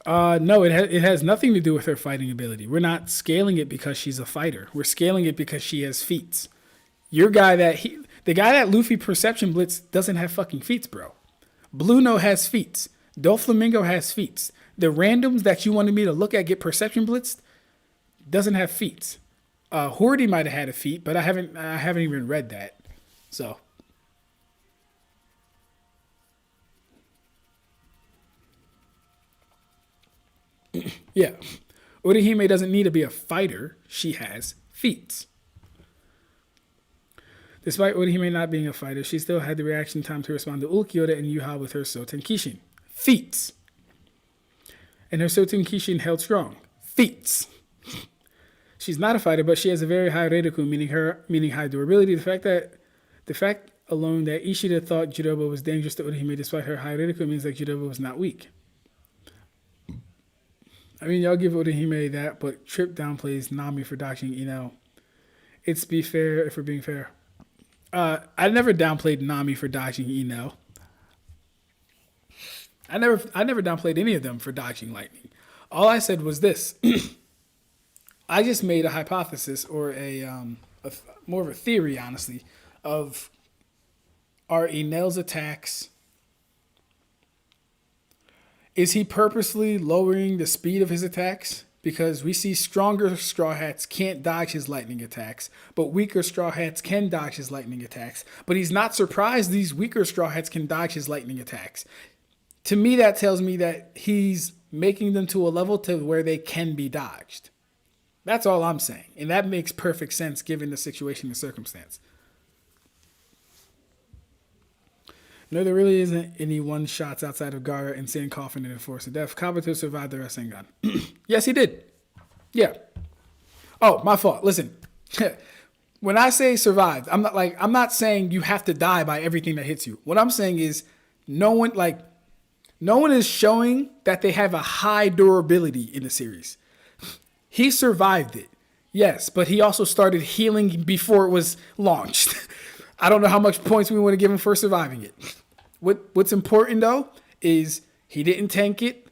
No, it has nothing to do with her fighting ability. We're not scaling it because she's a fighter. We're scaling it because she has feats. The guy that Luffy perception blitz doesn't have fucking feats, bro. Blueno has feats. Doflamingo has feats. The randoms that you wanted me to look at get perception blitzed doesn't have feats. Hordy might have had a feat, but I haven't even read that. So yeah. Orihime doesn't need to be a fighter. She has feats. Despite Orihime not being a fighter, she still had the reaction time to respond to Ulquiorra and Yuha with her Soten Kishin. Feats. And her Soten Kishin held strong. Feats. She's not a fighter, but she has a very high Redoku, meaning high durability. The fact alone that Ishida thought Jirobo was dangerous to Orihime despite her high Redoku means that Jirobo was not weak. I mean, y'all give Orihime that, but Trip downplays Nami for dodging Ino. It's be fair if we're being fair. I never downplayed Nami for dodging Ino. I never downplayed any of them for dodging lightning. All I said was this. I just made a hypothesis or more of a theory, honestly, of are Enel's attacks. Is he purposely lowering the speed of his attacks? Because we see stronger Straw Hats can't dodge his lightning attacks, but weaker Straw Hats can dodge his lightning attacks. But he's not surprised these weaker Straw Hats can dodge his lightning attacks. To me, that tells me that he's making them to a level to where they can be dodged. That's all I'm saying. And that makes perfect sense given the situation and circumstance. No, there really isn't any one-shots outside of Gaara and Sand Coffin and Enforce of Death. Kabuto survived the Rasengan. Yes, he did. Yeah. Oh, my fault. Listen. When I say survived, I'm not saying you have to die by everything that hits you. What I'm saying is no one is showing that they have a high durability in the series. He survived it. Yes, but he also started healing before it was launched. I don't know how much points we want to give him for surviving it. What's important, though, is he didn't tank it,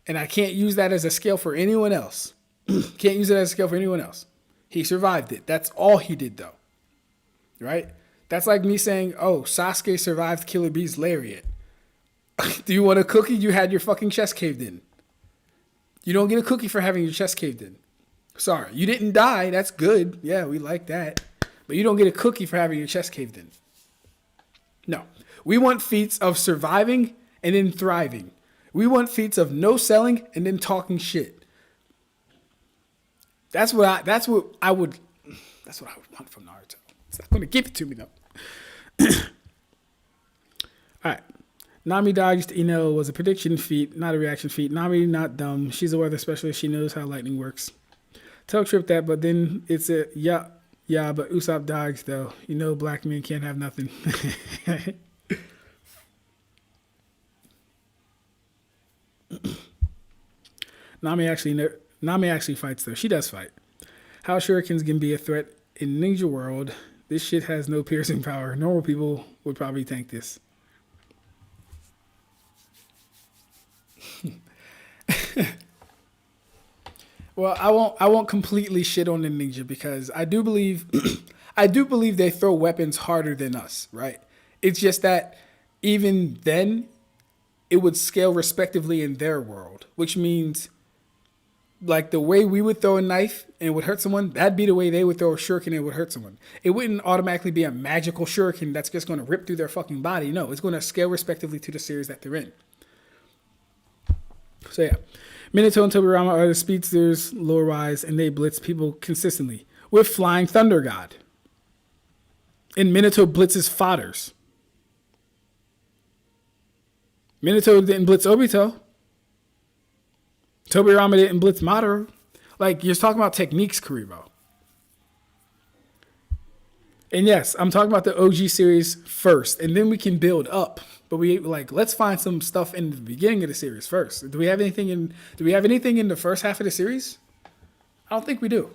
and I can't use that as a scale for anyone else. Can't use it as a scale for anyone else. He survived it. That's all he did, though. Right? That's like me saying, oh, Sasuke survived Killer Bee's lariat. Do you want a cookie? You had your fucking chest caved in. You don't get a cookie for having your chest caved in. Sorry. You didn't die. That's good. Yeah, we like that. But you don't get a cookie for having your chest caved in. No. We want feats of surviving and then thriving. We want feats of no selling and then talking shit. That's what I would want from Naruto. It's not going to give it to me though. All right. Nami dodged Ino was a prediction feat, not a reaction feat. Nami not dumb. She's a weather specialist. She knows how lightning works. Tell Trip that, but then it's a yeah, but Usopp dodged though. You know black men can't have nothing. Nami actually fights though. She does fight. How shurikens can be a threat in ninja world. This shit has no piercing power. Normal people would probably tank this. Well, I won't completely shit on the ninja because I do believe they throw weapons harder than us, right? It's just that even then it would scale respectively in their world, which means like the way we would throw a knife and it would hurt someone, that'd be the way they would throw a shuriken and it would hurt someone. It wouldn't automatically be a magical shuriken that's just going to rip through their fucking body. No, it's going to scale respectively to the series that they're in. So yeah, Minato and Tobirama are the speedsters lore-wise, and they blitz people consistently with Flying Thunder God. And Minato blitzes fodders. Minato didn't blitz Obito. Tobirama didn't blitz Madara. Like, you're talking about techniques, Karibo. And yes, I'm talking about the OG series first, and then we can build up. But let's find some stuff in the beginning of the series first. Do we have anything in the first half of the series? I don't think we do.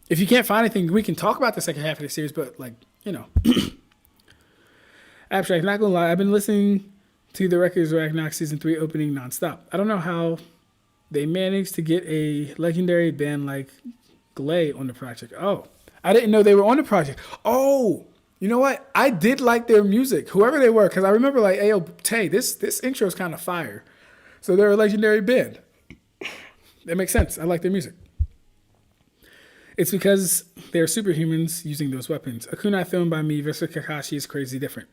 If you can't find anything, we can talk about the second half of the series, but Ab-Stract, not gonna lie, I've been listening To the Records Ragnarok Season 3 opening nonstop. I don't know how they managed to get a legendary band like Glay on the project. Oh, I didn't know they were on the project. Oh, you know what? I did like their music, whoever they were, because I remember like, hey, yo, Tay, this intro is kind of fire. So they're a legendary band. That makes sense. I like their music. It's because they're superhumans using those weapons. A kunai filmed by me versus Kakashi is crazy different.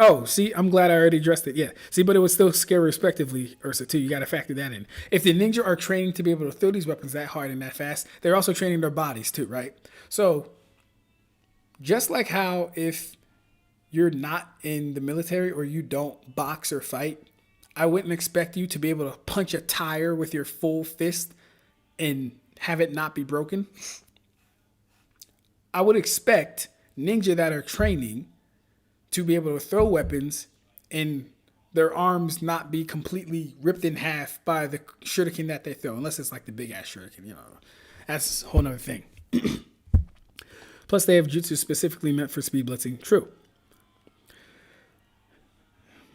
Oh, see, I'm glad I already addressed it. Yeah. See, but it would still scale respectively, Ursa, too. You got to factor that in. If the ninja are training to be able to throw these weapons that hard and that fast, they're also training their bodies, too, right? So, just like how if you're not in the military or you don't box or fight, I wouldn't expect you to be able to punch a tire with your full fist and have it not be broken. I would expect ninja that are training to be able to throw weapons and their arms not be completely ripped in half by the shuriken that they throw, unless it's like the big ass shuriken, you know. That's a whole nother thing. Plus, they have jutsu specifically meant for speed blitzing. True.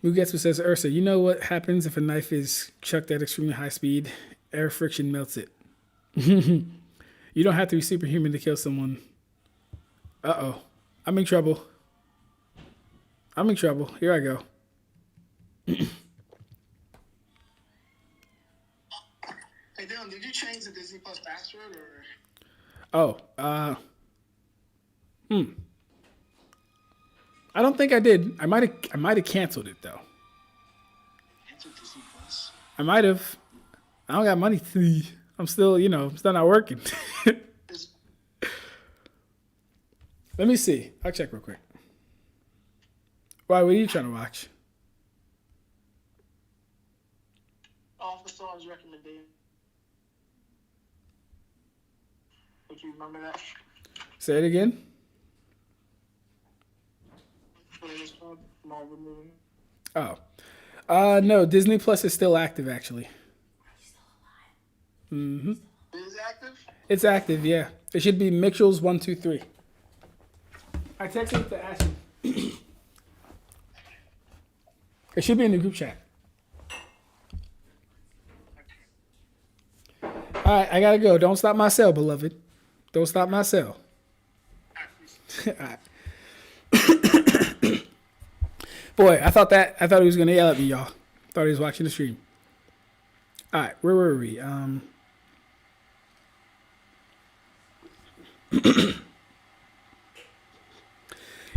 Mugetsu says, Ursa, you know what happens if a knife is chucked at extremely high speed? Air friction melts it. You don't have to be superhuman to kill someone. Uh-oh. I'm in trouble. I'm in trouble. Here I go. Hey, Dylan, did you change the Disney Plus password or? Oh, I don't think I did. I might have canceled it though. Canceled Disney Plus? I might have. I don't got money. I'm still, I'm still not working. Let me see. I'll check real quick. Why? What are you trying to watch? Off the Stars recommendation. Don't you remember that? Say it again. What it was called? Marvel movie. Oh. No, Disney Plus is still active, actually. Mm-hmm. It is active? It's active, yeah. It should be Mitchell's 123. I texted it to Ashley. It should be in the group chat. All right, I gotta go. Don't stop my sale, beloved. Don't stop my sale. All right. Boy, I thought he was gonna yell at me, y'all. Thought he was watching the stream. All right, where were we?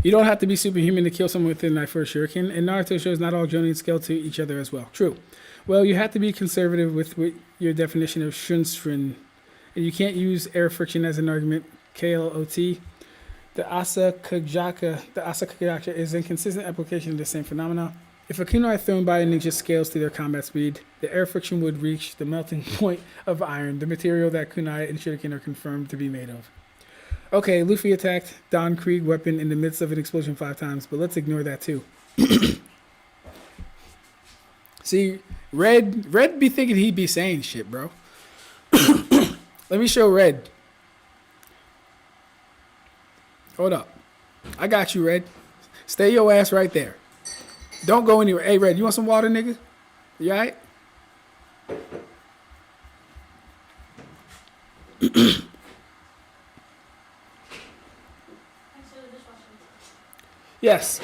You don't have to be superhuman to kill someone with a knife or a shuriken, and Naruto shows not all jonin scale to each other as well. True. Well, you have to be conservative with your definition of shunsrin, and you can't use air friction as an argument. KLOT. The Asakagaka is a consistent application of the same phenomena. If a kunai thrown by a ninja scales to their combat speed, the air friction would reach the melting point of iron, the material that kunai and shuriken are confirmed to be made of. Okay, Luffy attacked Don Krieg weapon in the midst of an explosion 5 times, but let's ignore that too. See, Red be thinking he'd be saying shit, bro. Let me show Red. Hold up. I got you, Red. Stay your ass right there. Don't go anywhere. Hey, Red, you want some water, nigga? You all right? Yes.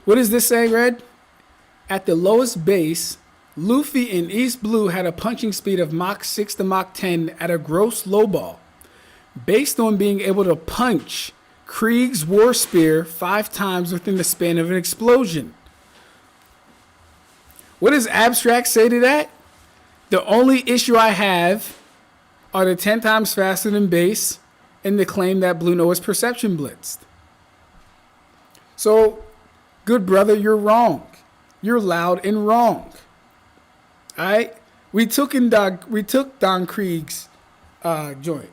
What is this saying, Red? At the lowest base, Luffy in East Blue had a punching speed of Mach 6 to Mach 10 at a gross lowball, based on being able to punch Krieg's War Spear 5 times within the span of an explosion. What does Ab-Stract say to that? The only issue I have are the 10 times faster than base and the claim that Blueno is perception blitzed. So, good brother, you're wrong. You're loud and wrong. All right? We took Don Krieg's joint.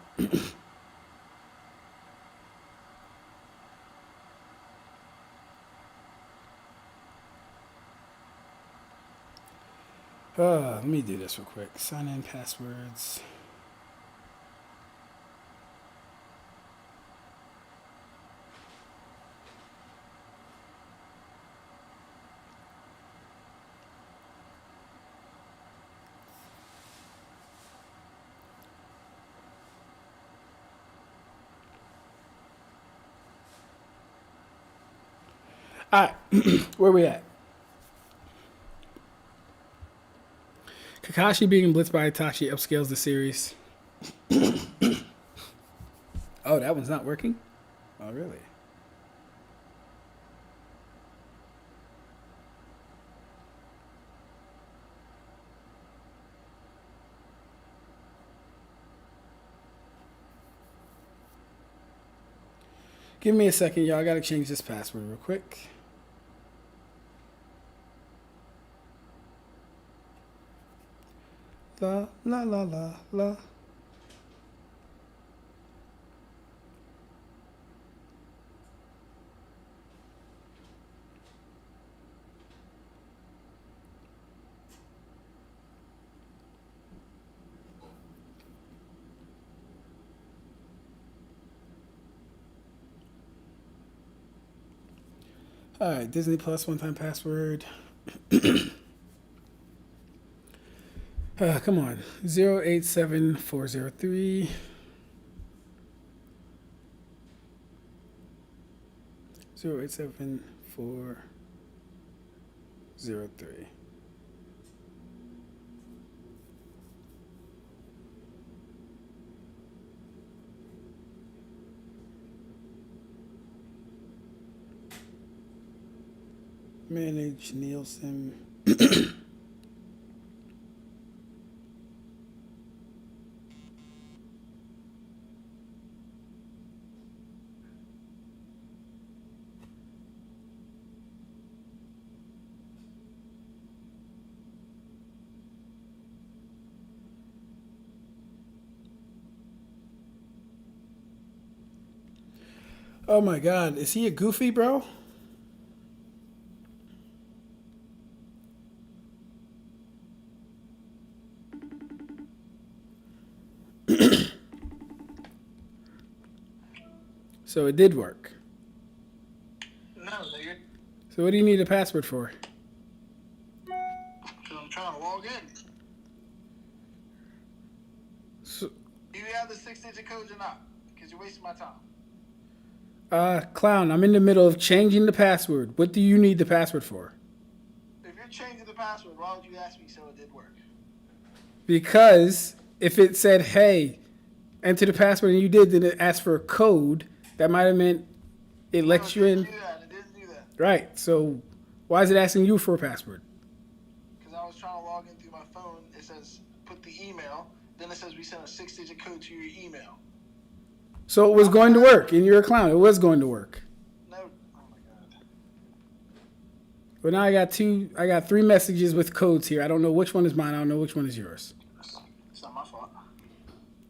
Let me do this real quick. Sign in passwords. All right, where we at? Kakashi being blitzed by Itachi upscales the series. Oh, that one's not working? Oh, really? Give me a second, y'all. I gotta change this password real quick. La la la la la. All right, Disney Plus one-time password. Come on, 087403. 087403. Manage Nielsen. Oh my God, is he a goofy, bro? So it did work. No, nigga. So what do you need a password for? Because I'm trying to log in. So, Do you have the 6-digit codes or not? Because you're wasting my time. Clown, I'm in the middle of changing the password. What do you need the password for? If you're changing the password, why would you ask me so it did work? Because if it said, hey, enter the password and you did, then it asked for a code, that might have meant it lets you in. It didn't do that. Right. So why is it asking you for a password? Because I was trying to log in through my phone. It says put the email. Then it says we sent a 6-digit code to your email. So it was going to work, and you're a clown. It was going to work. No. Oh my God. But now I got three messages with codes here. I don't know which one is mine. I don't know which one is yours. It's not my fault.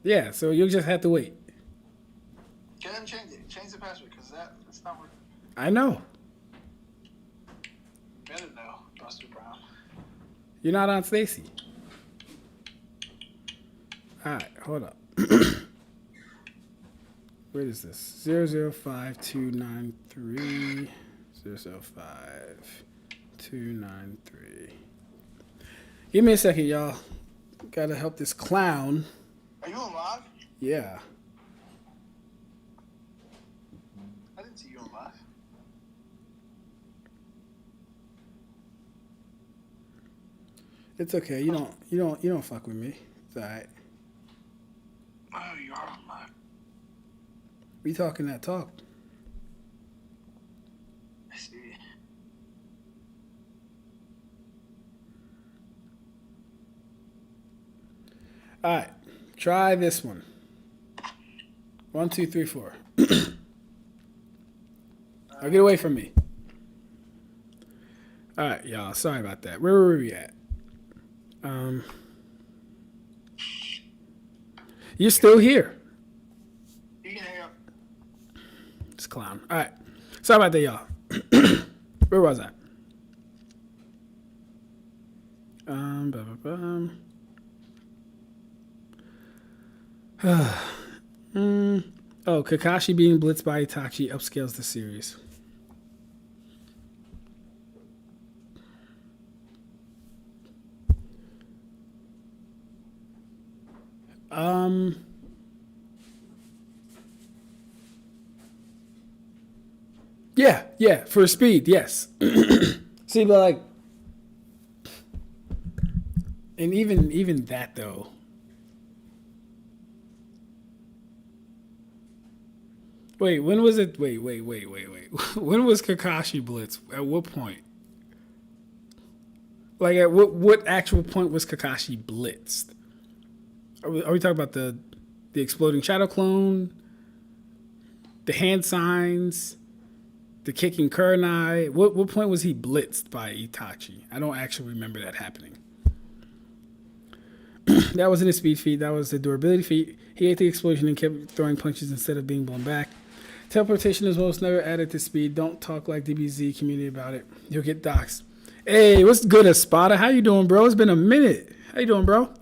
Yeah, so you'll just have to wait. Go ahead and change it. Change the password because that's not working. I know. Better know, Buster Brown. You're not on Stacy. All right, hold up. Where is this? 005293. 005293. Give me a second, y'all. Gotta help this clown. Are you on live? Yeah. I didn't see you on live. It's okay. You don't fuck with me. It's all right. Oh, you are on live. We talking that talk. I see. All right. Try this one. 1, 2, 3, 4. Now get away from me. All right, y'all. Sorry about that. Where were we at? You're still here. You can hang up. This clown. All right. Sorry about that, y'all. Where was I? Oh, Kakashi being blitzed by Itachi upscales the series. Yeah, for speed, yes. See, but like, and even that though. Wait, when was it? Wait. When was Kakashi Blitz? At what point? Like, at what actual point was Kakashi blitzed? Are we talking about the exploding shadow clone, the hand signs, the kicking Kurenai? What point was he blitzed by Itachi? I don't actually remember that happening. That wasn't a speed feat. That was the durability feat. He ate the explosion and kept throwing punches instead of being blown back. Teleportation is most never added to speed. Don't talk like DBZ community about it. You'll get doxxed. Hey, what's good, Espada? How you doing, bro? It's been a minute. How you doing, bro?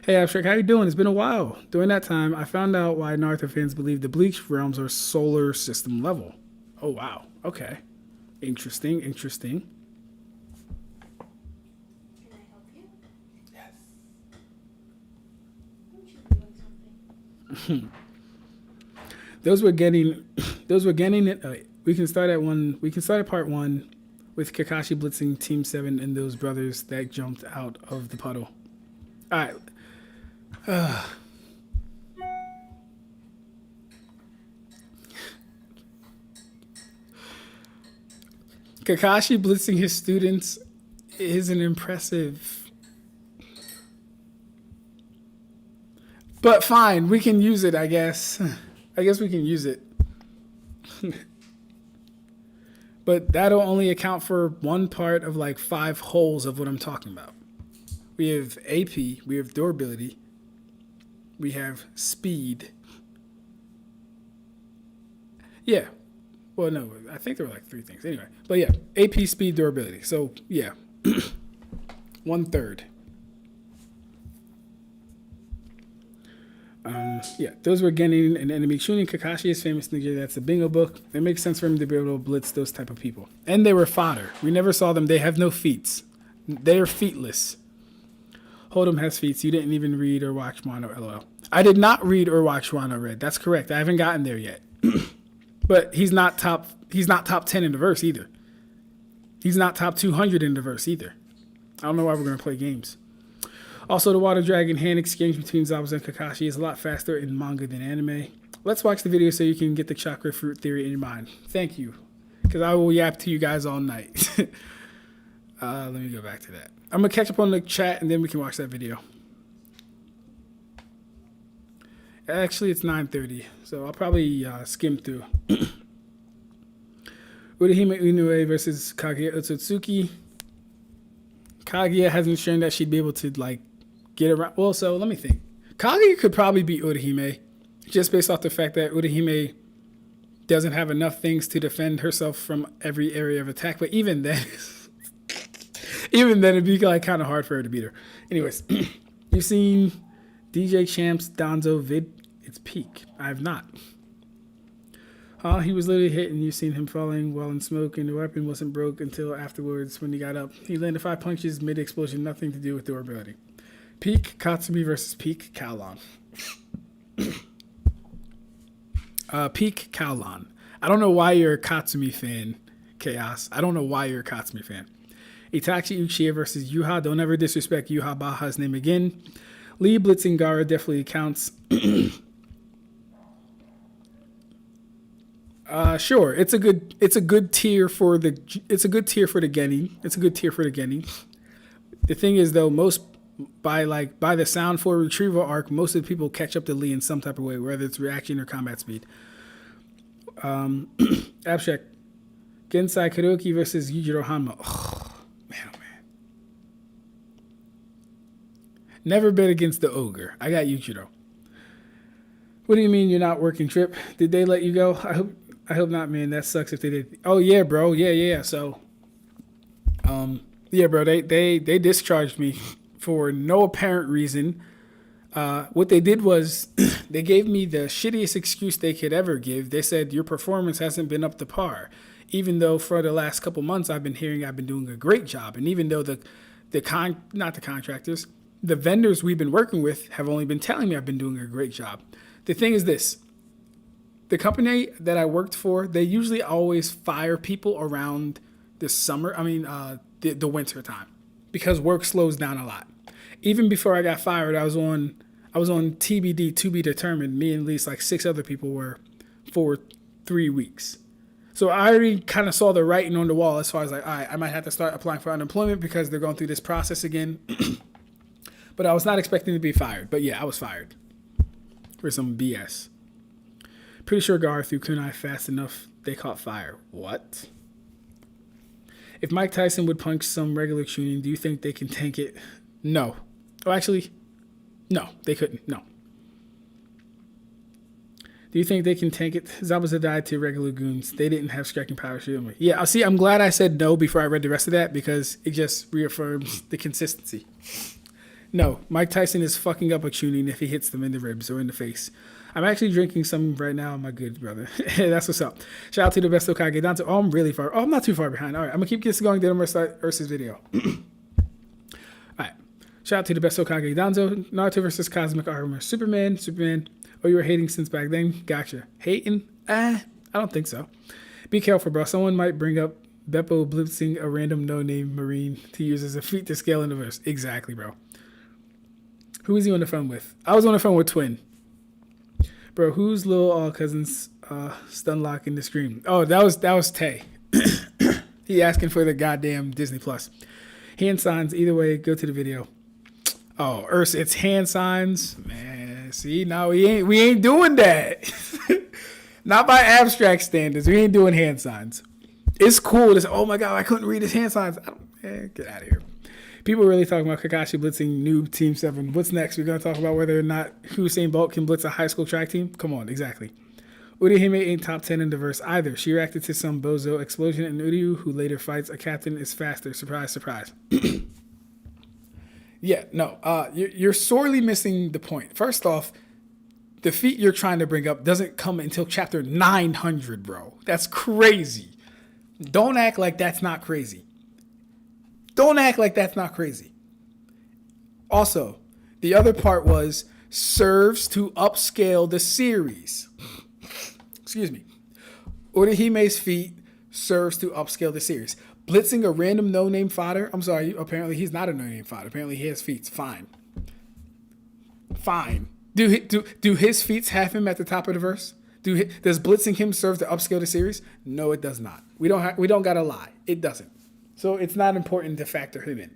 Hey, Ab-Stract, how you doing? It's been a while. During that time, I found out why Naruto fans believe the Bleach realms are solar system level. Oh, wow. Okay. Interesting. Can I help you? Yes. Don't you doing something? Those were getting it. We can start at one. We can start at part 1 with Kakashi blitzing Team 7 and those brothers that jumped out of the puddle. All right. Kakashi blitzing his students isn't impressive. But fine, we can use it, I guess. I guess we can use it. But that'll only account for one part of like 5 holes of what I'm talking about. We have AP, we have durability, we have speed. Yeah. Well, no, I think there were like 3 things. Anyway, but yeah, AP, speed, durability. So yeah, 1/3. Yeah, those were getting an enemy. Chunin Kakashi is famous ninja. That's the bingo book. It makes sense for him to be able to blitz those type of people. And they were fodder. We never saw them. They have no feats. They're featless. Hold'em has feats. You didn't even read or watch Wano, LOL. I did not read or watch Wano Red. That's correct. I haven't gotten there yet. But he's not top 10 in the verse either. He's not top 200 in the verse either. I don't know why we're going to play games. Also, the Water Dragon hand exchange between Zabuza and Kakashi is a lot faster in manga than anime. Let's watch the video so you can get the chakra fruit theory in your mind. Thank you. Because I will yap to you guys all night. Let me go back to that. I'm going to catch up on the chat and then we can watch that video. Actually, it's 9:30, so I'll probably skim through. Urahime Inoue versus Kaguya Otsutsuki. Kaguya hasn't shown that she'd be able to, like, get around. Well, so let me think. Kaguya could probably beat Urahime, just based off the fact that Urahime doesn't have enough things to defend herself from every area of attack. But even then, it'd be, like, kind of hard for her to beat her. Anyways, you've seen DJ Champ's Danzo vid. It's peak. I have not. He was literally hit and you've seen him falling while in smoke and the weapon wasn't broke until afterwards when he got up. He landed 5 punches mid-explosion, nothing to do with durability. Peak Katsumi versus Peak Kowlon. Peak Kowlon. I don't know why you're a Katsumi fan, Chaos. I don't know why you're a Katsumi fan. Itachi Uchiha versus Yuha. Don't ever disrespect Yuha Baha's name again. Lee blitzing Gaara definitely counts. Sure. It's a good tier for the Genin. The thing is though, by the sound for retrieval arc, most of the people catch up to Lee in some type of way, whether it's reaction or combat speed. Ab-Stract. Gensai Kadoki versus Yujiro Hanma. Oh, man. Never bet against the ogre. I got Yujiro. What do you mean you're not working, Trip? Did they let you go? I hope not, man. That sucks if they did. Oh yeah, bro. Yeah. So, yeah, bro. They discharged me for no apparent reason. What they did was they gave me the shittiest excuse they could ever give. They said your performance hasn't been up to par, even though for the last couple months I've been hearing I've been doing a great job, and even though not the contractors, the vendors we've been working with have only been telling me I've been doing a great job. The thing is this. the company that I worked for, they usually always fire people around the summer. I mean, the winter time, because work slows down a lot. Even before I got fired, I was on TBD, to be determined. Me and at least like 6 other people were for 3 weeks. So I already kind of saw the writing on the wall as far as like, all right, I might have to start applying for unemployment because they're going through this process again. But I was not expecting to be fired. But yeah, I was fired for some BS. Pretty sure Gaara threw kunai fast enough they caught fire. What? If Mike Tyson would punch some regular tuning, do you think they can tank it? No. Oh, actually, no, they couldn't. No. Do you think they can tank it? Zabuza died to regular goons. They didn't have striking power shooting. Yeah, see, I'm glad I said no before I read the rest of that because it just reaffirms the consistency. No, Mike Tyson is fucking up a tuning if he hits them in the ribs or in the face. I'm actually drinking some right now, my good brother. That's what's up. Shout out to the best Hokage Danzo. Oh, I'm really far. Oh, I'm not too far behind. All right, I'm going to keep this going. Then I'm going to start Ursa's video. All right. Shout out to the best Hokage Danzo. Naruto versus Cosmic Armor. Superman. Oh, you were hating since back then? Gotcha. Hating? I don't think so. Be careful, bro. Someone might bring up Beppo blitzing a random no-name Marine to use as a feat to scale in the verse. Exactly, bro. Who is he on the phone with? I was on the phone with Twin. Bro, who's little cousin's stun lock in the stream? Oh, that was Tay. He asking for the goddamn Disney Plus. Hand signs, either way, go to the video. Oh, Ursa, it's hand signs. Man, see, now we ain't doing that. Not by Ab-Stract standards. We ain't doing hand signs. It's cool. It's, oh my God, I couldn't read his hand signs. Get out of here. People really talking about Kakashi blitzing noob Team 7. What's next? We're going to talk about whether or not Usain Bolt can blitz a high school track team? Come on, exactly. Urahime ain't top 10 in the verse either. She reacted to some bozo explosion, and Uryu, who later fights a captain, is faster. Surprise, surprise. Yeah, no, you're sorely missing the point. First off, the feat you're trying to bring up doesn't come until chapter 900, bro. That's crazy. Don't act like that's not crazy. Don't act like that's not crazy. Also, the other part was serves to upscale the series. Excuse me. Urahime's feat serves to upscale the series. Blitzing a random no-name fodder. I'm sorry, apparently he's not a no-name fodder. Apparently he has feats. Fine. Do his feats have him at the top of the verse? Does blitzing him serve to upscale the series? No, it does not. We don't gotta lie. It doesn't. So it's not important to factor him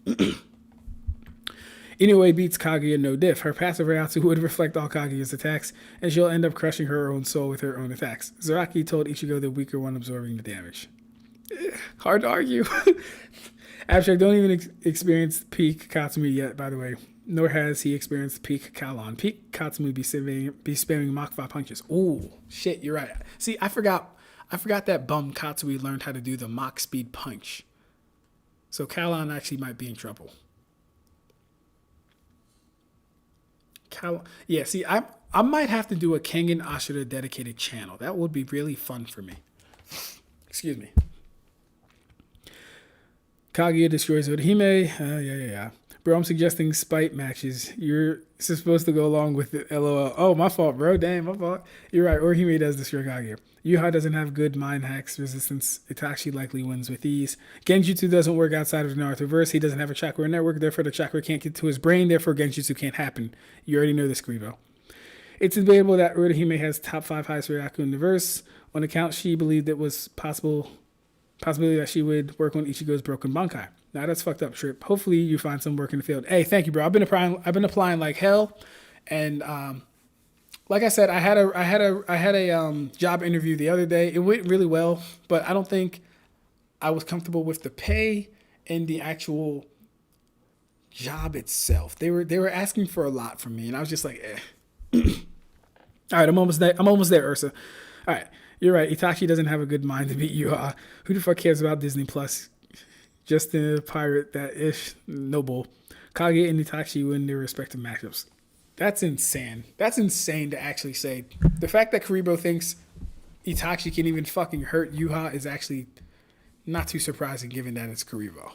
in. Anyway, beats Kaguya no diff. Her passive reiatsu would reflect all Kaguya's attacks, and she'll end up crushing her own soul with her own attacks. Zaraki told Ichigo the weaker one absorbing the damage. Hard to argue. Ab-Stract don't even experience peak Katsumi yet, by the way. Nor has he experienced peak Kalon. Peak Katsumi be spamming Mach 5 punches. Ooh, shit, you're right. See, I forgot that bum Katsui learned how to do the Mach speed punch. So Kalon actually might be in trouble. Yeah, see, I might have to do a Kengan Ashura dedicated channel. That would be really fun for me. Excuse me. Kaguya destroys Urahime. Yeah. Bro, I'm suggesting spite matches. You're supposed to go along with it. LOL. Oh, my fault, bro. Damn, my fault. You're right. Urahime does destroy Kaguya. Yuha doesn't have good mind hacks resistance. Itachi likely wins with ease. Genjutsu doesn't work outside of the Naruto verse. He doesn't have a chakra network. Therefore, the chakra can't get to his brain. Therefore, Genjutsu can't happen. You already know this, Gribo. It's debatable that Urahime has top 5 highest Ryaku in the verse. On account, she believed it was possibility that she would work on Ichigo's broken Bankai. Now that's fucked up, Trip. Hopefully you find some work in the field. Hey, thank you, bro. I've been applying like hell, and like I said, I had a job interview the other day. It went really well, but I don't think I was comfortable with the pay and the actual job itself. They were asking for a lot from me, and I was just like, eh. All right, I'm almost there, Ursa. All right, you're right. Itachi doesn't have a good mind to beat you. Who the fuck cares about Disney Plus? Just a pirate that ish noble. Kage and Itachi win their respective matchups. That's insane. That's insane to actually say. The fact that Karibo thinks Itachi can even fucking hurt Yuha is actually not too surprising given that it's Karibo.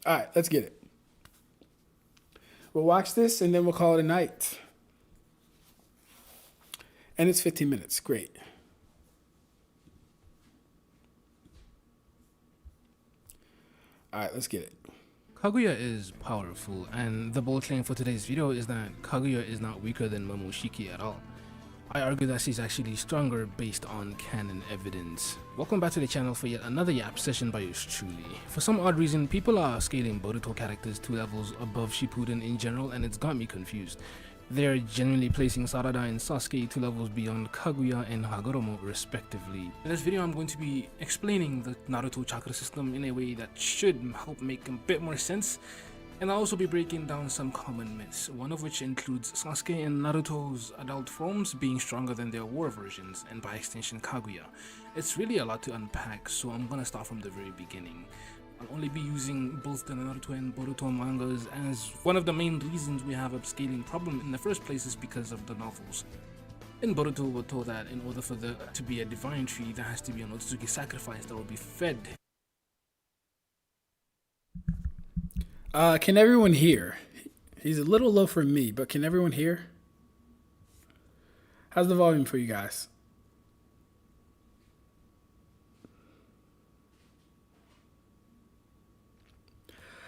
Alright, let's get it. We'll watch this and then we'll call it a night. And it's 15 minutes. Great. All right, let's get it. Kaguya is powerful, and the bold claim for today's video is that Kaguya is not weaker than Momoshiki at all. I argue that she's actually stronger based on canon evidence. Welcome back to the channel for yet another yap session by yours truly. For some odd reason, people are scaling Boruto characters 2 levels above Shippuden in general, and it's got me confused. They're genuinely placing Sarada and Sasuke 2 levels beyond Kaguya and Hagoromo respectively. In this video I'm going to be explaining the Naruto chakra system in a way that should help make a bit more sense, and I'll also be breaking down some common myths, one of which includes Sasuke and Naruto's adult forms being stronger than their war versions, and by extension Kaguya. It's really a lot to unpack, so I'm gonna start from the very beginning. I'll only be using both the Naruto and Boruto mangas, as one of the main reasons we have upscaling problem in the first place is because of the novels. In Boruto, we're told that in order for there to be a divine tree, there has to be an Otsutsuki sacrifice that will be fed. Can everyone hear? He's a little low for me, but can everyone hear? How's the volume for you guys?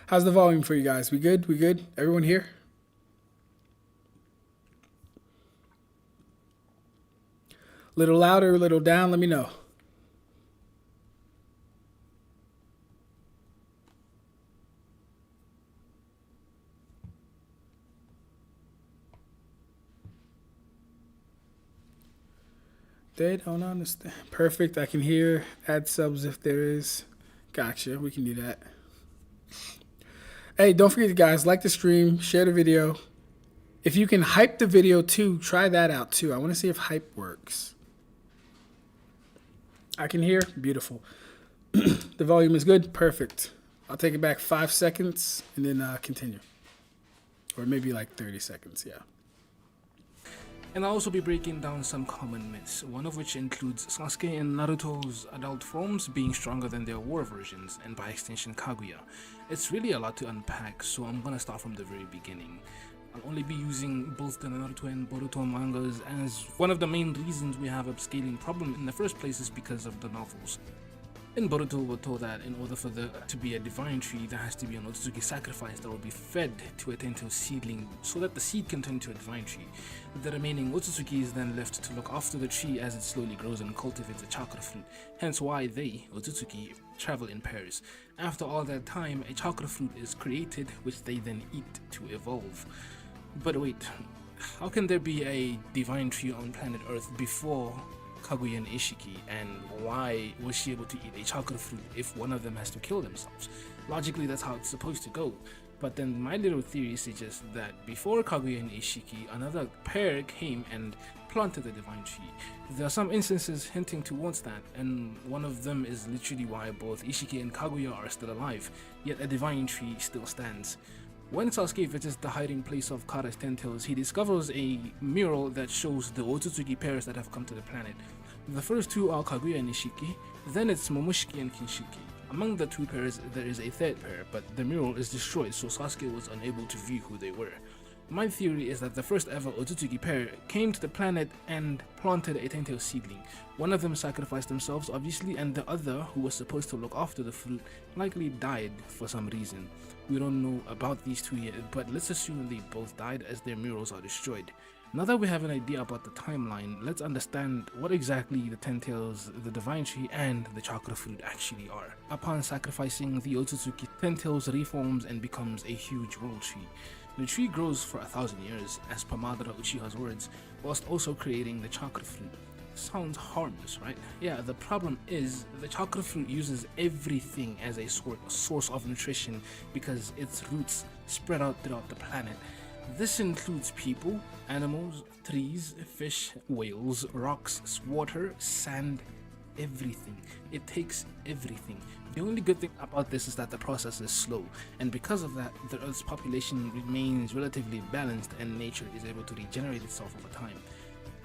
How's the volume for you guys? We good? We good? Everyone here? Little louder, a little down, let me know. They don't understand. Perfect, I can hear. Add subs if there is. Gotcha, we can do that. Hey, don't forget, guys, like the stream, share the video. If you can hype the video too, try that out too. I want to see if hype works. I can hear. Beautiful. The volume is good. Perfect. I'll take it back 5 seconds and then continue. Or maybe like 30 seconds, yeah. And I'll also be breaking down some common myths, one of which includes Sasuke and Naruto's adult forms being stronger than their war versions, and by extension Kaguya. It's really a lot to unpack, so I'm gonna start from the very beginning. I'll only be using both the Naruto and Boruto mangas, as one of the main reasons we have upscaling problem in the first place is because of the novels. In Boruto, we're told that in order for there to be a divine tree, there has to be an Otsutsuki sacrifice that will be fed to a Tento seedling so that the seed can turn into a divine tree. The remaining Otsutsuki is then left to look after the tree as it slowly grows and cultivates a chakra fruit, hence why they, Otsutsuki, travel in pairs. After all that time, a chakra fruit is created, which they then eat to evolve. But wait, how can there be a divine tree on planet Earth before Kaguya and Ishiki, and why was she able to eat a chakra fruit if one of them has to kill themselves? Logically, that's how it's supposed to go. But then my little theory suggests that before Kaguya and Ishiki, another pair came and planted the divine tree. There are some instances hinting towards that, and one of them is literally why both Ishiki and Kaguya are still alive, yet a divine tree still stands. When Sasuke visits the hiding place of Gaara's 10 Tails, he discovers a mural that shows the Otsutsuki pairs that have come to the planet. The first two are Kaguya and Ishiki, then it's Momoshiki and Kinshiki. Among the two pairs, there is a third pair, but the mural is destroyed, so Sasuke was unable to view who they were. My theory is that the first ever Otsutsuki pair came to the planet and planted a 10 Tails seedling. One of them sacrificed themselves, obviously, and the other, who was supposed to look after the fruit, likely died for some reason. We don't know about these two yet, but let's assume they both died as their murals are destroyed. Now that we have an idea about the timeline, let's understand what exactly the 10 Tails, the Divine Tree, and the Chakra Fruit actually are. Upon sacrificing, the Otsutsuki 10 Tails reforms and becomes a huge world tree. The tree grows for 1,000 years, as per Madara Uchiha's words, whilst also creating the Chakra Fruit. Sounds harmless, right? Yeah, the problem is the chakra fruit uses everything as a source of nutrition because its roots spread out throughout the planet. This includes people, animals, trees, fish, whales, rocks, water, sand, everything. It takes everything. The only good thing about this is that the process is slow, and because of that, the Earth's population remains relatively balanced and nature is able to regenerate itself over time.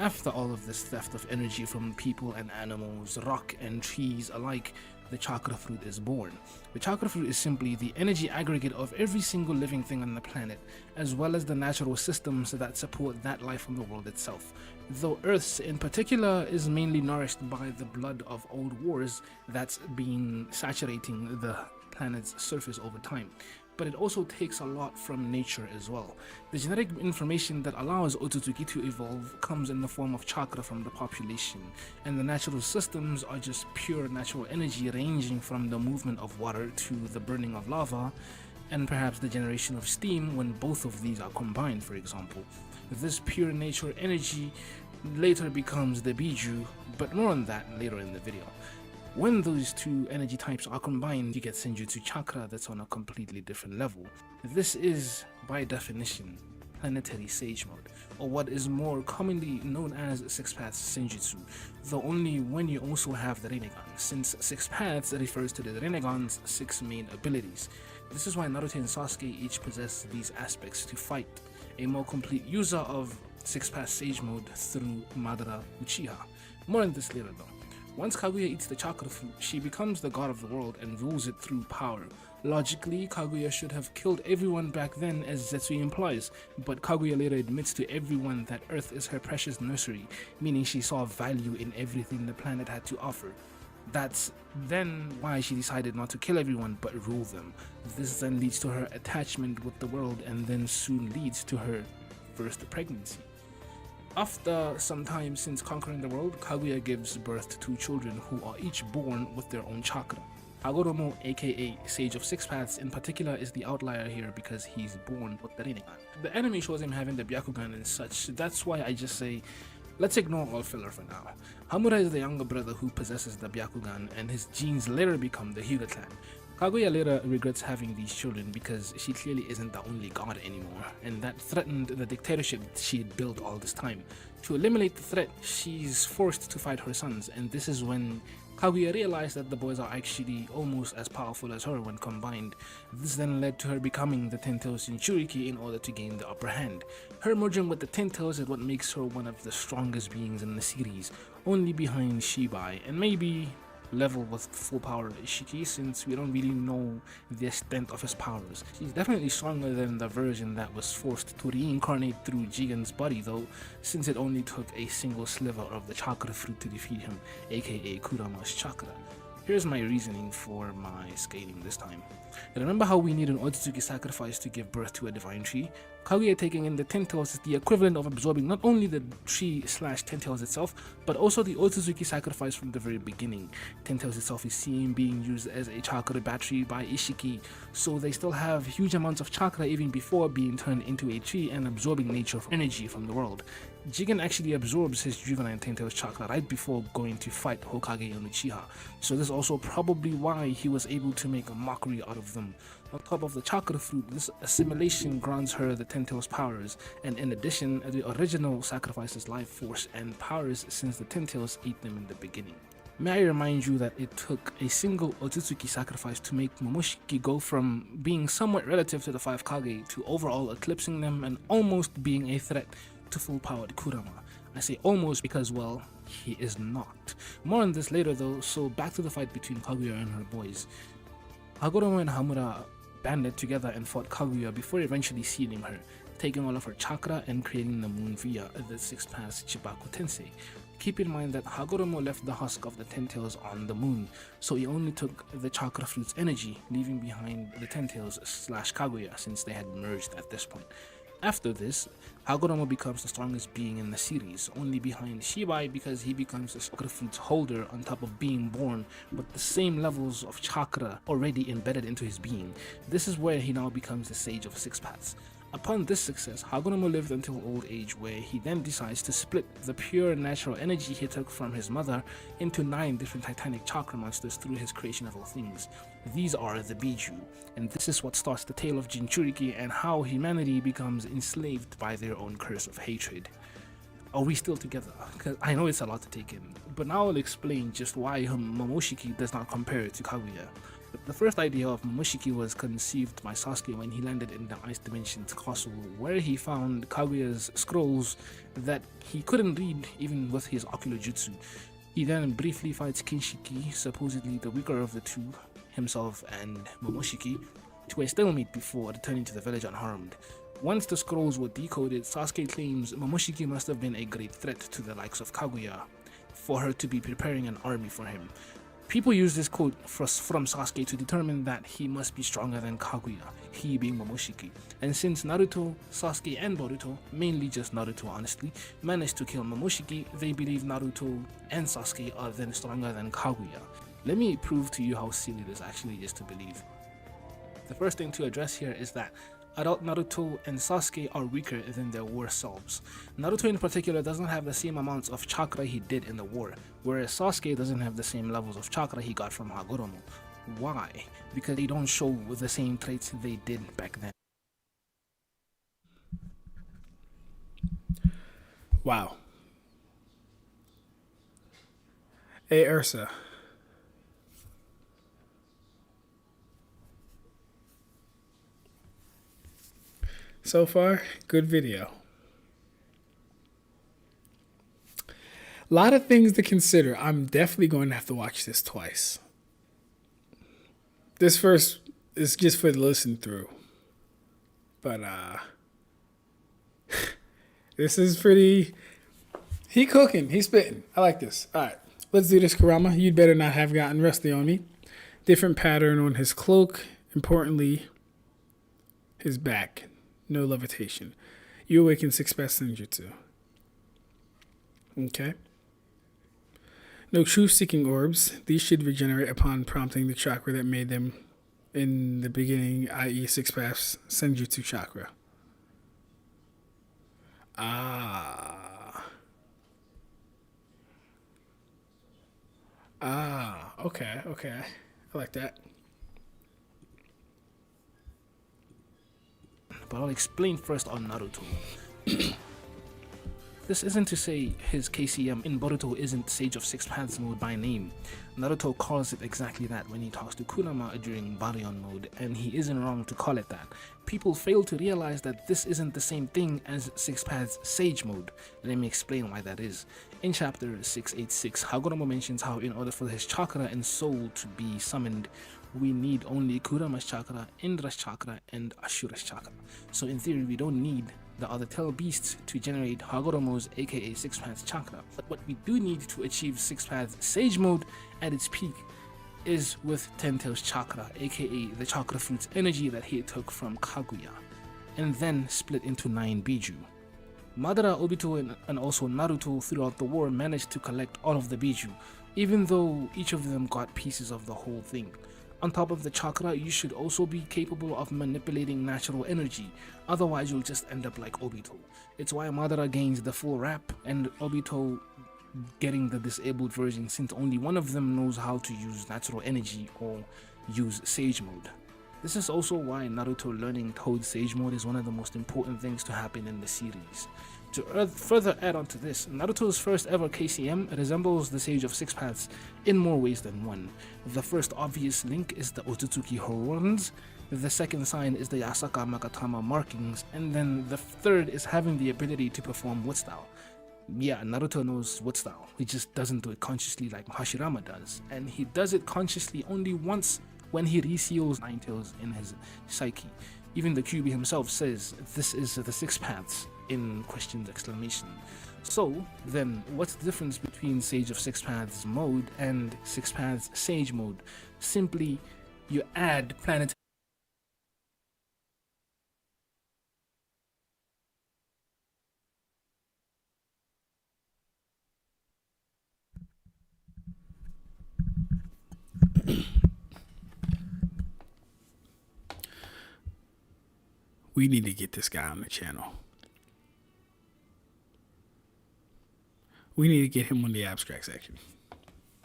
After all of this theft of energy from people and animals, rock and trees alike, the chakra fruit is born. The chakra fruit is simply the energy aggregate of every single living thing on the planet, as well as the natural systems that support that life on the world itself. Though Earth's in particular is mainly nourished by the blood of old wars that's been saturating the planet's surface over time. But it also takes a lot from nature as well. The genetic information that allows Otsutsuki to evolve comes in the form of chakra from the population, and the natural systems are just pure natural energy ranging from the movement of water to the burning of lava, and perhaps the generation of steam when both of these are combined, for example. This pure nature energy later becomes the Biju, but more on that later in the video. When those two energy types are combined, you get Senjutsu Chakra that's on a completely different level. This is, by definition, planetary Sage Mode, or what is more commonly known as Six Paths Senjutsu, though only when you also have the Rinnegan, since Six Paths refers to the Rinnegan's 6 main abilities. This is why Naruto and Sasuke each possess these aspects to fight a more complete user of Six Paths Sage Mode through Madara Uchiha. More on this later though. Once Kaguya eats the chakra fruit, she becomes the god of the world and rules it through power. Logically, Kaguya should have killed everyone back then, as Zetsui implies, but Kaguya later admits to everyone that Earth is her precious nursery, meaning she saw value in everything the planet had to offer. That's then why she decided not to kill everyone but rule them. This then leads to her attachment with the world and then soon leads to her first pregnancy. After some time since conquering the world, Kaguya gives birth to 2 children who are each born with their own chakra. Hagoromo, aka Sage of Six Paths in particular, is the outlier here because he's born with the Rinnegan. The anime shows him having the Byakugan and such, that's why I just say, let's ignore all filler for now. Hamura is the younger brother who possesses the Byakugan, and his genes later become the Hyuga clan. Kaguya later regrets having these children because she clearly isn't the only god anymore, and that threatened the dictatorship she had built all this time. To eliminate the threat, she's forced to fight her sons, and this is when Kaguya realized that the boys are actually almost as powerful as her when combined. This then led to her becoming the Ten-Tails Jinchuriki in order to gain the upper hand. Her merging with the Ten-Tails is what makes her one of the strongest beings in the series, only behind Shibai, and maybe level with full power Ishiki, since we don't really know the extent of his powers. She's definitely stronger than the version that was forced to reincarnate through Jigen's body though, since it only took a single sliver of the chakra fruit to defeat him, aka Kurama's chakra. Here's my reasoning for my scaling this time. Remember how we need an Otsutsuki sacrifice to give birth to a divine tree? Kaguya taking in the Ten-Tails is the equivalent of absorbing not only the tree/Ten-Tails itself, but also the Otsutsuki sacrifice from the very beginning. Ten-Tails itself is seen being used as a chakra battery by Ishiki, so they still have huge amounts of chakra even before being turned into a tree and absorbing nature energy from the world. Jigen actually absorbs his juvenile Ten-Tails chakra right before going to fight Hokage and Uchiha, so this is also probably why he was able to make a mockery out of them. On top of the chakra fruit, this assimilation grants her the Ten-Tails powers, and in addition, the original sacrifices life force and powers since the Ten-Tails ate them in the beginning. May I remind you that it took a single Otsutsuki sacrifice to make Momoshiki go from being somewhat relative to the 5 Kage to overall eclipsing them and almost being a threat to full-powered Kurama. I say almost because, well, he is not. More on this later though, so back to the fight between Kaguya and her boys. Hagoromo and Hamura banded together and fought Kaguya before eventually sealing her, taking all of her chakra and creating the moon via the 6 Paths Chibaku Tensei. Keep in mind that Hagoromo left the husk of the Ten-Tails on the moon, so he only took the chakra fruit's energy, leaving behind the Ten-Tails/Kaguya since they had merged at this point. After this, Hagoromo becomes the strongest being in the series, only behind Shibai because he becomes the chakra fruit's holder on top of being born with the same levels of chakra already embedded into his being. This is where he now becomes the Sage of Six Paths. Upon this success, Hagoromo lived until old age, where he then decides to split the pure natural energy he took from his mother into 9 different titanic chakra monsters through his creation of all things. These are the Biju, and this is what starts the tale of Jinchuriki and how humanity becomes enslaved by their own curse of hatred. Are we still together? Because I know it's a lot to take in, but now I'll explain just why Momoshiki does not compare to Kaguya. The first idea of Momoshiki was conceived by Sasuke when he landed in the Ice Dimension's castle, where he found Kaguya's scrolls that he couldn't read even with his ocular jutsu. He then briefly fights Kinshiki, supposedly the weaker of the two, himself and Momoshiki, to a stalemate before returning to the village unharmed. Once the scrolls were decoded, Sasuke claims Momoshiki must have been a great threat to the likes of Kaguya for her to be preparing an army for him. People use this quote from Sasuke to determine that he must be stronger than Kaguya, he being Momoshiki. And since Naruto, Sasuke and Boruto, mainly just Naruto honestly, managed to kill Momoshiki, they believe Naruto and Sasuke are then stronger than Kaguya. Let me prove to you how silly this actually is to believe. The first thing to address here is that adult Naruto and Sasuke are weaker than their war selves. Naruto in particular doesn't have the same amounts of chakra he did in the war, whereas Sasuke doesn't have the same levels of chakra he got from Hagoromo. Why? Because they don't show the same traits they did back then. Wow. Hey, Ursa. So far, good video. A lot of things to consider. I'm definitely going to have to watch this twice. This first is just for the listen through. But this is pretty. He cooking, he spitting. I like this. All right, let's do this, Kurama. You'd better not have gotten rusty on me. Different pattern on his cloak. Importantly, his back. No levitation. You awaken 6 paths ninjutsu. Okay. No truth-seeking orbs. These should regenerate upon prompting the chakra that made them in the beginning, i.e. 6 paths senjutsu chakra. Okay. I like that. But I'll explain first on Naruto. This isn't to say his KCM in Boruto isn't Sage of Six Paths mode by name. Naruto calls it exactly that when he talks to Kurama during Baryon mode, and he isn't wrong to call it that. People fail to realize that this isn't the same thing as Six Paths Sage mode. Let me explain why that is. In chapter 686, Hagoromo mentions how in order for his chakra and soul to be summoned, we need only Kurama's chakra, Indra's chakra, and Ashura's chakra. So in theory, we don't need the other tail beasts to generate Hagoromo's aka Six Paths chakra. But what we do need to achieve Six Paths Sage mode at its peak is with Ten Tails chakra, aka the chakra fruit's energy that he took from Kaguya, and then split into 9 Biju. Madara, Obito, and also Naruto throughout the war managed to collect all of the Biju, even though each of them got pieces of the whole thing. On top of the chakra, you should also be capable of manipulating natural energy, otherwise you'll just end up like Obito. It's why Madara gains the full rap and Obito getting the disabled version, since only one of them knows how to use natural energy or use Sage mode. This is also why Naruto learning Toad Sage mode is one of the most important things to happen in the series. To further add on to this, Naruto's first ever KCM resembles the Sage of Six Paths in more ways than one. The first obvious link is the Otsutsuki horns, the second sign is the Yasaka Makatama markings, and then the third is having the ability to perform Wood Style. Yeah, Naruto knows Wood Style, he just doesn't do it consciously like Hashirama does, and he does it consciously only once when he reseals Nine Tails in his psyche. Even the Kyuubi himself says, "This is the Six Paths," in questions exclamation. So then what's the difference between Sage of Six Paths mode and Six Paths Sage mode? Simply you add planet. We need to get this guy on the channel. We need to get him on the Ab-Stract section.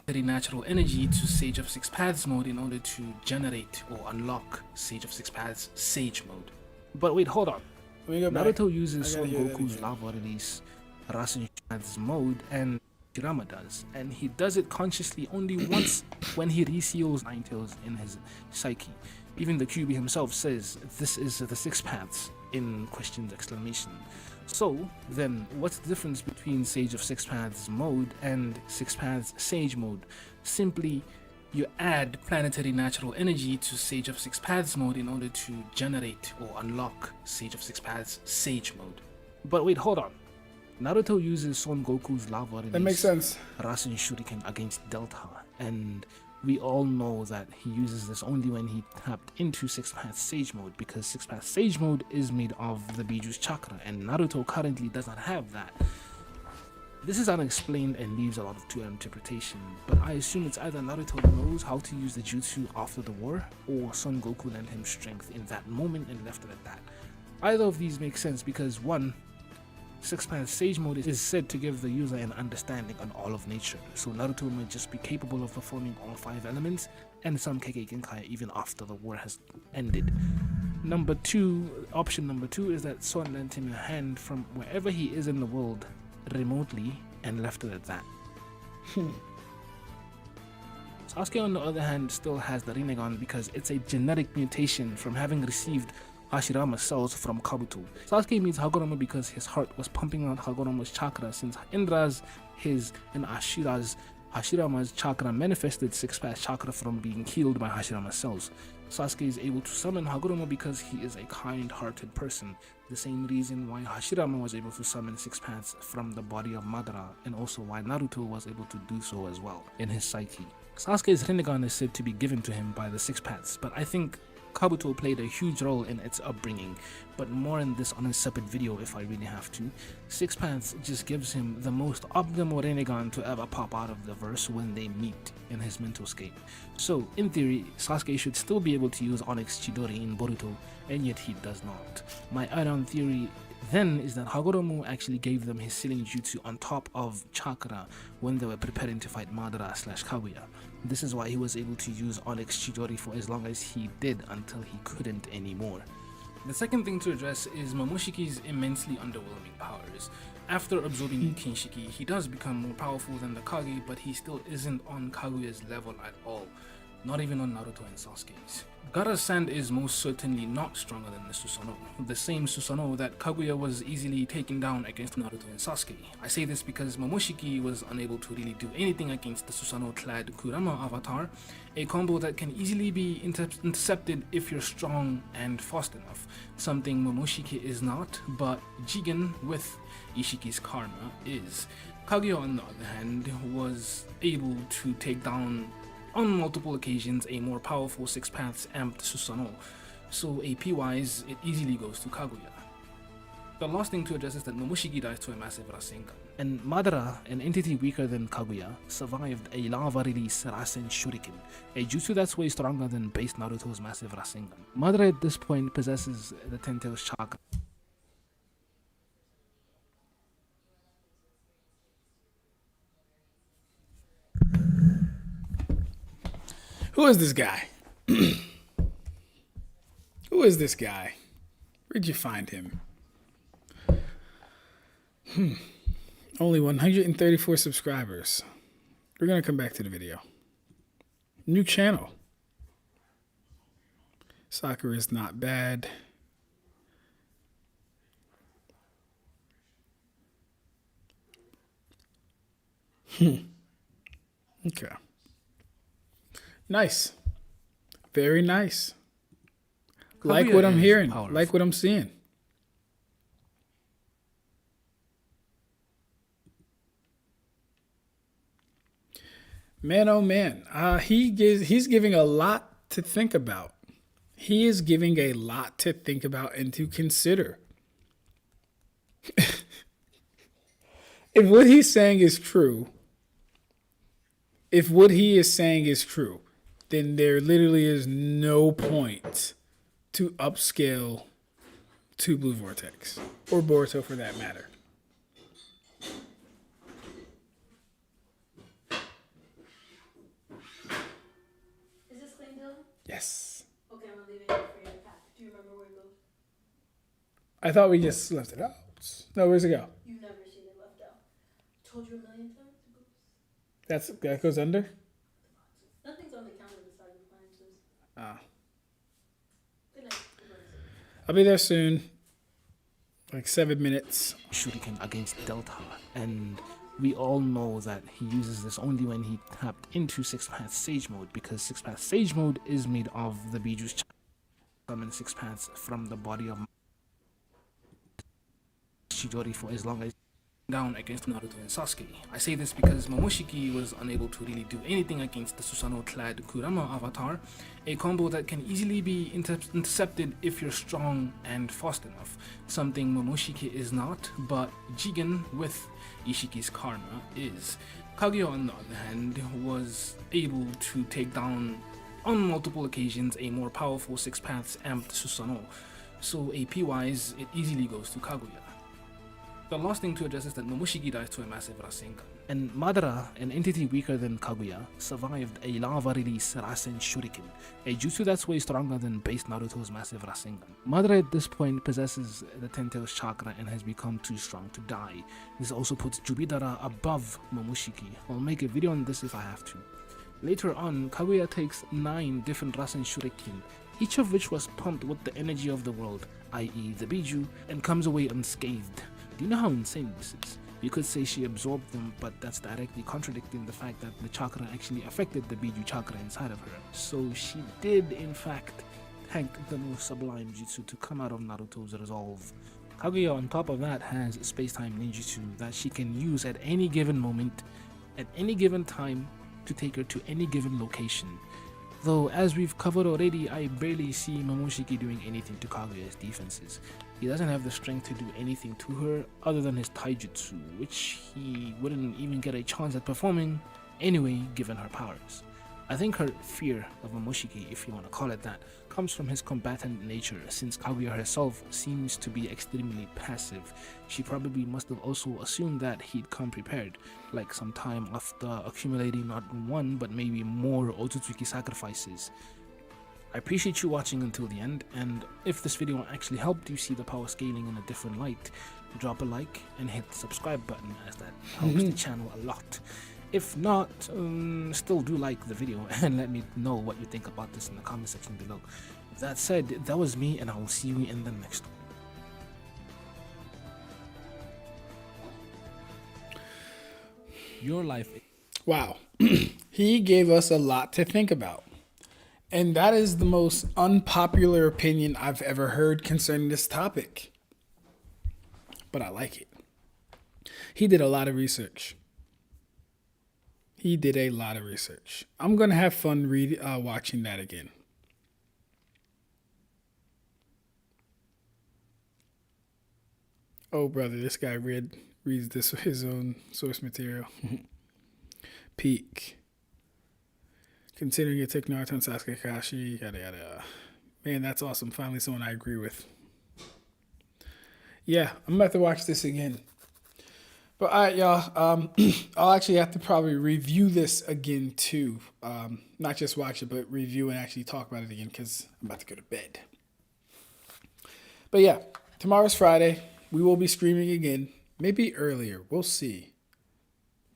Natural energy to Sage of Six Paths mode in order to generate or unlock Sage of Six Paths Sage mode. But wait, hold on. Naruto uses Son Goku's lava release Rasen Paths mode and Hashirama does, and he does it consciously only once when he reseals Nine Tails in his psyche. Even the Kyuubi himself says, "This is the Six Paths," in questions exclamation. So then, what's the difference between Sage of Six Paths mode and Six Paths Sage mode? Simply, you add planetary natural energy to Sage of Six Paths mode in order to generate or unlock Sage of Six Paths Sage mode. But wait, hold on. Naruto uses Son Goku's lava release That makes sense. Rasen Shuriken against Delta, and we all know that he uses this only when he tapped into Six Paths Sage mode, because Six Paths Sage mode is made of the Biju's chakra, and Naruto currently does not have that. This is unexplained and leaves a lot to interpretation, but I assume it's either Naruto knows how to use the jutsu after the war, or Son Goku lent him strength in that moment and left it at that. Either of these makes sense because, one, Six Paths Sage mode is said to give the user an understanding on all of nature, so Naruto might just be capable of performing all 5 elements and some Kekkei Genkai even after the war has ended. Option number two is that Son lent him a hand from wherever he is in the world remotely and left it at that. Sasuke, on the other hand, still has the Rinnegan because it's a genetic mutation from having received Hashirama cells from Kabuto. Sasuke meets Hagoromo because his heart was pumping out Hagoromo's chakra, since Indra's, his, and Hashirama's chakra manifested Six Paths chakra from being healed by Hashirama cells. Sasuke is able to summon Hagoromo because he is a kind-hearted person, the same reason why Hashirama was able to summon Six Paths from the body of Madara, and also why Naruto was able to do so as well in his psyche. Sasuke's Rinnegan is said to be given to him by the Six Paths, but I think Kabuto played a huge role in its upbringing, but more on this on a separate video if I really have to. Six Paths just gives him the most optimal Rinnegan to ever pop out of the verse when they meet in his mental state. So, in theory, Sasuke should still be able to use Onyx Chidori in Boruto, and yet he does not. My add-on theory then is that Hagoromo actually gave them his sealing jutsu on top of chakra when they were preparing to fight Madara/Kaguya. This is why he was able to use Onyx Chidori for as long as he did until he couldn't anymore. The second thing to address is Momoshiki's immensely underwhelming powers. After absorbing Kinshiki, he does become more powerful than the Kage, but he still isn't on Kaguya's level at all. Not even on Naruto and Sasuke's. Gaara's sand is most certainly not stronger than the Susanoo, the same Susanoo that Kaguya was easily taken down against Naruto and Sasuke. I say this because Momoshiki was unable to really do anything against the Susanoo-clad Kurama avatar, a combo that can easily be intercepted if you're strong and fast enough, something Momoshiki is not, but Jigen with Ishiki's karma is. Kaguya, on the other hand, was able to take down on multiple occasions a more powerful Six Paths amped Susanoo, so AP-wise it easily goes to Kaguya. The last thing to address is that Momoshiki dies to a massive Rasengan, and Madara, an entity weaker than Kaguya, survived a lava release Rasen Shuriken, a jutsu that's way stronger than base Naruto's massive Rasengan. Madara at this point possesses the Ten Tails chakra. Who is this guy? Who is this guy? Where'd you find him? Only 134 subscribers. We're going to come back to the video. New channel. Soccer is not bad. Okay. Nice. Very nice. Like Kaguya what I'm is hearing. powerful. Like what I'm seeing. Man, oh man. He's giving a lot to think about. He is giving a lot to think about and to consider. If what he's saying is true, then there literally is no point to upscale to Blue Vortex, or Boruto for that matter. Is this clean, Dylan? Yes. Okay, I'm gonna leave it here for you to pack. Do you remember where it goes? I thought we just left it out. No, where's it go? You've never seen it left out. Told you a million times. It goes. That goes under? Nothing's on the counter besides appliances. Ah. Good night. I'll be there soon. Like 7 minutes. Shuriken against Delta, and we all know that he uses this only when he tapped into 6-path Sage Mode, because 6-path Sage Mode is made of the Biju's summon 6 paths from the body of Chidori for as long as down against Naruto and Sasuke. I say this because Momoshiki was unable to really do anything against the Susanoo-clad Kurama avatar, a combo that can easily be intercepted if you're strong and fast enough, something Momoshiki is not, but Jigen with Ishiki's karma is. Kaguya, on the other hand, was able to take down on multiple occasions a more powerful 6 paths amped Susanoo, so AP-wise it easily goes to Kaguya. The last thing to address is that Momoshiki dies to a massive Rasengan. And Madara, an entity weaker than Kaguya, survived a lava release Rasen Shuriken, a jutsu that's way stronger than base Naruto's massive Rasengan. Madara at this point possesses the 10 Tails chakra and has become too strong to die. This also puts Jubidara above Momoshiki. I'll make a video on this if I have to. Later on, Kaguya takes 9 different Rasen Shuriken, each of which was pumped with the energy of the world, i.e. the Biju, and comes away unscathed. Do you know how insane this is? You could say she absorbed them, but that's directly contradicting the fact that the chakra actually affected the Biju chakra inside of her. So she did, in fact, tank the most sublime jutsu to come out of Naruto's resolve. Kaguya, on top of that, has space-time ninjutsu that she can use at any given moment, at any given time, to take her to any given location. Though, as we've covered already, I barely see Momoshiki doing anything to Kaguya's defenses. He doesn't have the strength to do anything to her other than his taijutsu, which he wouldn't even get a chance at performing anyway given her powers. I think her fear of Momoshiki, if you want to call it that, comes from his combatant nature, since Kaguya herself seems to be extremely passive. She probably must have also assumed that he'd come prepared, like some time after accumulating not one but maybe more Otsutsuki sacrifices. I appreciate you watching until the end, and if this video actually helped you see the power scaling in a different light, drop a like and hit the subscribe button, as that helps the channel a lot. If not, still do like the video and let me know what you think about this in the comment section below. With that said, that was me, and I will see you in the next one. Your life. Wow. He gave us a lot to think about. And that is the most unpopular opinion I've ever heard concerning this topic. But I like it. He did a lot of research. He did a lot of research. I'm going to have fun watching that again. Oh, brother, this guy reads this his own source material. Peak. Considering it took Naruto and Sasuke, Kakashi, yada yada. Man, that's awesome. Finally, someone I agree with. Yeah, I'm about to watch this again. But all right, y'all. I'll actually have to probably review this again too. Not just watch it, but review and actually talk about it again because I'm about to go to bed. But yeah, tomorrow's Friday. We will be streaming again. Maybe earlier. We'll see.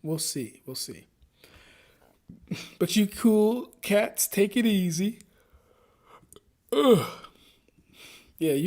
We'll see. We'll see. But you cool cats, take it easy. Ugh. Yeah, you